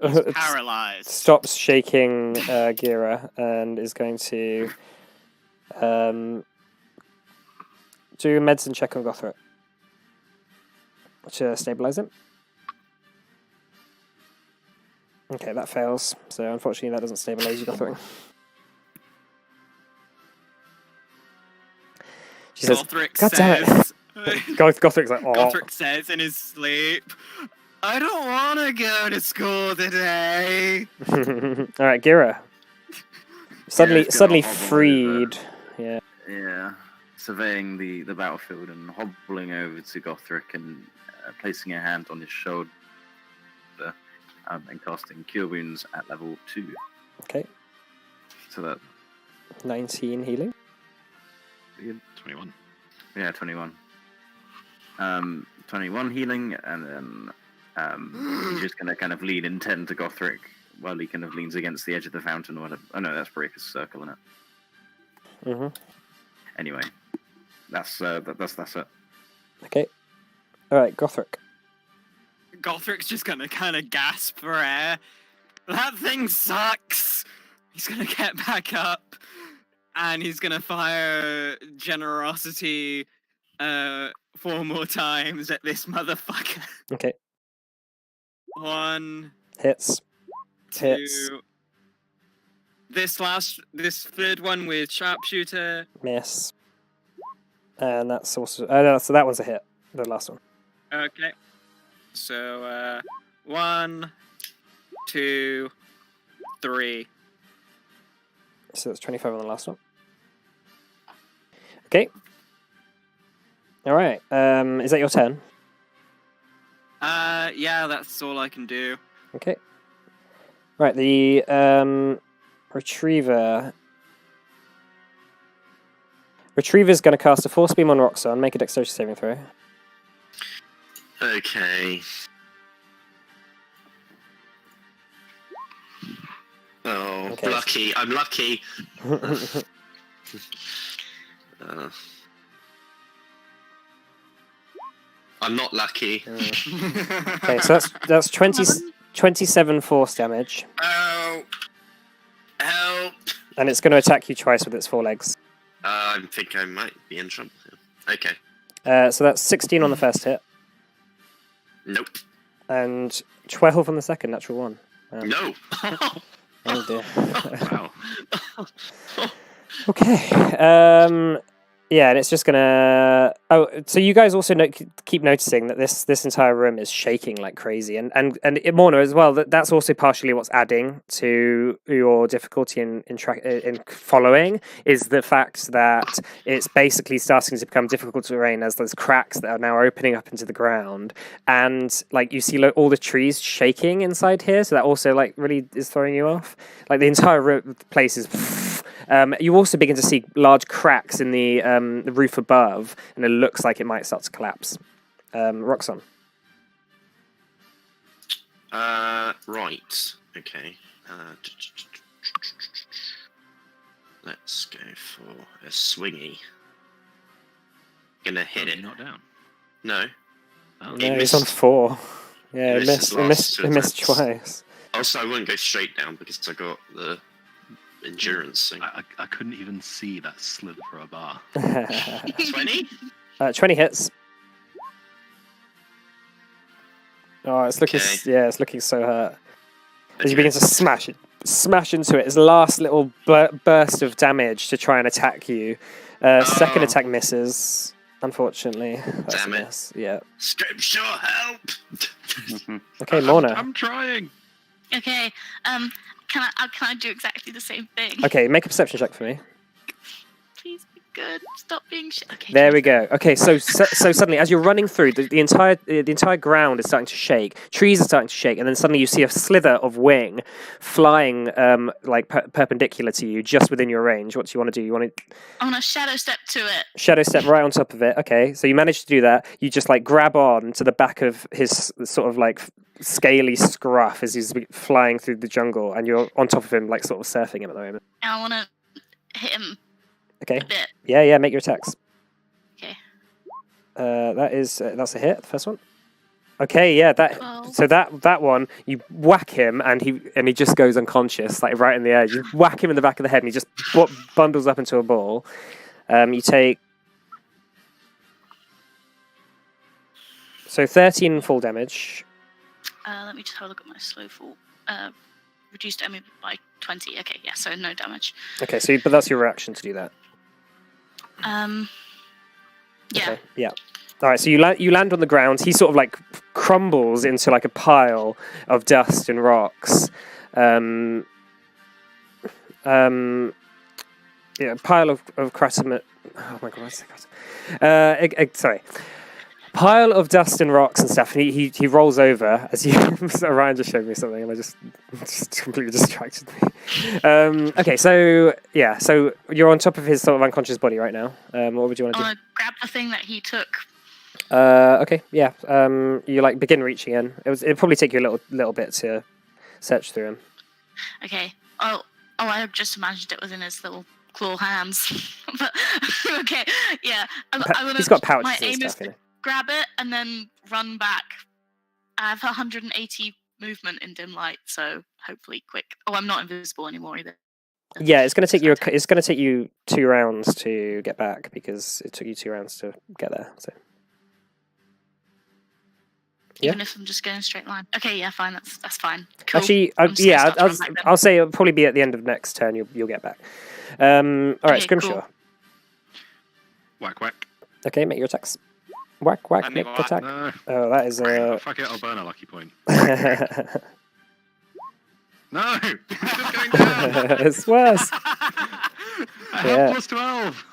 [SPEAKER 6] He's paralyzed.
[SPEAKER 7] stops shaking Gira and is going to do a medicine check on Gothric to stabilize him. Okay, that fails. So unfortunately, that doesn't stabilize you, Gothric. She says,
[SPEAKER 6] Gothric
[SPEAKER 7] "God damn it!"
[SPEAKER 6] says,
[SPEAKER 7] Gothric's like, "Oh."
[SPEAKER 6] Gothric says in his sleep, I don't want to go to school today.
[SPEAKER 7] All right, Gira. Suddenly,
[SPEAKER 4] it's gonna hobble
[SPEAKER 7] freed. Yeah.
[SPEAKER 4] Yeah, surveying the battlefield and hobbling over to Gothric and placing a hand on his shoulder and casting Cure Wounds at level 2.
[SPEAKER 7] Okay.
[SPEAKER 4] So that
[SPEAKER 7] 19 healing.
[SPEAKER 5] 21.
[SPEAKER 4] Yeah, 21. 21 healing, and then he's just going to kind of lean and tend to Gothric while he kind of leans against the edge of the fountain or whatever. Oh no, that's Breaker's Circle, isn't it?
[SPEAKER 7] Mm-hmm.
[SPEAKER 4] Anyway, that's it.
[SPEAKER 7] Okay. All right, Gothric.
[SPEAKER 6] Gothric's just gonna kind of gasp for air. That thing sucks! He's gonna get back up, and he's gonna fire Generosity 4 more times at this motherfucker.
[SPEAKER 7] Okay.
[SPEAKER 6] 1,
[SPEAKER 7] Hits.
[SPEAKER 6] 2.
[SPEAKER 7] Hits.
[SPEAKER 6] This third one with Sharpshooter.
[SPEAKER 7] Miss. And that's also... no, so that one's a hit. The last one.
[SPEAKER 6] Okay. So, 1, 2, 3.
[SPEAKER 7] So that's 25 on the last one. Okay. All right. Is that your turn?
[SPEAKER 6] Yeah, that's all I can do.
[SPEAKER 7] Okay. Right, the Retriever... Retriever's going to cast a Force Beam on Roxanne. Make a Dexterity saving throw.
[SPEAKER 2] Okay. Oh,
[SPEAKER 7] Okay.
[SPEAKER 2] lucky. I'm lucky. I'm not lucky.
[SPEAKER 7] Okay, so that's 27 force damage.
[SPEAKER 2] Oh, help!
[SPEAKER 7] And it's going to attack you twice with its forelegs.
[SPEAKER 2] I think I might be in trouble. Okay.
[SPEAKER 7] So that's 16 on the first hit,
[SPEAKER 2] Nope.
[SPEAKER 7] and 12 on the second, natural one.
[SPEAKER 2] No.
[SPEAKER 7] Oh dear.
[SPEAKER 5] Wow.
[SPEAKER 7] Okay. Yeah, and it's just gonna. Oh, so you guys also keep noticing that this entire room is shaking like crazy, and Morna as well. That's also partially what's adding to your difficulty in following is the fact that it's basically starting to become difficult to terrain as there's cracks that are now opening up into the ground, and like you see all the trees shaking inside here, so that also like really is throwing you off. Like the entire place is. You also begin to see large cracks in the roof above, and it looks like it might start to collapse. Roxanne.
[SPEAKER 2] Right. Okay. Let's go for a swingy. Gonna hit
[SPEAKER 5] Oh,
[SPEAKER 2] it.
[SPEAKER 5] you're not down.
[SPEAKER 2] No.
[SPEAKER 5] Oh,
[SPEAKER 2] He
[SPEAKER 7] No, he's on
[SPEAKER 2] missed.
[SPEAKER 7] 4. Yeah,
[SPEAKER 2] He
[SPEAKER 7] it
[SPEAKER 2] missed
[SPEAKER 7] missed.
[SPEAKER 2] his
[SPEAKER 7] It missed
[SPEAKER 2] last two
[SPEAKER 7] twice.
[SPEAKER 2] Also, I wouldn't go straight down because I got the endurance thing.
[SPEAKER 5] I couldn't even see that slither for a bar.
[SPEAKER 2] 20?
[SPEAKER 7] 20 hits. Oh, it's looking.
[SPEAKER 2] Okay.
[SPEAKER 7] Yeah, it's looking so hurt. As you begin to smash into it, his last little burst of damage to try and attack you. Second
[SPEAKER 2] Oh.
[SPEAKER 7] attack misses. Unfortunately, that's
[SPEAKER 2] Damn
[SPEAKER 7] a
[SPEAKER 2] it.
[SPEAKER 7] miss. Yeah.
[SPEAKER 2] Scripture, help!
[SPEAKER 7] Okay, Morna.
[SPEAKER 5] I'm trying.
[SPEAKER 3] Okay. Can I do exactly the same thing?
[SPEAKER 7] Okay, make a perception check for me.
[SPEAKER 3] Please be good. Stop being shit. Okay.
[SPEAKER 7] There we go. Okay, so suddenly, as you're running through, the entire ground is starting to shake. Trees are starting to shake, and then suddenly you see a slither of wing flying, perpendicular to you, just within your range. What do you want to do? You want to
[SPEAKER 3] I want to shadow step to it.
[SPEAKER 7] shadow step right on top of it. Okay, so you manage to do that. You just like grab on to the back of his sort of like scaly scruff as he's flying through the jungle, and you're on top of him, like sort of surfing him at the moment.
[SPEAKER 3] And I want to hit him
[SPEAKER 7] Okay.
[SPEAKER 3] a bit.
[SPEAKER 7] Yeah, make your attacks.
[SPEAKER 3] Okay.
[SPEAKER 7] That's a hit. The first one. Okay, yeah, that
[SPEAKER 3] 12.
[SPEAKER 7] so that one you whack him and he just goes unconscious, like right in the air. You whack him in the back of the head and he just bundles up into a ball. You take 13 full damage.
[SPEAKER 3] Let me just have a look at my slow fall. Reduced ME by 20. Okay, yeah, so no damage.
[SPEAKER 7] Okay, so but that's your reaction to do that.
[SPEAKER 3] Yeah.
[SPEAKER 7] Okay, yeah. All right, so you land on the ground. He sort of like crumbles into like a pile of dust and rocks. Yeah, pile of Kratomir. Oh my god, what's that? Sorry. Pile of dust and rocks and stuff, and he rolls over as you. Ryan just showed me something, and I just completely distracted me. Okay, so yeah, so you're on top of his sort of unconscious body right now. What would you want
[SPEAKER 3] I
[SPEAKER 7] to do?
[SPEAKER 3] want to grab the thing that he took.
[SPEAKER 7] Okay, yeah. You like begin reaching in. It'd probably take you a little bit to search through him.
[SPEAKER 3] Okay. Oh, I just imagined it was in his little claw hands. But okay, yeah.
[SPEAKER 7] He's got pouches
[SPEAKER 3] my
[SPEAKER 7] and
[SPEAKER 3] aim is
[SPEAKER 7] stuff, you know.
[SPEAKER 3] grab it and then run back. I have 180 movement in dim light, so hopefully quick. Oh, I'm not invisible anymore either.
[SPEAKER 7] Yeah, it's going to take you. It's going to take you 2 rounds to get back because it took you 2 rounds to get there. So.
[SPEAKER 3] Even if I'm just going a straight line. Okay, yeah, fine. That's fine. Cool.
[SPEAKER 7] Actually,
[SPEAKER 3] I'm just gonna start to run back then.
[SPEAKER 7] I'll say it'll probably be at the end of next turn. You'll get back. All right,
[SPEAKER 3] Okay,
[SPEAKER 7] Scrimshaw.
[SPEAKER 3] cool.
[SPEAKER 5] Whack whack.
[SPEAKER 7] Okay, make your attacks. Whack whack.
[SPEAKER 6] Let me
[SPEAKER 7] Make
[SPEAKER 6] whack.
[SPEAKER 7] attack.
[SPEAKER 5] No.
[SPEAKER 7] Oh, that is
[SPEAKER 5] Fuck it, I'll burn a lucky point.
[SPEAKER 7] it's
[SPEAKER 5] No! It's just going down!
[SPEAKER 7] worse.
[SPEAKER 5] I
[SPEAKER 7] Yeah.
[SPEAKER 5] have plus 12!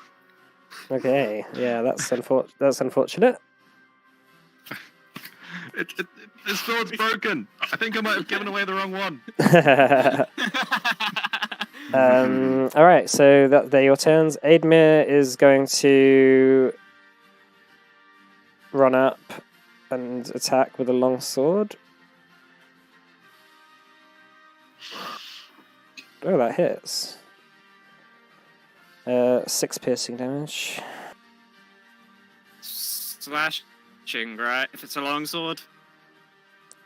[SPEAKER 7] Okay, yeah, that's unfortunate.
[SPEAKER 5] This sword's broken! I think I might have given away the wrong one.
[SPEAKER 7] All right, so they're your turns. Aidmir is going to run up and attack with a long sword. Oh, that hits. 6 piercing damage.
[SPEAKER 6] Slashing, right? If it's a longsword.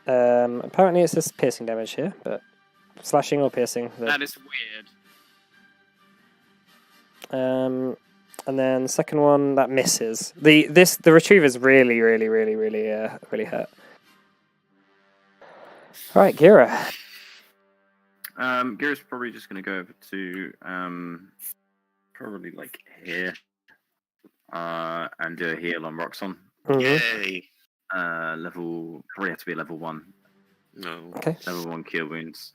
[SPEAKER 7] Apparently it's just piercing damage here, but slashing or piercing.
[SPEAKER 6] That is weird.
[SPEAKER 7] And then the second one that misses. The retriever's really hurt. All right, Gira.
[SPEAKER 4] Gira's probably just going to go over to probably like here and do a heal on Roxon.
[SPEAKER 7] Mhm.
[SPEAKER 2] Yay!
[SPEAKER 4] Probably have to be level 1.
[SPEAKER 2] No.
[SPEAKER 7] Okay.
[SPEAKER 4] Level 1 cure wounds.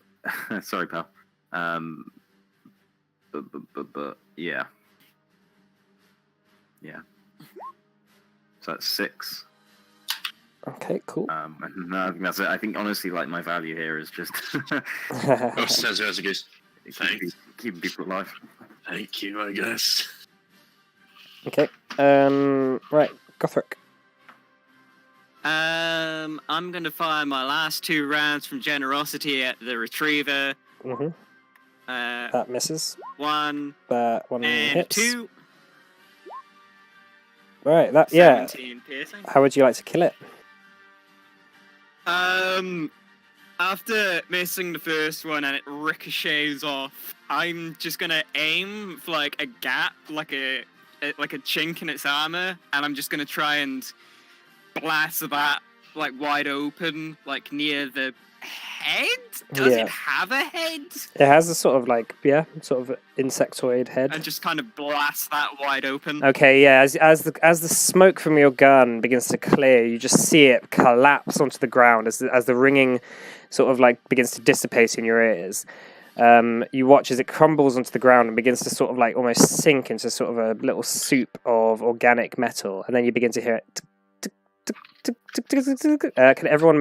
[SPEAKER 4] Sorry, pal. But yeah. Yeah. So that's 6.
[SPEAKER 7] Okay, cool.
[SPEAKER 4] No, I think that's it. I think honestly, like my value here is just
[SPEAKER 2] Oh, says as it goes. Thanks.
[SPEAKER 4] keeping people alive.
[SPEAKER 2] Thank you, I guess.
[SPEAKER 7] Okay. Right, Gothric.
[SPEAKER 6] I'm gonna fire my last 2 rounds from generosity at the retriever.
[SPEAKER 7] Mhm. That misses.
[SPEAKER 6] 1
[SPEAKER 7] That one
[SPEAKER 6] and
[SPEAKER 7] hits.
[SPEAKER 6] 2.
[SPEAKER 7] Right. That yeah.
[SPEAKER 6] 17 piercing.
[SPEAKER 7] How would you like to kill it?
[SPEAKER 6] After missing the first one and it ricochets off, I'm just gonna aim for like a gap, like a chink in its armor, and I'm just gonna try and blast that like wide open, like near the head. Does
[SPEAKER 7] Yeah.
[SPEAKER 6] it have a head?
[SPEAKER 7] It has a sort of like sort of insectoid head.
[SPEAKER 6] And just kind of blast that wide open.
[SPEAKER 7] Okay, yeah. As the smoke from your gun begins to clear, you just see it collapse onto the ground as the ringing sort of like begins to dissipate in your ears. You watch as it crumbles onto the ground and begins to sort of like almost sink into sort of a little soup of organic metal, and then you begin to hear it. Can everyone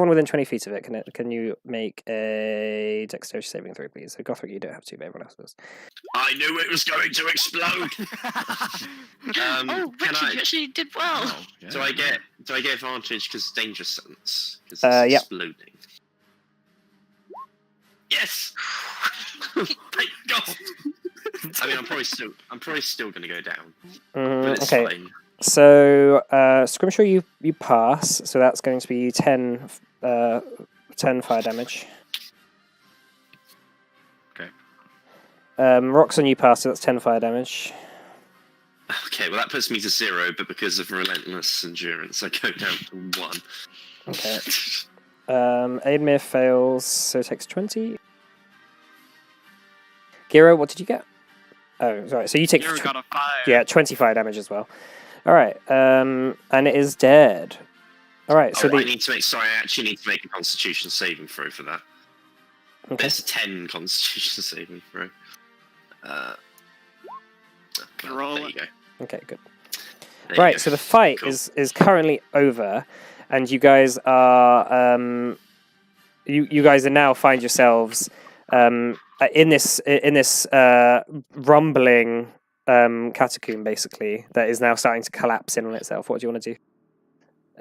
[SPEAKER 7] within 20 feet of it? Can you make a dexterity saving throw, please? So Gothric, you don't have to, but everyone else does.
[SPEAKER 2] I knew it was going to explode.
[SPEAKER 3] Oh,
[SPEAKER 2] can
[SPEAKER 3] Richard,
[SPEAKER 2] I-
[SPEAKER 3] you actually did well.
[SPEAKER 5] Oh, yeah.
[SPEAKER 2] Do I get advantage because it's danger sense? Because
[SPEAKER 7] Yep.
[SPEAKER 2] exploding. Yes. Thank God. I mean, I'm probably still going to go down. But it's
[SPEAKER 7] Okay.
[SPEAKER 2] fine.
[SPEAKER 7] So Scrimshaw, you pass. So that's going to be 10 fire damage.
[SPEAKER 5] Okay.
[SPEAKER 7] Roxon, you pass. So that's 10 fire damage.
[SPEAKER 2] Okay, well that puts me to 0, but because of relentless endurance, I go down to 1.
[SPEAKER 7] Okay. Aidmir fails, so takes 20. Giro, what did you get? Oh, sorry. So you take
[SPEAKER 6] You got a fire.
[SPEAKER 7] 25 damage as well. All right. And it is dead. All right. So
[SPEAKER 2] I need to make. Sorry, I actually need to make a Constitution saving throw for that.
[SPEAKER 7] okay.
[SPEAKER 2] It's a 10 Constitution saving throw.
[SPEAKER 6] Roll
[SPEAKER 2] there
[SPEAKER 6] it.
[SPEAKER 2] you go.
[SPEAKER 7] Okay, good.
[SPEAKER 2] There you
[SPEAKER 7] Right.
[SPEAKER 2] go.
[SPEAKER 7] So the fight
[SPEAKER 2] Cool.
[SPEAKER 7] is currently over, and you guys are you guys are now find yourselves in this rumbling catacomb, basically, that is now starting to collapse in on itself. What do you want to do?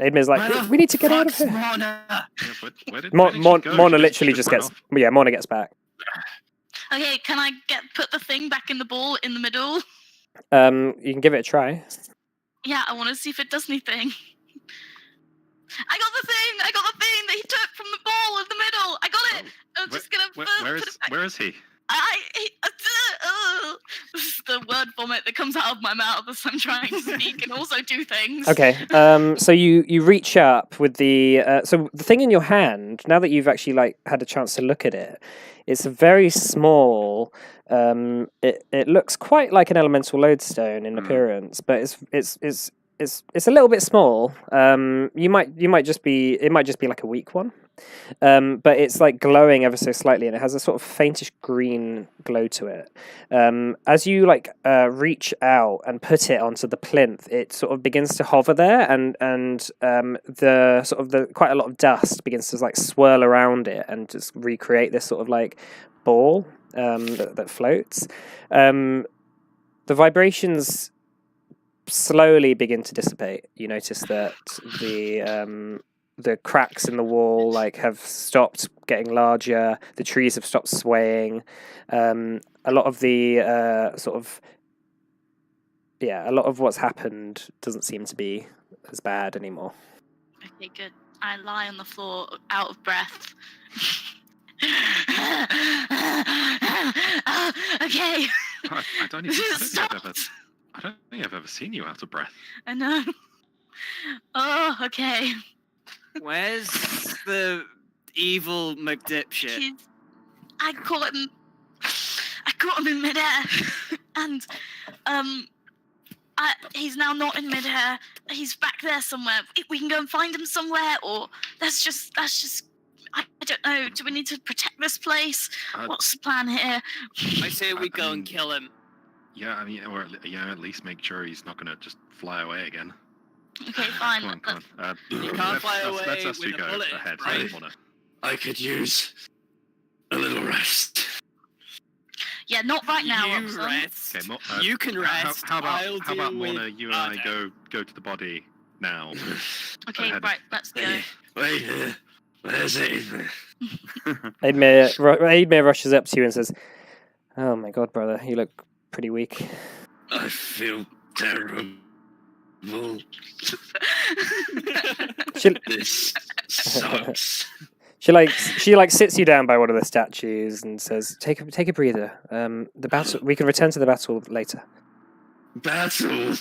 [SPEAKER 7] Aidmir's like, we need to get out of here.
[SPEAKER 5] Yeah, but where did
[SPEAKER 7] Mona
[SPEAKER 5] she go? She
[SPEAKER 7] literally just
[SPEAKER 5] ran
[SPEAKER 7] gets
[SPEAKER 5] off.
[SPEAKER 7] Mona gets back.
[SPEAKER 3] Okay, can I put the thing back in the ball in the middle?
[SPEAKER 7] You can give it a try.
[SPEAKER 3] Yeah, I want to see if it does anything. I got the thing! I got the thing that he took from the ball in the middle! I got it! I'm just gonna
[SPEAKER 5] Where
[SPEAKER 3] put it back.
[SPEAKER 5] is he?
[SPEAKER 3] This is the word vomit that comes out of my mouth as I'm trying to speak and also do things.
[SPEAKER 7] Okay. So you reach up with the so the thing in your hand. Now that you've actually had a chance to look at it, it's a very small. It looks quite like an elemental lodestone in appearance, but it's a little bit small. It might just be like a weak one. But it's like glowing ever so slightly, and it has a sort of faintish green glow to it. As you reach out and put it onto the plinth, it sort of begins to hover there, and the quite a lot of dust begins to swirl around it and just recreate this sort of ball that floats. The vibrations slowly begin to dissipate. You notice that the cracks in the wall have stopped getting larger. The trees have stopped swaying. A lot of the a lot of what's happened doesn't seem to be as bad anymore.
[SPEAKER 3] Okay, good. I lie on the floor, out of breath. Okay.
[SPEAKER 5] I don't think I've ever seen you out of breath.
[SPEAKER 3] I know. Oh, okay.
[SPEAKER 6] Where's the evil McDipshit?
[SPEAKER 3] I caught him in midair, and he's now not in midair. He's back there somewhere. We can go and find him somewhere, or that's just. I don't know. Do we need to protect this place? What's the plan here?
[SPEAKER 6] I say we go and kill him.
[SPEAKER 5] Yeah, I mean, or at least make sure he's not going to just fly away again.
[SPEAKER 3] Okay, fine.
[SPEAKER 5] Come on.
[SPEAKER 6] You can't fly away
[SPEAKER 5] Let's us
[SPEAKER 6] with
[SPEAKER 5] two
[SPEAKER 6] a
[SPEAKER 5] go
[SPEAKER 6] bullet,
[SPEAKER 5] ahead.
[SPEAKER 6] right?
[SPEAKER 5] I don't wanna-
[SPEAKER 2] I could use a little rest.
[SPEAKER 3] Yeah, not right now.
[SPEAKER 6] You
[SPEAKER 3] Roxanne.
[SPEAKER 6] rest.
[SPEAKER 5] Okay,
[SPEAKER 6] you can rest.
[SPEAKER 5] How
[SPEAKER 6] I'll
[SPEAKER 5] about Mona?
[SPEAKER 6] deal
[SPEAKER 5] You and I
[SPEAKER 6] with
[SPEAKER 5] go to the body now.
[SPEAKER 3] Okay,
[SPEAKER 5] ahead.
[SPEAKER 3] right. Let's go.
[SPEAKER 2] Wait here. Where's it?
[SPEAKER 7] Aidmir rushes up to you and says, "Oh my god, brother, you look pretty weak."
[SPEAKER 2] I feel terrible. This sucks.
[SPEAKER 7] She sits you down by one of the statues and says, "Take a breather. The battle. We can return to the battle later."
[SPEAKER 2] Battle.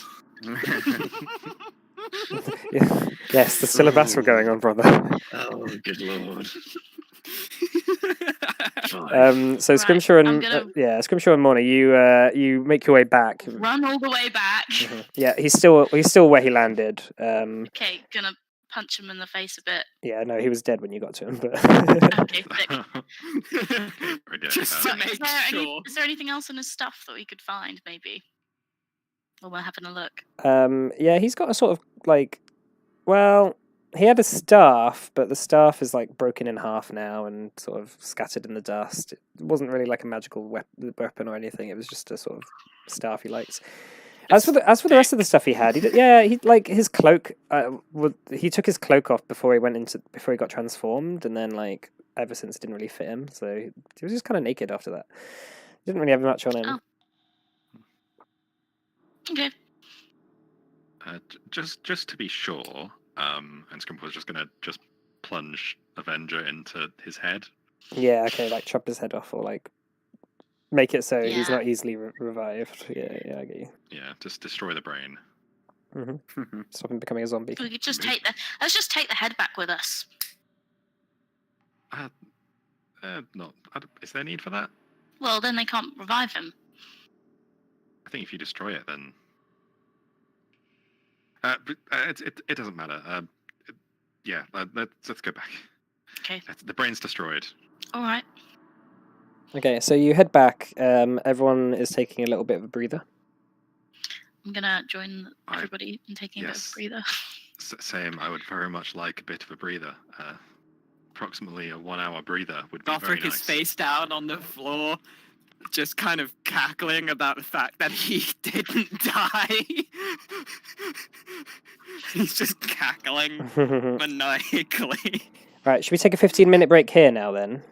[SPEAKER 7] Yes, there's still a battle going on, brother.
[SPEAKER 2] Oh, good lord.
[SPEAKER 7] So
[SPEAKER 3] Right,
[SPEAKER 7] Scrimshaw
[SPEAKER 3] I'm
[SPEAKER 7] and
[SPEAKER 3] gonna-
[SPEAKER 7] Scrimshaw and Mona, you make your way back.
[SPEAKER 3] Run all the way back.
[SPEAKER 7] Yeah, he's still where he landed.
[SPEAKER 3] Okay, gonna punch him in the face a bit.
[SPEAKER 7] Yeah, no, he was dead when you got to him. But
[SPEAKER 3] Okay, sick.
[SPEAKER 6] Just to
[SPEAKER 3] Right,
[SPEAKER 6] make sure.
[SPEAKER 3] is there anything else in his stuff that we could find, maybe? While we're having a look.
[SPEAKER 7] yeah, he's got a sort of well, he had a staff, but the staff is broken in half now and sort of scattered in the dust. It wasn't really like a magical weapon or anything. It was just a sort of staff he likes. As for the rest of the stuff he had, he his cloak. He took his cloak off before he got transformed, and then ever since it didn't really fit him, so he was just kind of naked after that. He didn't really have much on him.
[SPEAKER 3] Oh. Okay.
[SPEAKER 5] Just to be sure, and Scrimp was just gonna just plunge Avenger into his head.
[SPEAKER 7] Yeah, okay, like chop his head off or like make it so he's
[SPEAKER 3] Yeah.
[SPEAKER 7] not easily revived. Yeah, I get you.
[SPEAKER 5] Yeah, just destroy the brain.
[SPEAKER 7] Stop him becoming a zombie.
[SPEAKER 3] We could just let's just take the head back with us.
[SPEAKER 5] Not. Is there need for that?
[SPEAKER 3] Well, then they can't revive him.
[SPEAKER 5] I think if you destroy it, then. It doesn't matter. Let's go back.
[SPEAKER 3] Okay.
[SPEAKER 5] The brain's destroyed.
[SPEAKER 3] All right.
[SPEAKER 7] Okay, so you head back. Everyone is taking a little bit of a breather.
[SPEAKER 3] I'm gonna join everybody in taking a bit of
[SPEAKER 5] yes.
[SPEAKER 3] a breather.
[SPEAKER 5] Same. I would very much like a bit of a breather. Approximately a 1 hour breather would be very
[SPEAKER 6] Gothric
[SPEAKER 5] nice.
[SPEAKER 6] is face down on the floor, just kind of cackling about the fact that he didn't die. He's just cackling maniacally.
[SPEAKER 7] Right, should we take a 15-minute break here now then?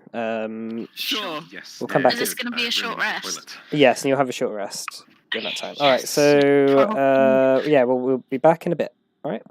[SPEAKER 6] Sure.
[SPEAKER 5] Yes.
[SPEAKER 7] We'll come back
[SPEAKER 3] Is this going to be a short rest?
[SPEAKER 7] Yes, and you'll have a short rest during that time. All right, so yeah, we'll be back in a bit. All right.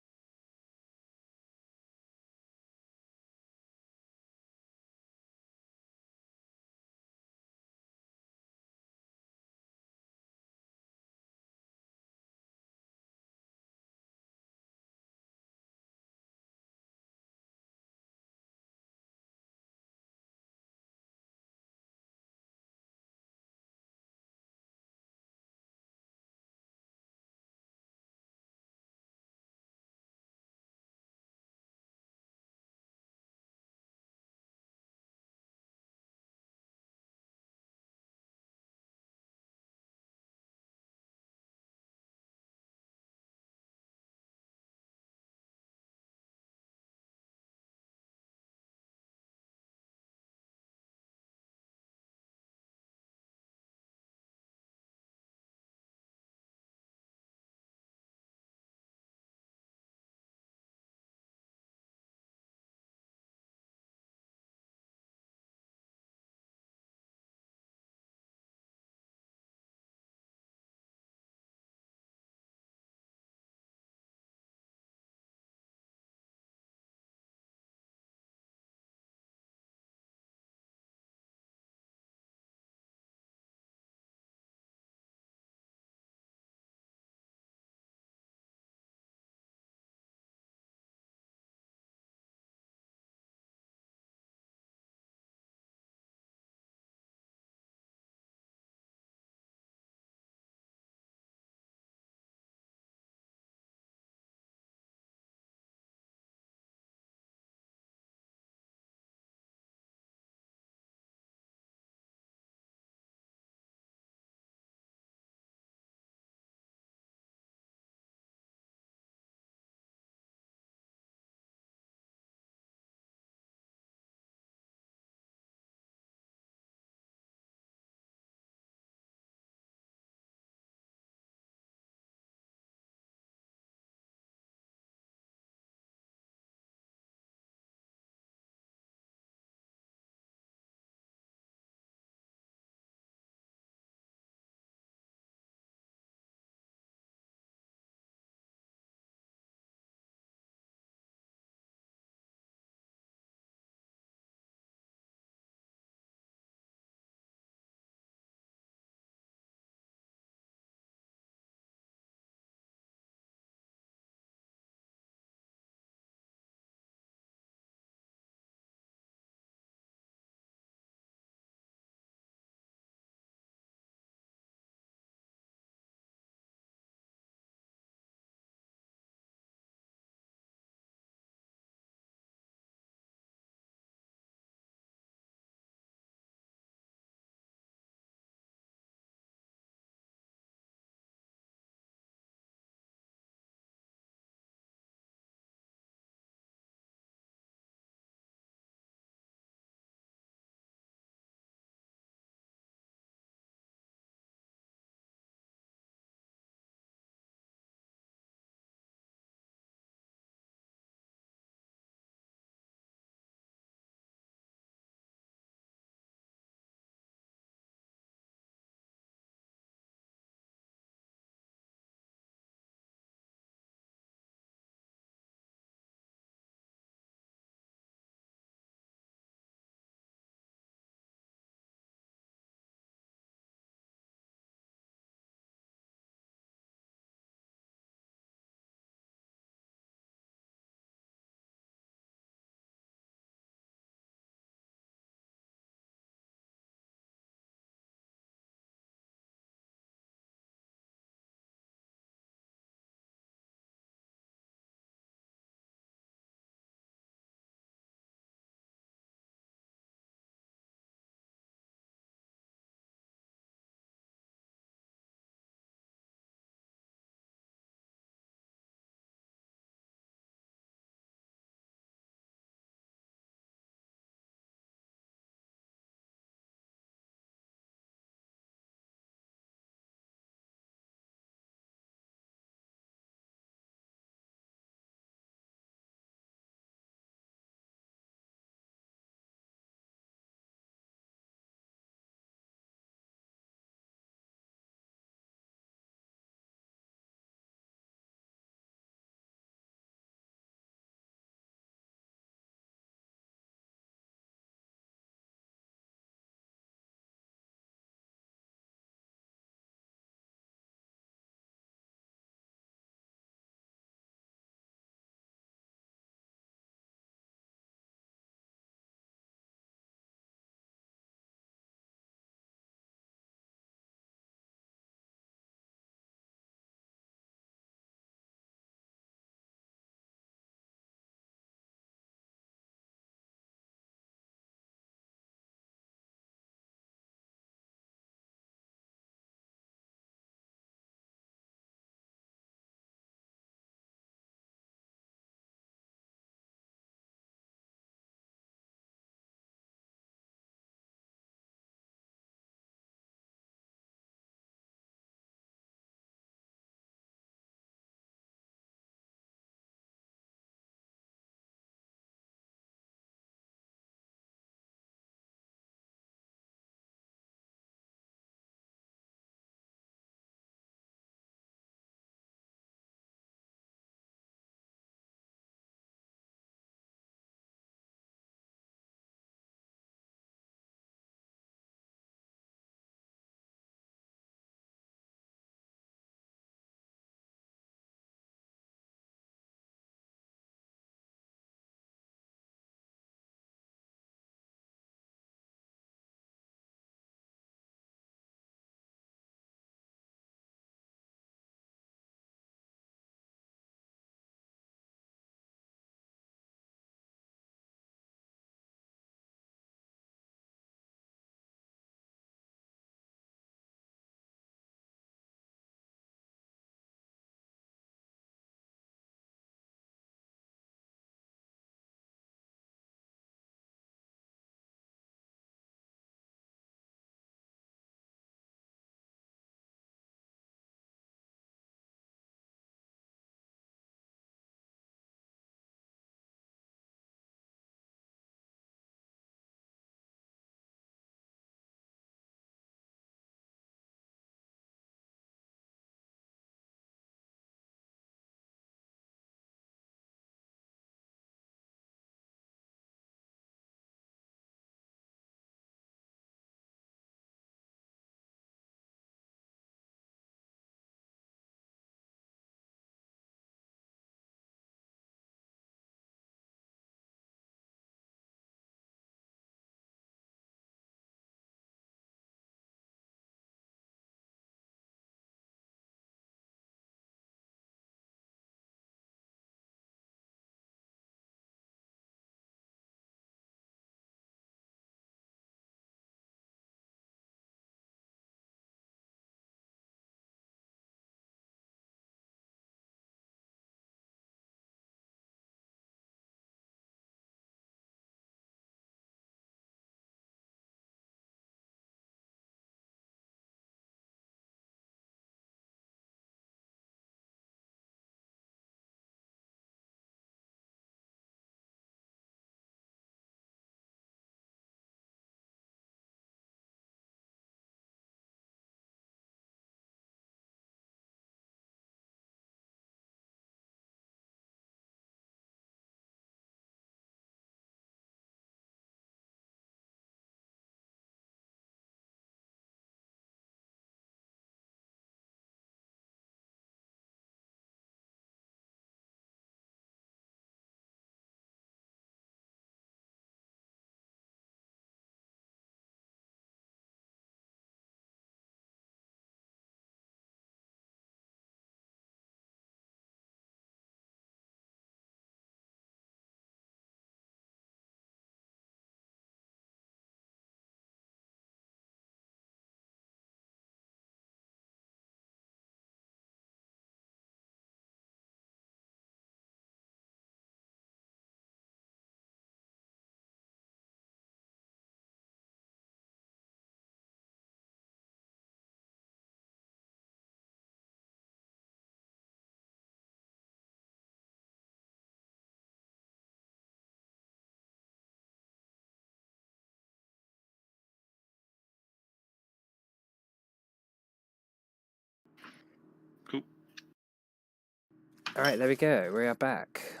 [SPEAKER 7] Alright, there we go. We are back.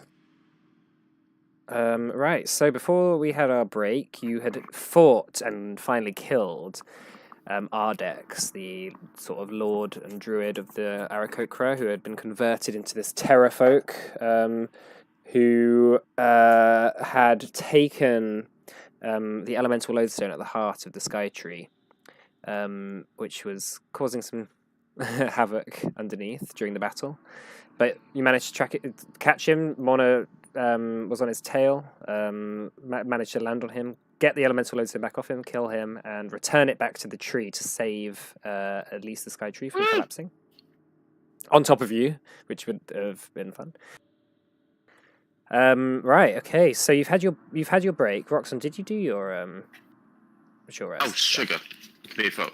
[SPEAKER 7] Right, so before we had our break, you had fought and finally killed Ardex, the sort of lord and druid of the Aarakocra, who had been converted into this terrafolk, who had taken the elemental lodestone at the heart of the Sky Tree, which was causing some havoc underneath during the battle. But you managed to catch him. Mona was on his tail, managed to land on him, get the elemental lodestone back off him, kill him, and return it back to the tree to save at least the Sky Tree from collapsing. On top of you, which would have been fun. Right, okay, so you've had your break. Roxon, did you do your short rest?
[SPEAKER 2] Oh, sugar.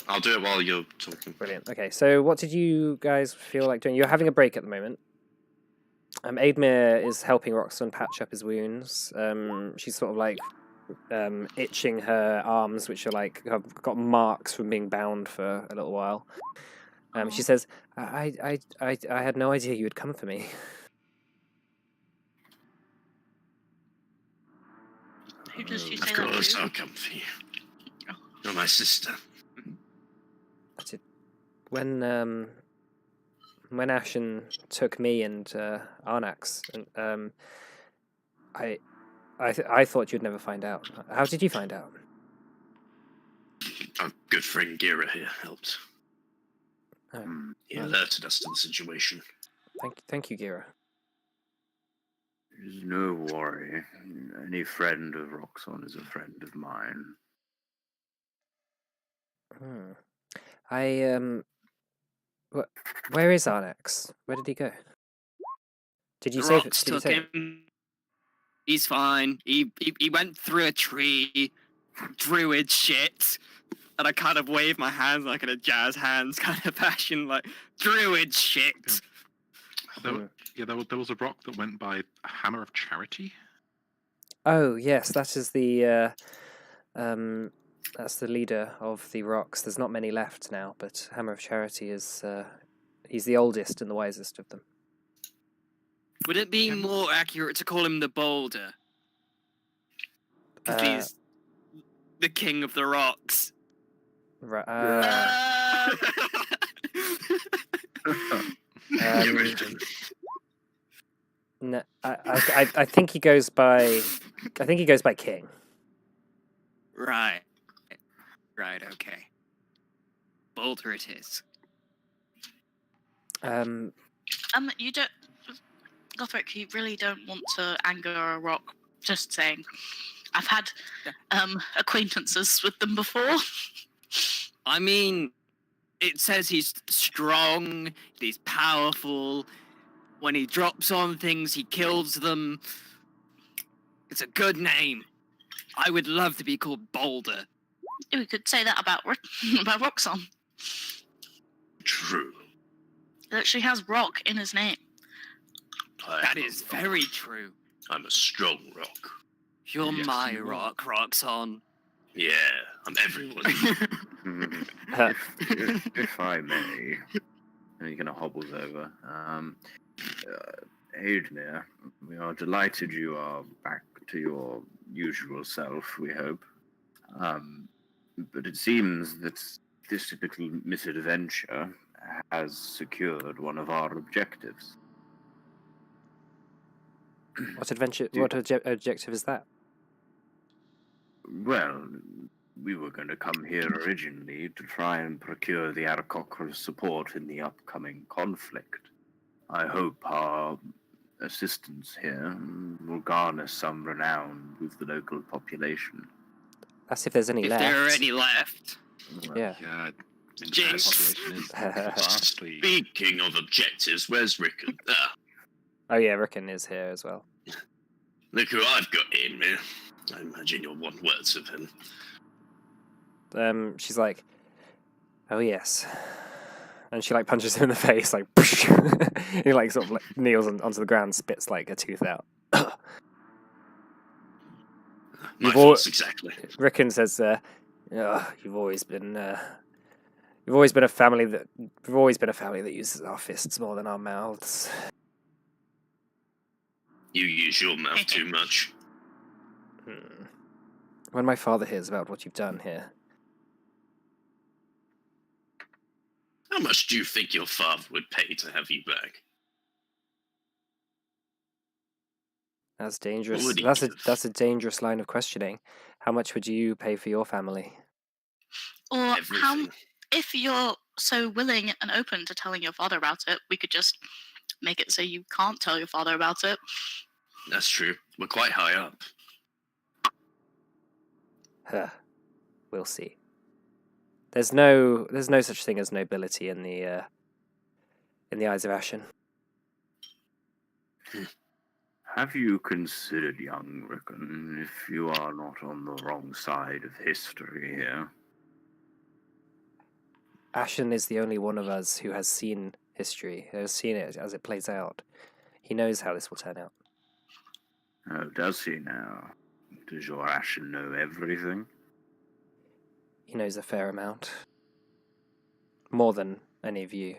[SPEAKER 2] I'll do it while you're talking.
[SPEAKER 7] Brilliant. Okay, so what did you guys feel like doing? You're having a break at the moment. Aidmir is helping Roxon patch up his wounds. She's sort of like itching her arms, which are like have got marks from being bound for a little while. She says, I had no idea you would come for me."
[SPEAKER 3] Who does she
[SPEAKER 2] Of
[SPEAKER 3] say that
[SPEAKER 2] course,
[SPEAKER 3] to?
[SPEAKER 2] I'll come for you. You're my sister.
[SPEAKER 7] When Ashen took me and Arnax, and I thought you'd never find out. How did you find out?
[SPEAKER 2] Our good friend Gira here helped.
[SPEAKER 7] Oh,
[SPEAKER 2] He alerted us to the situation.
[SPEAKER 7] thank you, Gira.
[SPEAKER 4] There's no worry. Any friend of Roxon is a friend of mine.
[SPEAKER 7] Where is Arnax? Where did he go? Did you
[SPEAKER 6] The
[SPEAKER 7] save it?
[SPEAKER 6] rocks
[SPEAKER 7] Did you
[SPEAKER 6] took
[SPEAKER 7] save it?
[SPEAKER 6] him. He's fine. He went through a tree, druid shit, and I kind of waved my hands like in a jazz hands kind of fashion, like druid shit.
[SPEAKER 5] There was a rock that went by Hammer of Charity.
[SPEAKER 7] Oh yes, that is the that's the leader of the rocks. There's not many left now, but Hammer of Charity is he's the oldest and the wisest of them.
[SPEAKER 6] Would it be more accurate to call him the Boulder? Because he's the king of the rocks.
[SPEAKER 7] Right. No, I think he goes by. I think he goes by King.
[SPEAKER 6] Right. Right. Okay. Boulder it is.
[SPEAKER 3] You don't, Gothric. You really don't want to anger a rock. Just saying. I've had acquaintances with them before.
[SPEAKER 6] I mean, it says he's strong. He's powerful. When he drops on things, he kills them. It's a good name. I would love to be called Boulder.
[SPEAKER 3] We could say that about about Roxon.
[SPEAKER 2] True.
[SPEAKER 3] He actually has rock in his name.
[SPEAKER 6] That is very true.
[SPEAKER 2] I'm a strong rock.
[SPEAKER 6] You're
[SPEAKER 5] Yes,
[SPEAKER 6] my
[SPEAKER 5] you are.
[SPEAKER 6] rock, Roxon.
[SPEAKER 2] Yeah, I'm everyone.
[SPEAKER 4] If I may, and he kind of hobbles over. Aidmir, we are delighted you are back to your usual self, we hope. But it seems that this little misadventure has secured one of our objectives.
[SPEAKER 7] What adventure? What objective is that?
[SPEAKER 4] Well, we were going to come here originally to try and procure the Aarakocra's support in the upcoming conflict. I hope our assistance here will garner some renown with the local population.
[SPEAKER 7] That's if there's any
[SPEAKER 6] If
[SPEAKER 7] left.
[SPEAKER 6] there are any left.
[SPEAKER 7] Yeah.
[SPEAKER 5] Yeah, the entire
[SPEAKER 6] Jinx.
[SPEAKER 5] population is vastly.
[SPEAKER 2] Speaking of objectives, where's Rickon?
[SPEAKER 7] Oh yeah, Rickon is here as well.
[SPEAKER 2] Look who I've got in, man. I imagine you'll want words of him.
[SPEAKER 7] She's like, "Oh yes," and she like punches him in the face, like he like sort of like kneels onto the ground, spits like a tooth out.
[SPEAKER 2] My
[SPEAKER 7] You've
[SPEAKER 2] thoughts exactly.
[SPEAKER 7] Rickon says, "You've always been a family that uses our fists more than our mouths."
[SPEAKER 2] You use your mouth too much.
[SPEAKER 7] When my father hears about what you've done here,
[SPEAKER 2] How much do you think your father would pay to have you back?
[SPEAKER 7] that's dangerous.
[SPEAKER 2] would he
[SPEAKER 7] That's a dangerous line of questioning. How much would you pay for your family?
[SPEAKER 3] Or how,
[SPEAKER 2] Everything.
[SPEAKER 3] if you're so willing and open to telling your father about it, we could just make it so you can't tell your father about it.
[SPEAKER 2] That's true. We're quite high up.
[SPEAKER 7] Huh. We'll see. There's no such thing as nobility in the eyes of Ashen.
[SPEAKER 4] Have you considered, young Rickon, if you are not on the wrong side of history here?
[SPEAKER 7] Ashen is the only one of us who has seen history, who has seen it as it plays out. He knows how this will turn out.
[SPEAKER 4] Oh, does he now? Does your Ashen know everything?
[SPEAKER 7] He knows a fair amount. More than any of you.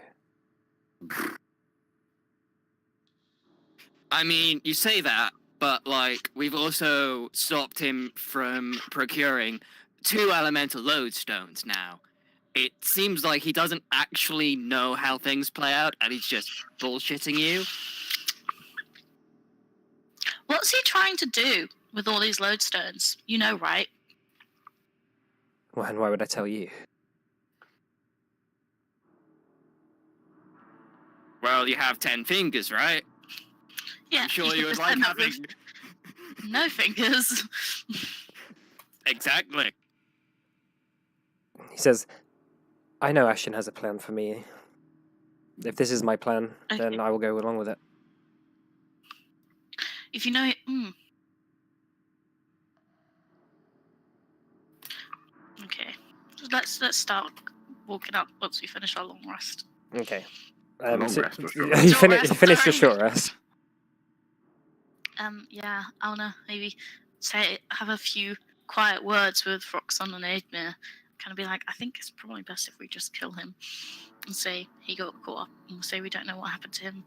[SPEAKER 6] I mean, you say that, but like we've also stopped him from procuring 2 elemental lodestones now. It seems like he doesn't actually know how things play out, and he's just bullshitting you.
[SPEAKER 3] What's he trying to do with all these lodestones? You know, right?
[SPEAKER 7] Well, and why would I tell you?
[SPEAKER 6] Well, you have 10 fingers, right?
[SPEAKER 3] Yeah.
[SPEAKER 6] I'm sure
[SPEAKER 3] could
[SPEAKER 6] you would
[SPEAKER 3] just
[SPEAKER 6] like
[SPEAKER 3] end up
[SPEAKER 6] having...
[SPEAKER 3] with no fingers.
[SPEAKER 6] Exactly.
[SPEAKER 7] He says, I know Ashen has a plan for me. If this is my plan, then I will go along with it.
[SPEAKER 3] If you know it. Okay. Let's start walking up once we finish our long rest.
[SPEAKER 7] Okay.
[SPEAKER 4] Long
[SPEAKER 7] so-
[SPEAKER 4] rest or short
[SPEAKER 7] you
[SPEAKER 3] rest?
[SPEAKER 7] finished your
[SPEAKER 3] Sorry.
[SPEAKER 7] short rest.
[SPEAKER 3] Yeah, I wanna maybe have a few quiet words with Roxanne and Aidmere. Kind of be like, I think it's probably best if we just kill him and say he got caught up and say we don't know what happened to him.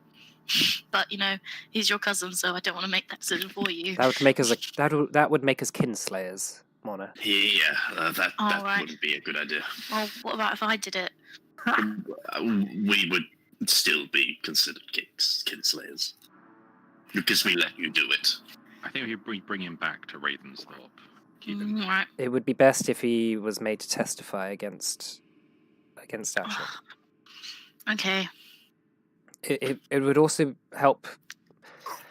[SPEAKER 3] But you know, he's your cousin, so I don't want to make that decision for you.
[SPEAKER 7] That would make us that would make us kinslayers, Mona.
[SPEAKER 2] Yeah, that
[SPEAKER 3] Alright.
[SPEAKER 2] wouldn't be a good idea.
[SPEAKER 3] Well, what about if I did it?
[SPEAKER 2] We would still be considered kinslayers. Because we let you do it.
[SPEAKER 5] I think we bring him back to Ravensthorpe. Keep him.
[SPEAKER 3] Right.
[SPEAKER 7] It would be best if he was made to testify against Ashen.
[SPEAKER 3] Okay.
[SPEAKER 7] It would also help.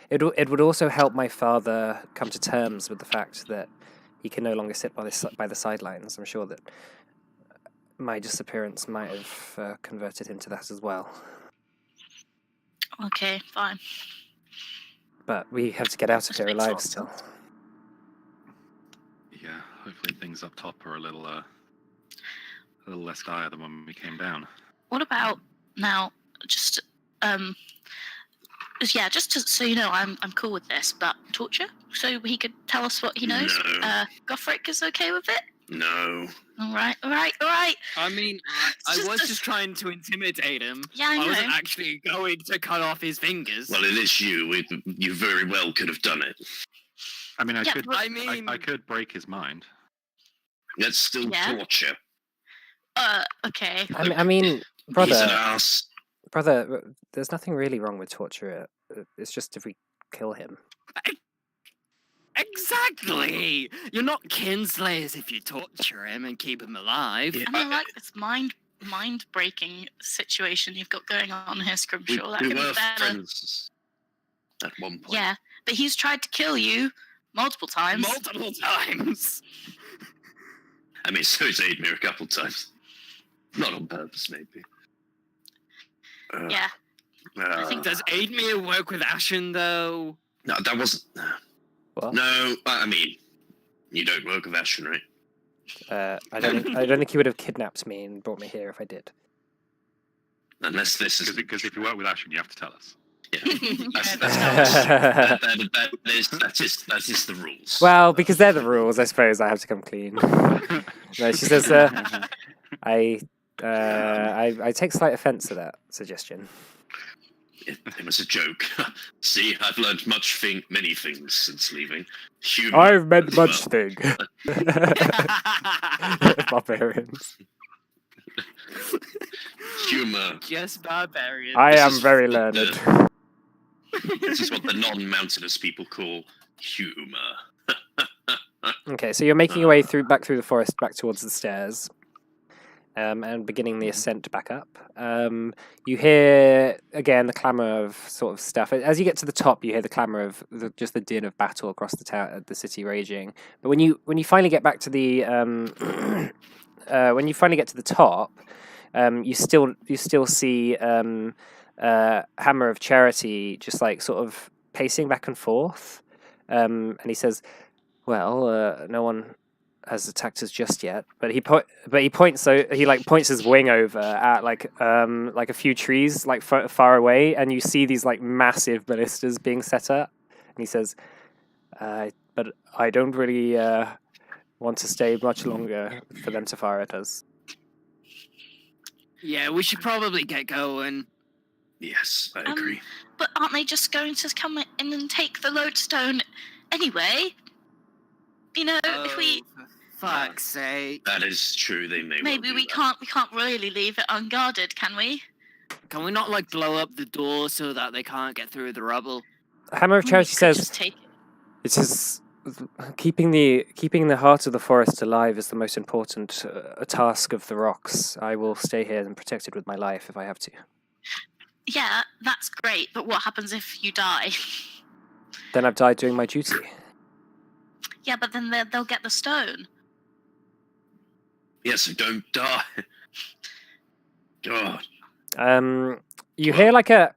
[SPEAKER 7] It would also help my father come to terms with the fact that he can no longer sit by the sidelines. I'm sure that my disappearance might have converted him to that as well.
[SPEAKER 3] Okay, fine.
[SPEAKER 7] But we have to get out of
[SPEAKER 3] Just
[SPEAKER 7] here
[SPEAKER 3] makes
[SPEAKER 7] alive
[SPEAKER 3] lots of
[SPEAKER 7] still.
[SPEAKER 3] sense.
[SPEAKER 5] Yeah, hopefully things up top are a little less dire than when we came down.
[SPEAKER 3] What about now? Just so you know, I'm cool with this. But torture, so he could tell us what he knows.
[SPEAKER 2] No.
[SPEAKER 3] Goffric is okay with it.
[SPEAKER 2] No.
[SPEAKER 3] All right.
[SPEAKER 6] I mean, I was just trying to intimidate him.
[SPEAKER 3] Yeah, I know.
[SPEAKER 6] wasn't actually going to cut off his fingers.
[SPEAKER 2] Well, it is you. You very well could have done it.
[SPEAKER 5] I mean, I
[SPEAKER 3] Yeah,
[SPEAKER 5] could.
[SPEAKER 3] but-
[SPEAKER 6] I mean,
[SPEAKER 5] I could break his mind.
[SPEAKER 2] That's still
[SPEAKER 3] Yeah.
[SPEAKER 2] torture.
[SPEAKER 3] Okay.
[SPEAKER 7] I mean,
[SPEAKER 2] He's an
[SPEAKER 7] brother,
[SPEAKER 2] ass.
[SPEAKER 7] there's nothing really wrong with torture. It's just if we kill him.
[SPEAKER 6] exactly. You're not kinslayers if you torture him and keep him alive.
[SPEAKER 2] Yeah.
[SPEAKER 3] And I like this mind breaking situation you've got going on here,
[SPEAKER 2] We,
[SPEAKER 3] Scrimshaw. That
[SPEAKER 2] we
[SPEAKER 3] could be
[SPEAKER 2] were
[SPEAKER 3] better.
[SPEAKER 2] friends at one point.
[SPEAKER 3] Yeah, but he's tried to kill you multiple times.
[SPEAKER 6] Multiple times.
[SPEAKER 2] I mean, so has Aidmere a couple times. Not on purpose, maybe.
[SPEAKER 3] Yeah. I think
[SPEAKER 6] Does Aidmere work with Ashen, though?
[SPEAKER 2] No, that wasn't.
[SPEAKER 7] What?
[SPEAKER 2] No, I mean, you don't work with Ashen, right?
[SPEAKER 7] I don't think he would have kidnapped me and brought me here if I did.
[SPEAKER 2] Unless this is
[SPEAKER 5] Because if you work with Ashen, you have to tell us.
[SPEAKER 2] that's
[SPEAKER 3] Yeah,
[SPEAKER 2] that is the rules.
[SPEAKER 7] Well, because they're the rules, I suppose I have to come clean. No, she says, I take slight offence to that suggestion.
[SPEAKER 2] It was a joke. See, I've learned many things since leaving. Humor
[SPEAKER 7] I've meant
[SPEAKER 2] as
[SPEAKER 7] much
[SPEAKER 2] well.
[SPEAKER 7] thing. Barbarians.
[SPEAKER 2] Humor.
[SPEAKER 6] Just barbarian.
[SPEAKER 7] I
[SPEAKER 2] This
[SPEAKER 7] am
[SPEAKER 2] is
[SPEAKER 7] very
[SPEAKER 2] what
[SPEAKER 7] learned.
[SPEAKER 2] This is what the non-mountainous people call humor.
[SPEAKER 7] Okay, so you're making your way back through the forest, back towards the stairs, and beginning the ascent back up. You hear again the clamor of sort of stuff. As you get to the top, you hear the clamor of just the din of battle across the town, the city raging. But when you finally get back to the when you finally get to the top, you still see Hammer of Charity just like sort of pacing back and forth, and he says, "Well, no one has attacked us just yet." But he points, so he like points his wing over at like a few trees like far away, and you see these like massive ballistas being set up. And he says, "But I don't really want to stay much longer for them to fire at us."
[SPEAKER 6] Yeah, we should probably get going.
[SPEAKER 2] Yes, I agree.
[SPEAKER 3] But aren't they just going to come in and take the lodestone anyway? You know, if we
[SPEAKER 6] For fuck's sake.
[SPEAKER 2] That is true. They may.
[SPEAKER 3] maybe
[SPEAKER 2] well do
[SPEAKER 3] we
[SPEAKER 2] that.
[SPEAKER 3] can't really leave it unguarded, can we?
[SPEAKER 6] Can we not like blow up the door so that they can't get through the rubble?
[SPEAKER 7] Hammer of
[SPEAKER 3] We
[SPEAKER 7] Charity
[SPEAKER 3] could
[SPEAKER 7] says,
[SPEAKER 3] just take it.
[SPEAKER 7] "It is keeping the heart of the forest alive is the most important task of the rocks. I will stay here and protect it with my life if I have to."
[SPEAKER 3] Yeah, that's great, but what happens if you die?
[SPEAKER 7] Then I've died doing my duty.
[SPEAKER 3] Yeah, but then they'll get the stone.
[SPEAKER 2] Yes, so don't die. God.
[SPEAKER 7] You hear like a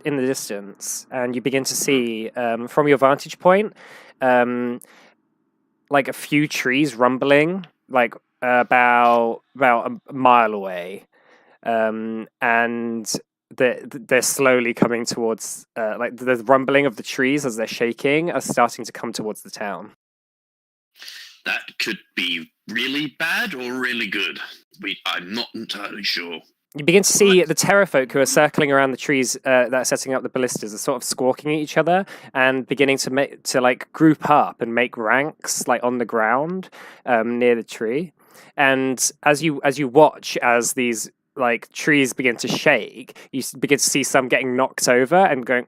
[SPEAKER 7] in the distance, and you begin to see from your vantage point, like a few trees rumbling, like about a mile away, and they're slowly coming towards, like the rumbling of the trees as they're shaking are starting to come towards the town.
[SPEAKER 2] That could be really bad or really good. I'm not entirely sure.
[SPEAKER 7] You begin to see the terrafolk who are circling around the trees that are setting up the ballistas are sort of squawking at each other and beginning to like group up and make ranks like on the ground near the tree. And as you watch as these like trees begin to shake, you begin to see some getting knocked over and going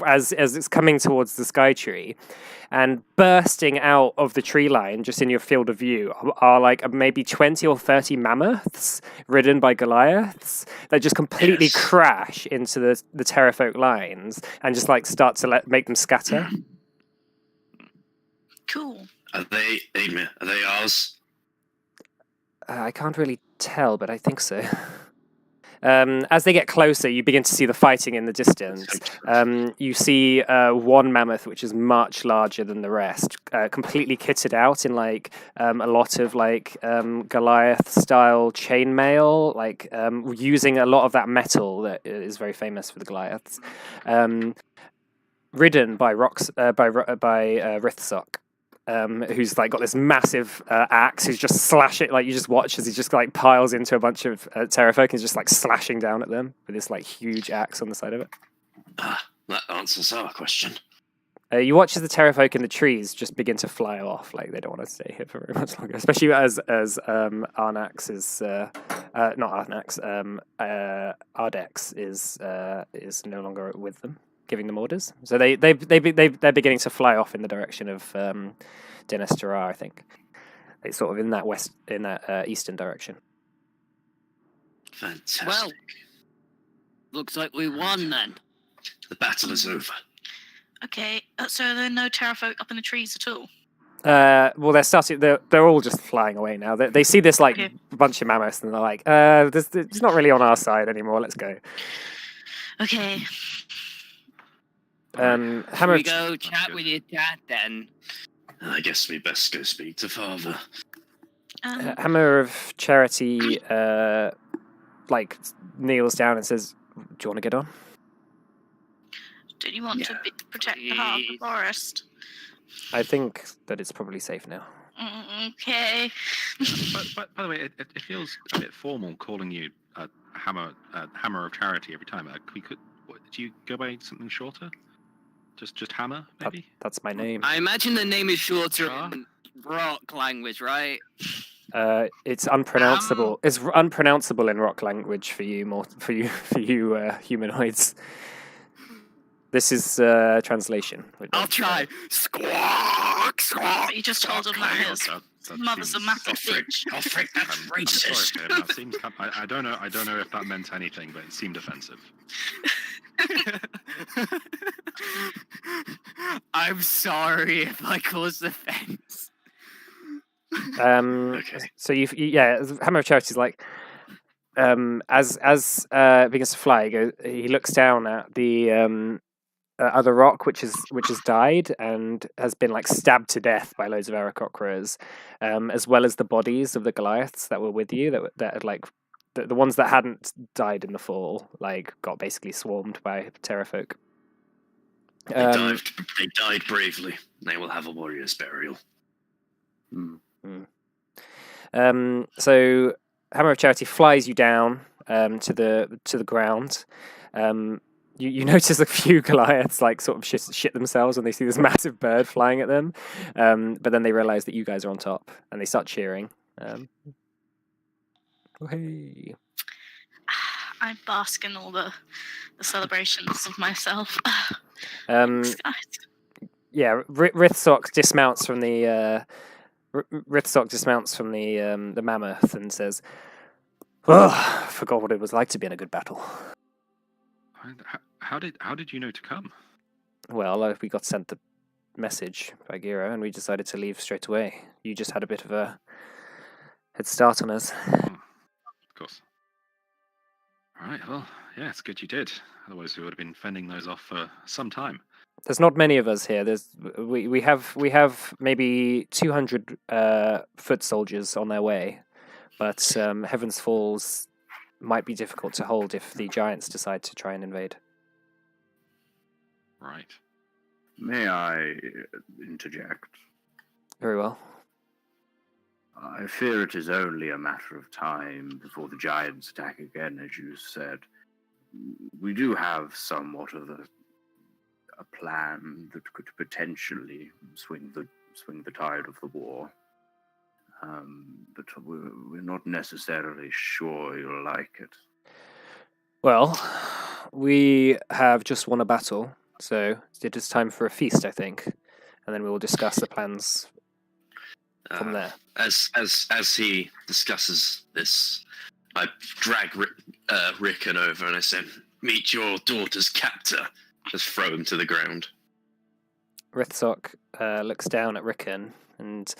[SPEAKER 7] as it's coming towards the sky tree. And bursting out of the tree line, just in your field of view, are like maybe 20 or 30 mammoths ridden by Goliaths that just completely crash into the terrafolk lines and just like start to make them scatter.
[SPEAKER 3] Cool.
[SPEAKER 2] Are they ours?
[SPEAKER 7] I can't really tell, but I think so. As they get closer, you begin to see the fighting in the distance. You see one mammoth, which is much larger than the rest, completely kitted out in like a lot of like Goliath-style chainmail, like using a lot of that metal that is very famous for the Goliaths. Ridden by Rithsock. Who's like got this massive axe who's just slashing, like you just watch as he just like piles into a bunch of terrafolk and is just like slashing down at them with this like huge axe on the side of it.
[SPEAKER 2] That answers our question.
[SPEAKER 7] You watch as the terrafolk in the trees just begin to fly off, like they don't want to stay here for very much longer, especially as Arnax is not Arnax, Ardex is no longer with them, giving them orders. So they're beginning to fly off in the direction of Denestera, I think. It's sort of in that eastern direction.
[SPEAKER 2] Fantastic.
[SPEAKER 6] Well, looks like we won then.
[SPEAKER 2] The battle is over.
[SPEAKER 3] Okay, so there are no terrafolk up in the trees at all.
[SPEAKER 7] Well, they're all just flying away now. They see this like
[SPEAKER 3] Okay.
[SPEAKER 7] bunch of mammoths and they're like, it's not really on our side anymore. Let's go.
[SPEAKER 3] Okay.
[SPEAKER 6] Should
[SPEAKER 7] Hammer.
[SPEAKER 6] we go chat with your dad then?
[SPEAKER 2] I guess we best go speak to Father.
[SPEAKER 7] Hammer of Charity, like kneels down and says, "Do you want to get on?"
[SPEAKER 3] Do you want to protect the heart of the
[SPEAKER 6] Please.
[SPEAKER 3] forest?
[SPEAKER 7] I think that it's probably safe now.
[SPEAKER 3] Okay.
[SPEAKER 5] By the way, it feels a bit formal calling you a hammer of charity every time. Do you go by something shorter? Just hammer, maybe?
[SPEAKER 7] That's my name.
[SPEAKER 6] I imagine the name is shorter
[SPEAKER 5] Ah.
[SPEAKER 6] in rock language, right?
[SPEAKER 7] It's unpronounceable. It's unpronounceable in rock language for you humanoids. This is translation.
[SPEAKER 6] I'll try. Squawk, squawk.
[SPEAKER 3] But you just told him that his
[SPEAKER 5] That
[SPEAKER 3] mother's a
[SPEAKER 5] seems-
[SPEAKER 3] massive bitch.
[SPEAKER 2] Oh, frick, that's
[SPEAKER 5] I'm sorry,
[SPEAKER 2] racist.
[SPEAKER 5] Tim, that seems. I don't know. I don't know if that meant anything, but it seemed offensive.
[SPEAKER 6] I'm sorry if I caused offense.
[SPEAKER 2] Okay.
[SPEAKER 7] So Hammer of Charity is like, as begins to fly, he looks down at the other rock, which has died and has been like stabbed to death by loads of Aarakocras, as well as the bodies of the Goliaths that were with you, that had like the ones that hadn't died in the fall, like got basically swarmed by Terrafolk.
[SPEAKER 2] They died bravely. They will have a warrior's burial.
[SPEAKER 7] So Hammer of Charity flies you down to the ground. You notice a few Goliaths like sort of shit themselves when they see this massive bird flying at them, but then they realize that you guys are on top and they start cheering. Oh, hey.
[SPEAKER 3] I bask in all the celebrations of myself.
[SPEAKER 7] Rithsock dismounts from the the mammoth and says, "Oh, I forgot what it was like to be in a good battle."
[SPEAKER 5] How did you know to come?
[SPEAKER 7] Well, we got sent the message by Gira, and we decided to leave straight away. You just had a bit of a head start on us.
[SPEAKER 5] Of course. All right. Well, yeah, it's good you did. Otherwise, we would have been fending those off for some time.
[SPEAKER 7] There's not many of us here. We have maybe 200 foot soldiers on their way, but Heaven's Falls might be difficult to hold if the giants decide to try and invade.
[SPEAKER 5] Right.
[SPEAKER 4] May I interject?
[SPEAKER 7] Very well.
[SPEAKER 4] I fear it is only a matter of time before the giants attack again, as you said. We do have somewhat of a plan that could potentially swing the tide of the war, but we're not necessarily sure you'll like it.
[SPEAKER 7] Well, we have just won a battle, so it is time for a feast, I think, and then we will discuss the plans from there.
[SPEAKER 2] As he discusses this, I drag Rickon over and I say, "Meet your daughter's captor." Just throw him to the ground.
[SPEAKER 7] Rithsock looks down at Rickon, and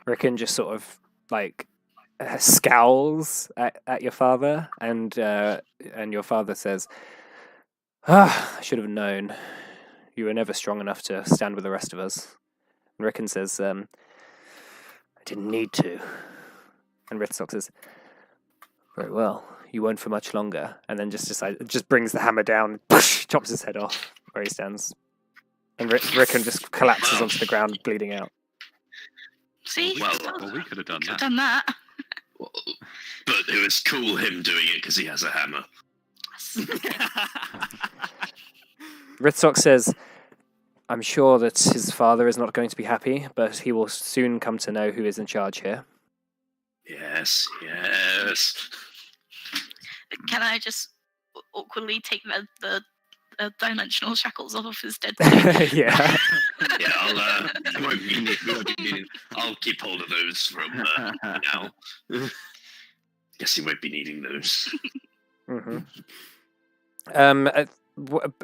[SPEAKER 7] Rickon just sort of like scowls at your father, and your father says, I should have known. You were never strong enough to stand with the rest of us." And Rickon says, I didn't need to. And Rithsock says, very well, you won't for much longer. And then just brings the hammer down, chops his head off where he stands. And Rickon just collapses onto the ground, bleeding out.
[SPEAKER 3] See?
[SPEAKER 5] Well, we could have done that.
[SPEAKER 3] Done that.
[SPEAKER 2] Well, but it was cool him doing it because he has a hammer.
[SPEAKER 7] Rithsock says, I'm sure that his father is not going to be happy, but he will soon come to know who is in charge here.
[SPEAKER 2] Yes.
[SPEAKER 3] Can I just awkwardly take the dimensional shackles off of his dead body?
[SPEAKER 7] Yeah.
[SPEAKER 2] Yeah, we won't be needing. I'll keep hold of those from now. Guess he won't be needing those.
[SPEAKER 7] Mm-hmm.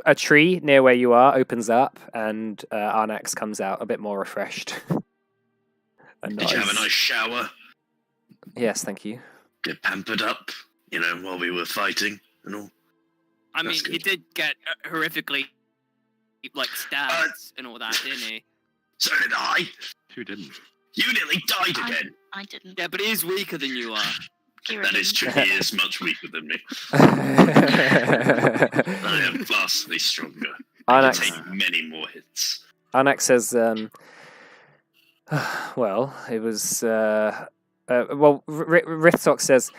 [SPEAKER 7] A tree near where you are opens up, and Arnax comes out a bit more refreshed.
[SPEAKER 2] Did you have a nice shower?
[SPEAKER 7] Yes, thank you.
[SPEAKER 2] Get pampered up, while we were fighting and all.
[SPEAKER 6] I mean,
[SPEAKER 2] That's
[SPEAKER 6] he
[SPEAKER 2] good.
[SPEAKER 6] did get horrifically, stabbed and all that, didn't he?
[SPEAKER 2] So did I.
[SPEAKER 5] Who didn't?
[SPEAKER 2] You nearly died again.
[SPEAKER 3] I didn't.
[SPEAKER 6] Yeah, but he is weaker than you are.
[SPEAKER 3] Kira
[SPEAKER 2] That is
[SPEAKER 3] didn't.
[SPEAKER 2] true. He is much weaker than me. I am vastly stronger. I can
[SPEAKER 7] Arnax
[SPEAKER 2] take many more hits.
[SPEAKER 7] says, Well, it was. Rithzok says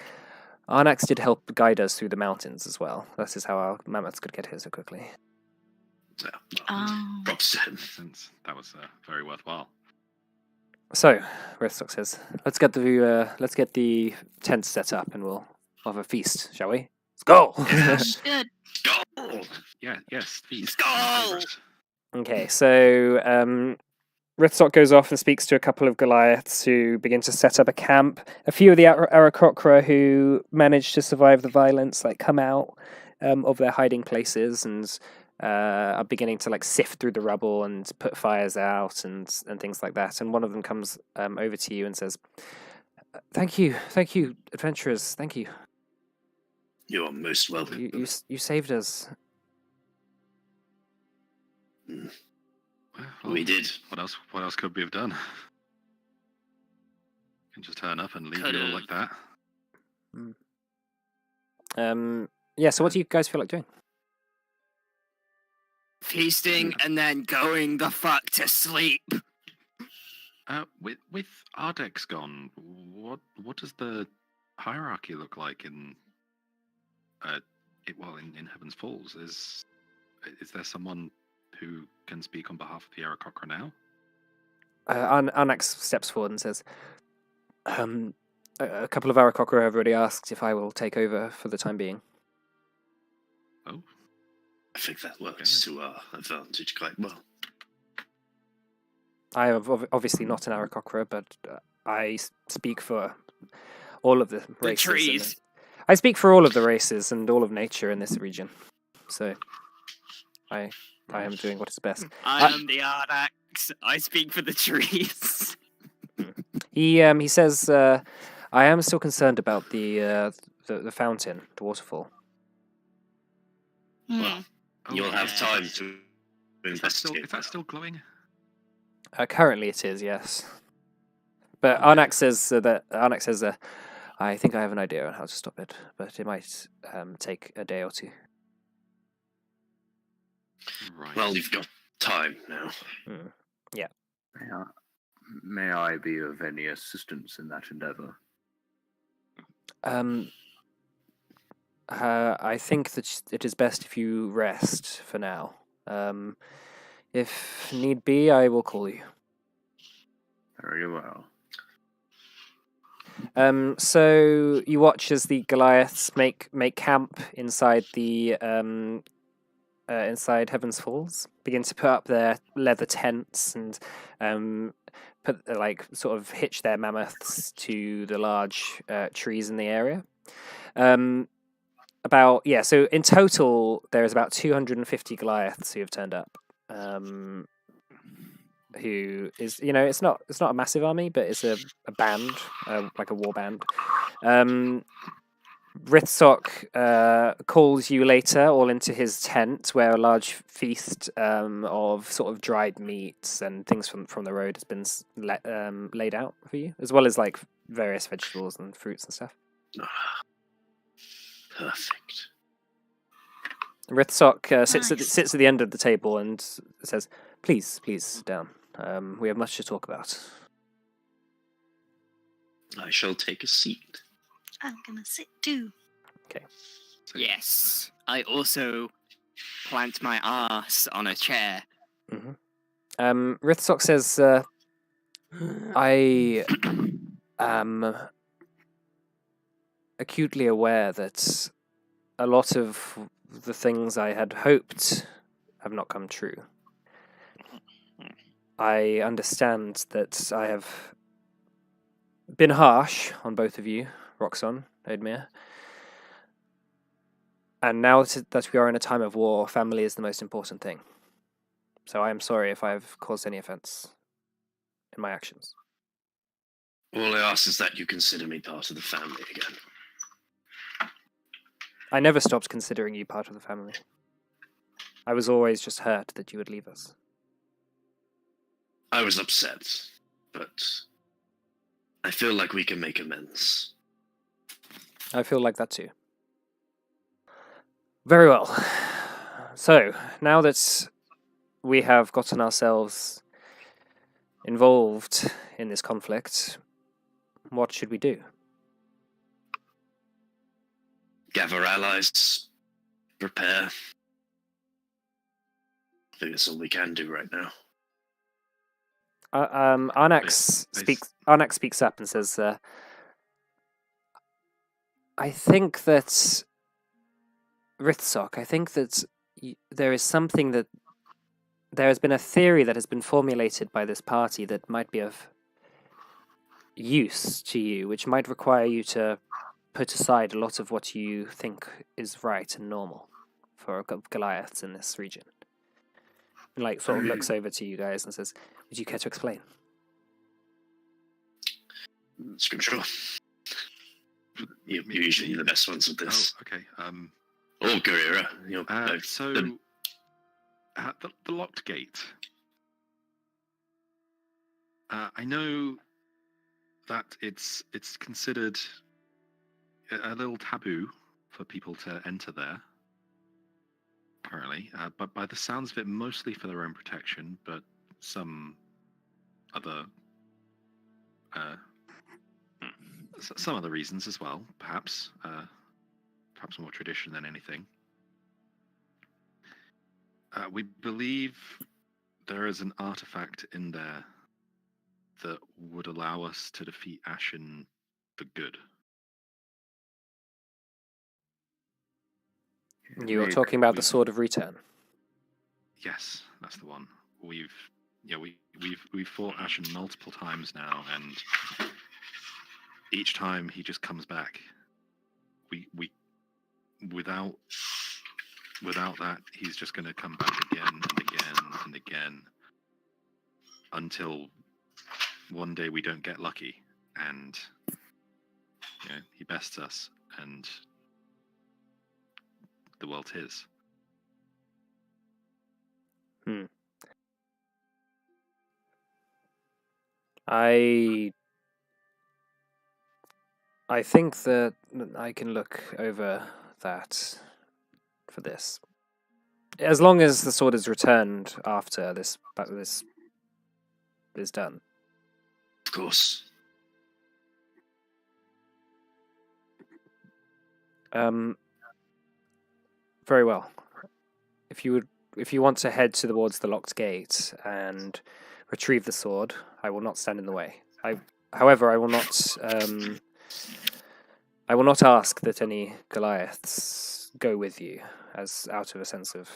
[SPEAKER 7] Arnax did help guide us through the mountains as well. That is how our mammoths could get here so quickly.
[SPEAKER 2] So,
[SPEAKER 3] Oh.
[SPEAKER 2] props to him.
[SPEAKER 5] Since that was very worthwhile.
[SPEAKER 7] So, Rithzok says, let's get the tents set up and we'll have a feast, shall we? Let's go!
[SPEAKER 2] Yes.
[SPEAKER 3] Good.
[SPEAKER 2] Go!
[SPEAKER 5] Yeah, yes, feast.
[SPEAKER 6] Go!
[SPEAKER 5] My favourite.
[SPEAKER 7] Okay, so Rithzok goes off and speaks to a couple of Goliaths who begin to set up a camp. A few of the Aarakocra who manage to survive the violence come out of their hiding places and are beginning to sift through the rubble and put fires out and things like that. And one of them comes over to you and says, thank you, adventurers, thank you.
[SPEAKER 2] You are most welcome.
[SPEAKER 7] You saved us.
[SPEAKER 5] Well,
[SPEAKER 2] We did.
[SPEAKER 5] What else could we have done? Can just turn up and leave you all
[SPEAKER 6] Could've.
[SPEAKER 5] like that.
[SPEAKER 7] Yeah, so what do you guys feel like doing?
[SPEAKER 6] Feasting and then going the fuck to sleep.
[SPEAKER 5] With Ardex gone, what does the hierarchy look like in in Heaven's Falls? Is there someone who can speak on behalf of the Aarakocra now?
[SPEAKER 7] Arnax steps forward and says, a couple of Aarakocra have already asked if I will take over for the time being.
[SPEAKER 5] Oh,
[SPEAKER 2] I think that works to our advantage quite well.
[SPEAKER 7] I am obviously not an Aarakocra, but I speak for all of the races.
[SPEAKER 6] The trees.
[SPEAKER 7] I speak for all of the races and all of nature in this region. So, I am doing what is best.
[SPEAKER 6] I am the Ardax. I speak for the trees.
[SPEAKER 7] He says, I am still concerned about the fountain, the waterfall.
[SPEAKER 2] Well, you'll have time to investigate.
[SPEAKER 5] Is that still glowing?
[SPEAKER 7] Currently, it is, yes. But Arnax says I think I have an idea on how to stop it, but it might take a day or two.
[SPEAKER 5] Right.
[SPEAKER 2] Well, you've got time now.
[SPEAKER 4] May I be of any assistance in that endeavour?
[SPEAKER 7] I think that it is best if you rest for now. If need be, I will call you.
[SPEAKER 4] Very well.
[SPEAKER 7] So you watch as the Goliaths make camp inside the inside Heaven's Falls, begin to put up their leather tents and sort of hitch their mammoths to the large trees in the area. So in total there is about 250 Goliaths who have turned up. Who is, it's not a massive army, but it's a band, like a war band. Rithzok calls you later all into his tent, where a large feast of sort of dried meats and things from the road has been laid out for you, as well as various vegetables and fruits and stuff.
[SPEAKER 2] Perfect.
[SPEAKER 7] Rithzok sits
[SPEAKER 3] Nice.
[SPEAKER 7] at the end of the table and says, "Please sit down. We have much to talk about."
[SPEAKER 2] I shall take a seat.
[SPEAKER 3] I'm gonna sit too.
[SPEAKER 5] So-
[SPEAKER 6] Yes. I also plant my ass on a chair.
[SPEAKER 7] Rithzok says, I am acutely aware that a lot of the things I had hoped have not come true. I understand that I have been harsh on both of you, Roxon, Oedmir. And now that we are in a time of war, family is the most important thing. So I am sorry if I have caused any offense in my actions.
[SPEAKER 2] All I ask is that you consider me part of the family again.
[SPEAKER 7] I never stopped considering you part of the family. I was always just hurt that you would leave us.
[SPEAKER 2] I was upset, but I feel like we can make amends.
[SPEAKER 7] I feel like that too. Very well. So, now that we have gotten ourselves involved in this conflict, what should we do?
[SPEAKER 2] Gather allies, prepare. I think that's all we can do right now.
[SPEAKER 7] Arnax speaks up and says, I think that Rithsok, there is something that there has been a theory that has been formulated by this party that might be of use to you, which might require you to put aside a lot of what you think is right and normal for Goliaths in this region. And like sort of looks over to you guys and says, would you care to explain?
[SPEAKER 2] Scripture. You're usually the best ones with this.
[SPEAKER 5] Oh, okay.
[SPEAKER 2] Or Guerrera.
[SPEAKER 5] So, at the locked gate, I know that it's considered a little taboo for people to enter there. Currently, but by the sounds of it, mostly for their own protection, but some other some other reasons as well, perhaps more tradition than anything. We believe there is an artifact in there that would allow us to defeat Ashen for good.
[SPEAKER 7] You were talking about the Sword of Return.
[SPEAKER 5] Yes, that's the one. We've fought Ashen multiple times now, and each time he just comes back. We without that, he's just going to come back again and again and again until one day we don't get lucky and he bests us and the world's his.
[SPEAKER 7] I think that I can look over that for this. As long as the sword is returned after this is done.
[SPEAKER 2] Of course.
[SPEAKER 7] Very well. If you want to head towards the locked gate and retrieve the sword, I will not stand in the way. However, I will not ask that any Goliaths go with you, as out of a sense of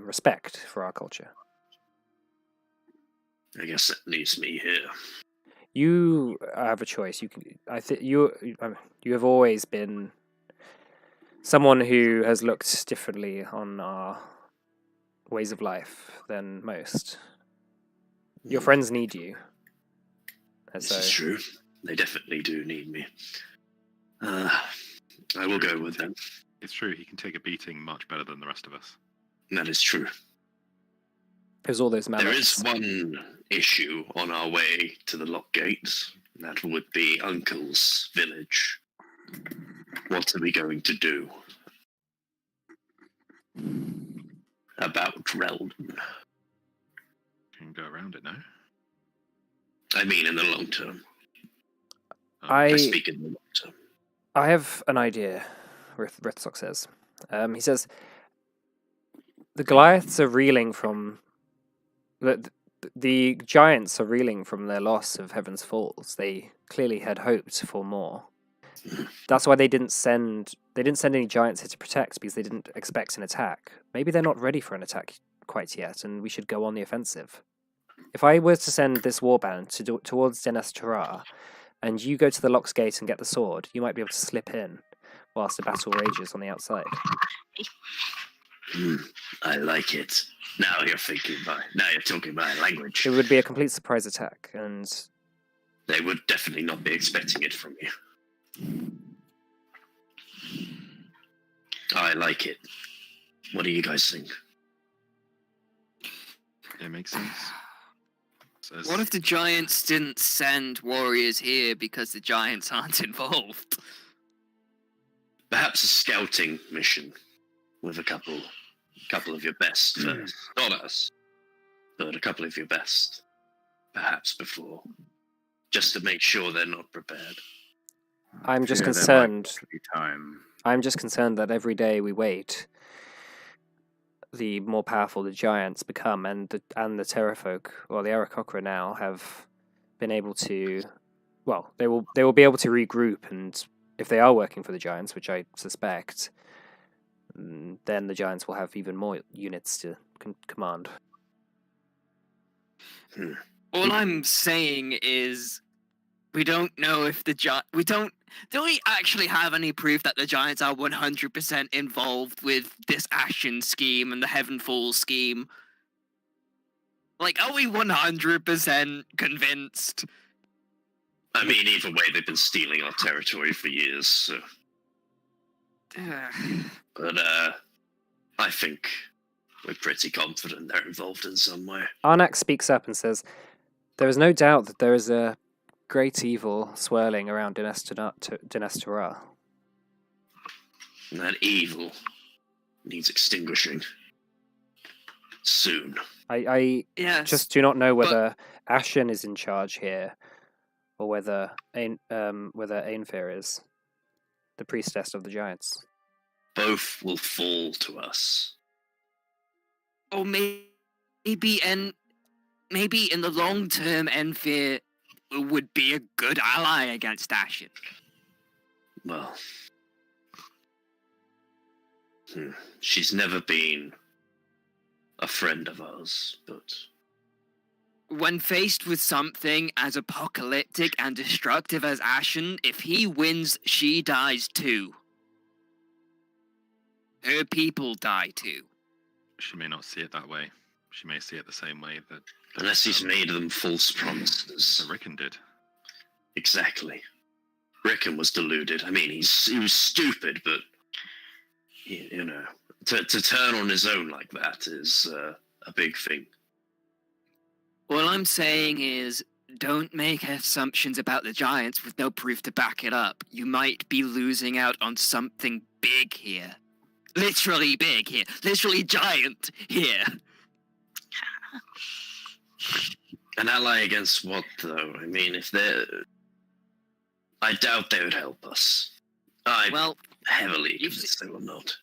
[SPEAKER 7] respect for our culture.
[SPEAKER 2] I guess that leaves me here.
[SPEAKER 7] You have a choice. You have always been someone who has looked differently on our ways of life than most. Your friends need you.
[SPEAKER 2] This is true. They definitely do need me. I will go with them.
[SPEAKER 5] It's true, he can take a beating much better than the rest of us.
[SPEAKER 2] That is true.
[SPEAKER 7] There's all those
[SPEAKER 2] There is one issue on our way to the lock gates. That would be Uncle's village. What are we going to do about Reldon?
[SPEAKER 5] You can go around it now.
[SPEAKER 2] I mean, in the long term.
[SPEAKER 7] I
[SPEAKER 2] speak in the long term.
[SPEAKER 7] I have an idea, Rithsok says. He says, the Goliaths are reeling from... The giants are reeling from their loss of Heaven's Falls. They clearly had hoped for more. That's why they didn't send any giants here to protect, because they didn't expect an attack. Maybe they're not ready for an attack quite yet, and we should go on the offensive. If I were to send this warband towards Denas Tarar, and you go to the Lock's Gate and get the sword, you might be able to slip in whilst the battle rages on the outside.
[SPEAKER 2] I like it. Now you're talking my language.
[SPEAKER 7] It would be a complete surprise attack, and
[SPEAKER 2] they would definitely not be expecting it from you. I like it. What do you guys think?
[SPEAKER 5] It makes sense.
[SPEAKER 6] What if the Giants didn't send warriors here because the Giants aren't involved?
[SPEAKER 2] Perhaps a scouting mission with a couple of your best scholars. but a couple of your best, perhaps before, just to make sure they're not prepared.
[SPEAKER 7] I'm just
[SPEAKER 4] Fear there might
[SPEAKER 7] concerned.
[SPEAKER 4] be time.
[SPEAKER 7] I'm just concerned that every day we wait, the more powerful the giants become, and the Terrafolk, or the Aarakocra now, have been able to. Well, they will be able to regroup, and if they are working for the giants, which I suspect, then the giants will have even more units to command.
[SPEAKER 6] All I'm saying is, we don't know if the do we actually have any proof that the giants are 100% involved with this Ashen scheme and the Heavenfall scheme? Like, are we 100% convinced?
[SPEAKER 2] I mean, either way, they've been stealing our territory for years, so... But, I think we're pretty confident they're involved in some way.
[SPEAKER 7] Arnak speaks up and says, "There is no doubt that there is a great evil swirling around Dynastora.
[SPEAKER 2] And that evil needs extinguishing. Soon.
[SPEAKER 7] I
[SPEAKER 6] Yes.
[SPEAKER 7] just do not know whether Ashen is in charge here, or whether Ainfir is, the priestess of the giants."
[SPEAKER 2] Both will fall to us.
[SPEAKER 6] Or maybe in the long term, Enfir would be a good ally against Ashen.
[SPEAKER 2] Well... She's never been a friend of ours, but...
[SPEAKER 6] When faced with something as apocalyptic and destructive as Ashen, if he wins, she dies too. Her people die too.
[SPEAKER 5] She may not see it that way. She may see it the same way that
[SPEAKER 2] Unless he's made them false promises.
[SPEAKER 5] that Rickon did.
[SPEAKER 2] Exactly. Rickon was deluded. I mean, he was stupid, but... You know, to turn on his own like that is a big thing.
[SPEAKER 6] All I'm saying is, don't make assumptions about the giants with no proof to back it up. You might be losing out on something big here. Literally big here. Literally giant here.
[SPEAKER 2] An ally against what, though? I mean, if they're... I doubt they would help us.
[SPEAKER 6] Well,
[SPEAKER 2] Heavily
[SPEAKER 6] you've
[SPEAKER 2] convinced they will not.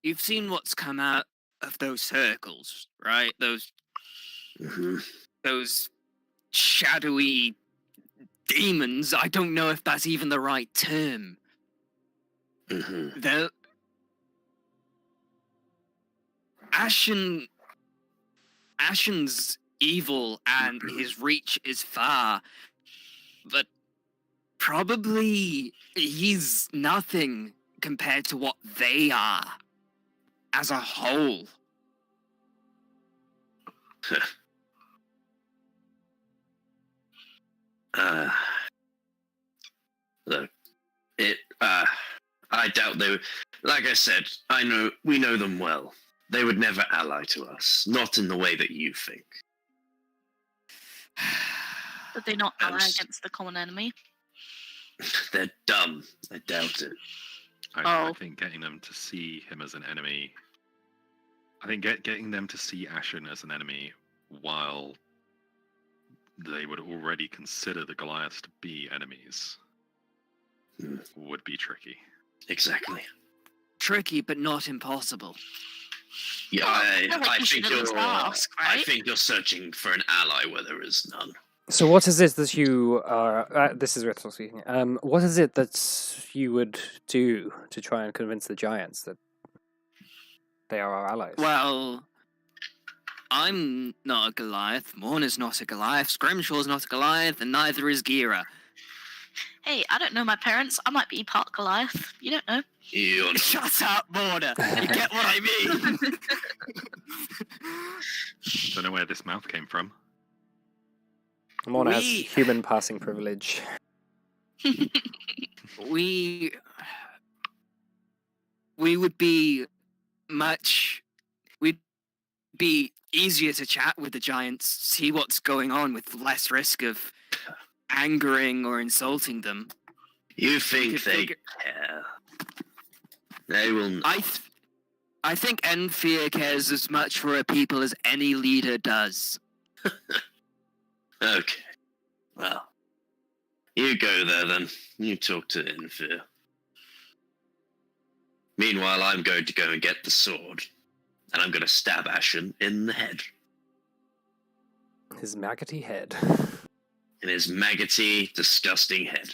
[SPEAKER 6] you've seen what's come out of those circles, right? Those
[SPEAKER 2] Hmm.
[SPEAKER 6] those shadowy demons. I don't know if that's even the right term.
[SPEAKER 2] Hmm.
[SPEAKER 6] The Ashen's evil and his reach is far, but probably he's nothing compared to what they are as a whole.
[SPEAKER 2] Look, I doubt they would. Like I said, we know them well. They would never ally to us, not in the way that you think.
[SPEAKER 3] But they not ally
[SPEAKER 2] Yes.
[SPEAKER 3] against the common enemy.
[SPEAKER 2] They're dumb. I doubt it.
[SPEAKER 5] I
[SPEAKER 3] Oh.
[SPEAKER 5] think getting them to see him as an enemy. I think getting them to see Ashen as an enemy while they would already consider the Goliaths to be enemies would be tricky.
[SPEAKER 2] Exactly.
[SPEAKER 6] Tricky, but not impossible.
[SPEAKER 2] Yeah,
[SPEAKER 3] Well, I feel like
[SPEAKER 2] I
[SPEAKER 3] you should
[SPEAKER 2] think
[SPEAKER 3] at least
[SPEAKER 2] you're.
[SPEAKER 3] ask,
[SPEAKER 2] I
[SPEAKER 3] right?
[SPEAKER 2] think you're searching for an ally where there is none.
[SPEAKER 7] So what is it that you are... this is Ritzl speaking. What is it that you would do to try and convince the giants that they are our allies?
[SPEAKER 6] Well, I'm not a Goliath. Morn is not a Goliath. Scrimshaw's not a Goliath, and neither is Gira.
[SPEAKER 3] Hey, I don't know my parents. I might be part Goliath. You don't know.
[SPEAKER 2] You're not.
[SPEAKER 6] Shut up, Morna. You get what I mean?
[SPEAKER 5] Don't know where this mouth came from.
[SPEAKER 7] Mona has
[SPEAKER 6] we-
[SPEAKER 7] human passing privilege.
[SPEAKER 6] we would be we'd be easier to chat with the giants, see what's going on with less risk of angering or insulting them.
[SPEAKER 2] You think
[SPEAKER 6] could
[SPEAKER 2] they
[SPEAKER 6] figure-
[SPEAKER 2] care? They will not.
[SPEAKER 6] I think Enfear cares as much for her people as any leader does.
[SPEAKER 2] Okay. Well, you go there then. You talk to Enfear. Meanwhile, I'm going to go and get the sword, and I'm going to stab Ashen in the head.
[SPEAKER 7] His maggoty head.
[SPEAKER 2] In his maggoty, disgusting head.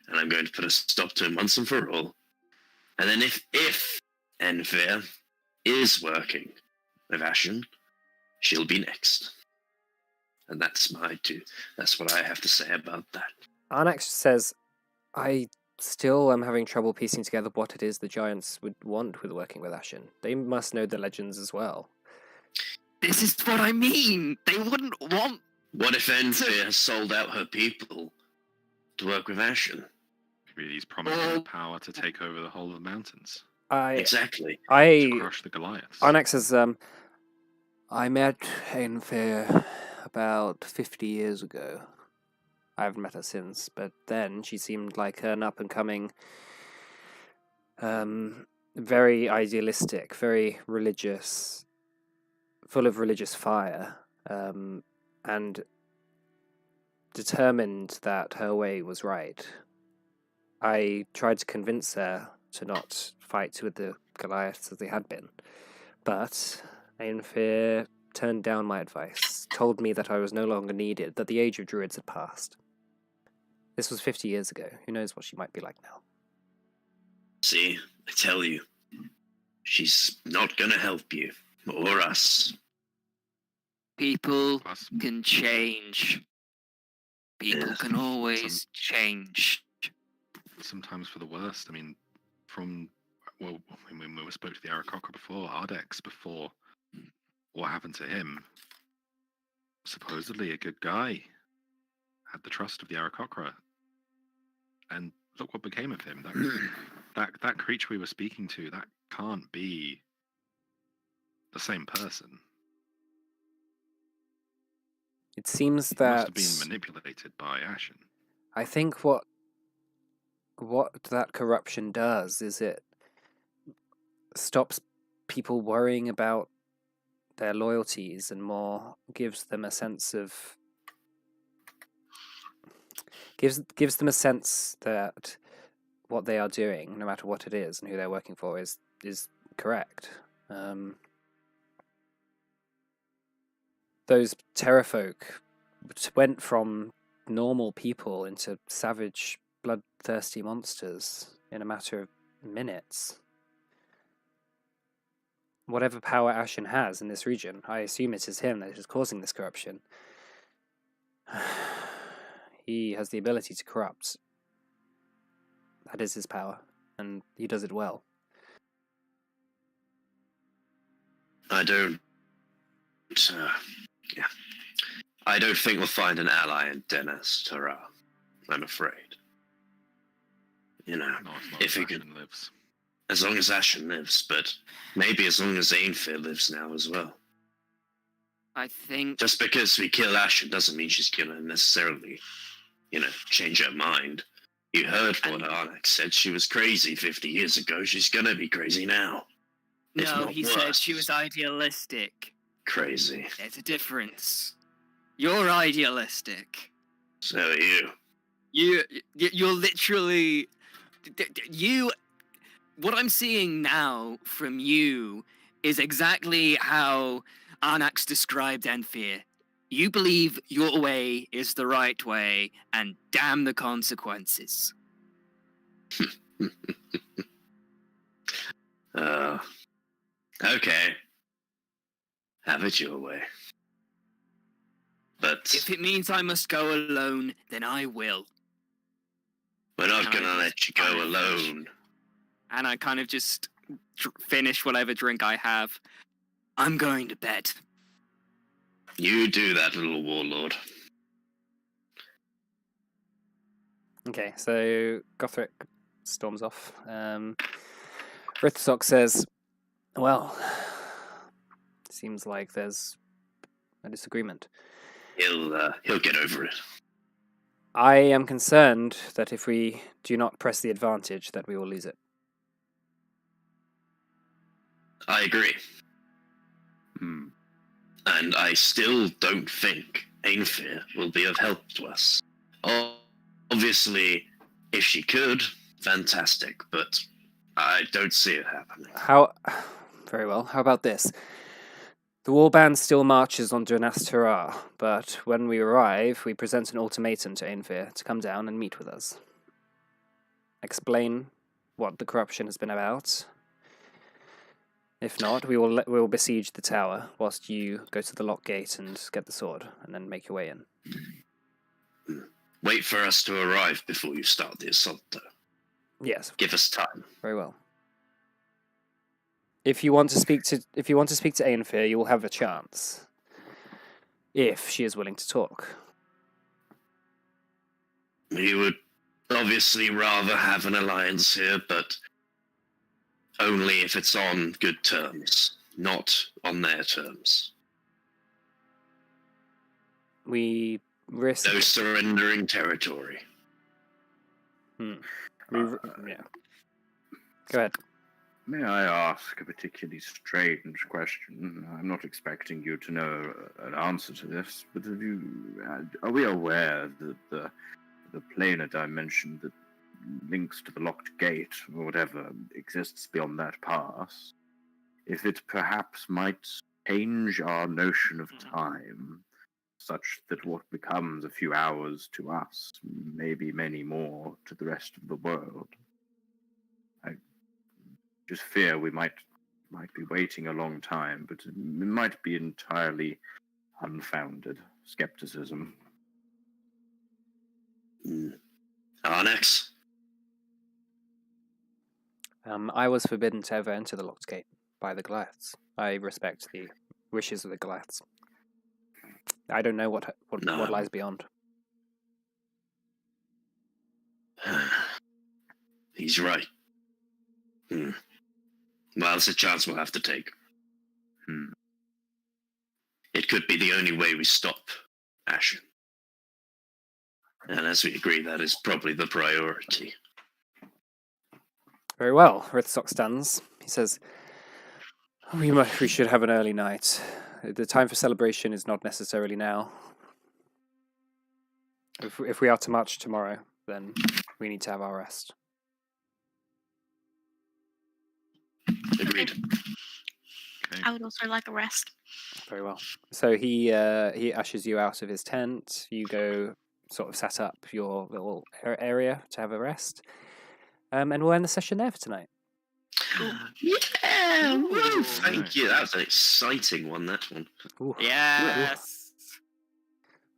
[SPEAKER 2] And I'm going to put a stop to him once and for all. And then if Enfear is working with Ashen, she'll be next. And that's what I have to say about that.
[SPEAKER 7] Arnax says, I still am having trouble piecing together what it is the Giants would want with working with Ashen. They must know the legends as well.
[SPEAKER 6] This is what I mean. They wouldn't want.
[SPEAKER 2] What if Enfear has sold out her people to work with Ashen?
[SPEAKER 5] Maybe he's promising her power to take over the whole of the mountains.
[SPEAKER 2] Exactly.
[SPEAKER 5] To crush the Goliaths.
[SPEAKER 7] Arnax says, I met Enfear about 50 years ago. I haven't met her since, but then she seemed like an up-and-coming, very idealistic, very religious, full of religious fire, and determined that her way was right. I tried to convince her to not fight with the Goliaths as they had been, but Enfear turned down my advice, told me that I was no longer needed, that the age of druids had passed. This was 50 years ago. Who knows what she might be like now?
[SPEAKER 2] See, I tell you, she's not gonna help you, or us.
[SPEAKER 6] People
[SPEAKER 5] Us.
[SPEAKER 6] can change. People
[SPEAKER 2] Yes.
[SPEAKER 6] can always change.
[SPEAKER 5] Sometimes for the worst. I mean, when we spoke to the Aarakocra before, Ardex, before what happened to him, supposedly a good guy, had the trust of the Aarakocra, and look what became of him. That creature we were speaking to, that can't be the same person.
[SPEAKER 7] It seems
[SPEAKER 5] He must
[SPEAKER 7] that
[SPEAKER 5] have been manipulated by Ashen.
[SPEAKER 7] I think what that corruption does is it stops people worrying about their loyalties and more gives them a sense of gives them a sense that what they are doing, no matter what it is and who they're working for, is correct. Those Terrafolk went from normal people into savage, bloodthirsty monsters in a matter of minutes. Whatever power Ashen has in this region, I assume it is him that is causing this corruption. He has the ability to corrupt. That is his power, and he does it well.
[SPEAKER 2] I don't think we'll find an ally in Dennis Terra. I'm afraid. You know,
[SPEAKER 5] Not as long
[SPEAKER 2] if
[SPEAKER 5] as
[SPEAKER 2] he could,
[SPEAKER 5] Ashen lives.
[SPEAKER 2] as long as Ashen lives, but maybe as long as Enfear lives now as well.
[SPEAKER 6] I think
[SPEAKER 2] Just because we kill Ashen doesn't mean she's gonna necessarily, change her mind. You heard what Arnax said. She was crazy 50 years ago. She's gonna be crazy now. If
[SPEAKER 6] no.
[SPEAKER 2] not
[SPEAKER 6] He said
[SPEAKER 2] worse.
[SPEAKER 6] she was idealistic.
[SPEAKER 2] Crazy.
[SPEAKER 6] There's a difference. You're idealistic.
[SPEAKER 2] So are you.
[SPEAKER 6] You're literally you. What I'm seeing now from you is exactly how Arnax described Enfear. You believe your way is the right way, and damn the consequences.
[SPEAKER 2] Okay. Have it your way. But
[SPEAKER 6] If it means I must go alone, then I will.
[SPEAKER 2] we're not
[SPEAKER 6] I
[SPEAKER 2] gonna
[SPEAKER 6] just
[SPEAKER 2] let you go
[SPEAKER 6] kind of
[SPEAKER 2] alone.
[SPEAKER 6] And I kind of just finish whatever drink I have. I'm going to bed.
[SPEAKER 2] You do that, little warlord.
[SPEAKER 7] Okay, so Gothric storms off. Rithsock says, well, seems like there's a disagreement.
[SPEAKER 2] He'll get over it.
[SPEAKER 7] I am concerned that if we do not press the advantage, that we will lose it.
[SPEAKER 2] I agree.
[SPEAKER 4] Hmm.
[SPEAKER 2] And I still don't think Ainfir will be of help to us. Obviously, if she could, fantastic, but I don't see it happening.
[SPEAKER 7] How? Very well. How about this? The warband still marches on Dunas Terrar, but when we arrive, we present an ultimatum to Ainfir to come down and meet with us. Explain what the corruption has been about. If not, we will besiege the tower whilst you go to the lock gate and get the sword, and then make your way in.
[SPEAKER 2] Wait for us to arrive before you start the assault, though.
[SPEAKER 7] Yes,
[SPEAKER 2] Give us time.
[SPEAKER 7] very well. If you want to speak to Ainfir, you will have a chance. If she is willing to talk.
[SPEAKER 2] We would obviously rather have an alliance here, but only if it's on good terms, not on their terms.
[SPEAKER 7] We risk.
[SPEAKER 2] No surrendering territory.
[SPEAKER 7] Yeah. Go ahead.
[SPEAKER 4] May I ask a particularly strange question? I'm not expecting you to know an answer to this, but are we aware that the planar dimension that links to the locked gate, or whatever, exists beyond that pass? If it perhaps might change our notion of time, such that what becomes a few hours to us may be many more to the rest of the world. I just fear we might be waiting a long time, but it might be entirely unfounded skepticism.
[SPEAKER 2] Arnex?
[SPEAKER 7] I was forbidden to ever enter the locked gate by the Goliaths. I respect the wishes of the Goliaths. I don't know what lies beyond.
[SPEAKER 2] He's right. Well, it's a chance we'll have to take. It could be the only way we stop Ashen. And as we agree, that is probably the priority.
[SPEAKER 7] Very well. Rithstock stands. He says, we should have an early night. The time for celebration is not necessarily now. If we are to march tomorrow, then we need to have our rest.
[SPEAKER 2] Agreed.
[SPEAKER 5] Okay.
[SPEAKER 3] I would also like a rest.
[SPEAKER 7] Very well. So he ushers you out of his tent. You go sort of set up your little area to have a rest. And we'll end the session there for tonight.
[SPEAKER 2] Yeah! Woo,
[SPEAKER 5] Ooh,
[SPEAKER 2] thank
[SPEAKER 5] nice.
[SPEAKER 2] you. That was an exciting one, that one.
[SPEAKER 7] Ooh.
[SPEAKER 6] Yes.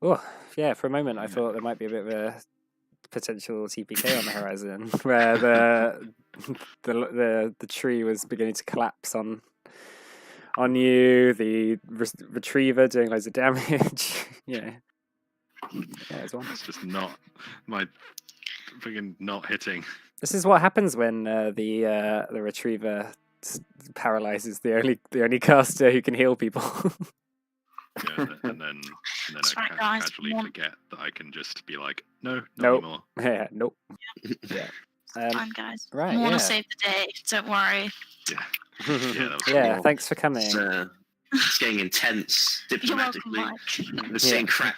[SPEAKER 7] Oh, yeah, for a moment I thought there might be a bit of a potential TPK on the horizon, where the tree was beginning to collapse on you, the retriever doing loads of damage. Yeah, it's one.
[SPEAKER 5] It's just not my friggin' not hitting.
[SPEAKER 7] This is what happens when the retriever paralyzes the only caster who can heal people.
[SPEAKER 5] Yeah, and then
[SPEAKER 3] That's
[SPEAKER 5] I
[SPEAKER 3] right, guys.
[SPEAKER 5] casually
[SPEAKER 3] One-
[SPEAKER 5] forget that I can just be like, no, not
[SPEAKER 7] Nope.
[SPEAKER 5] anymore.
[SPEAKER 7] Yeah, nope. Yeah.
[SPEAKER 3] Fine, guys.
[SPEAKER 7] right,
[SPEAKER 3] I want
[SPEAKER 7] yeah.
[SPEAKER 3] to save the day. Don't worry.
[SPEAKER 5] Yeah, that was
[SPEAKER 7] Yeah,
[SPEAKER 2] cool.
[SPEAKER 7] thanks for coming.
[SPEAKER 2] It's getting intense
[SPEAKER 3] You're welcome,
[SPEAKER 2] diplomatically.
[SPEAKER 3] Mike.
[SPEAKER 2] We're seeing crap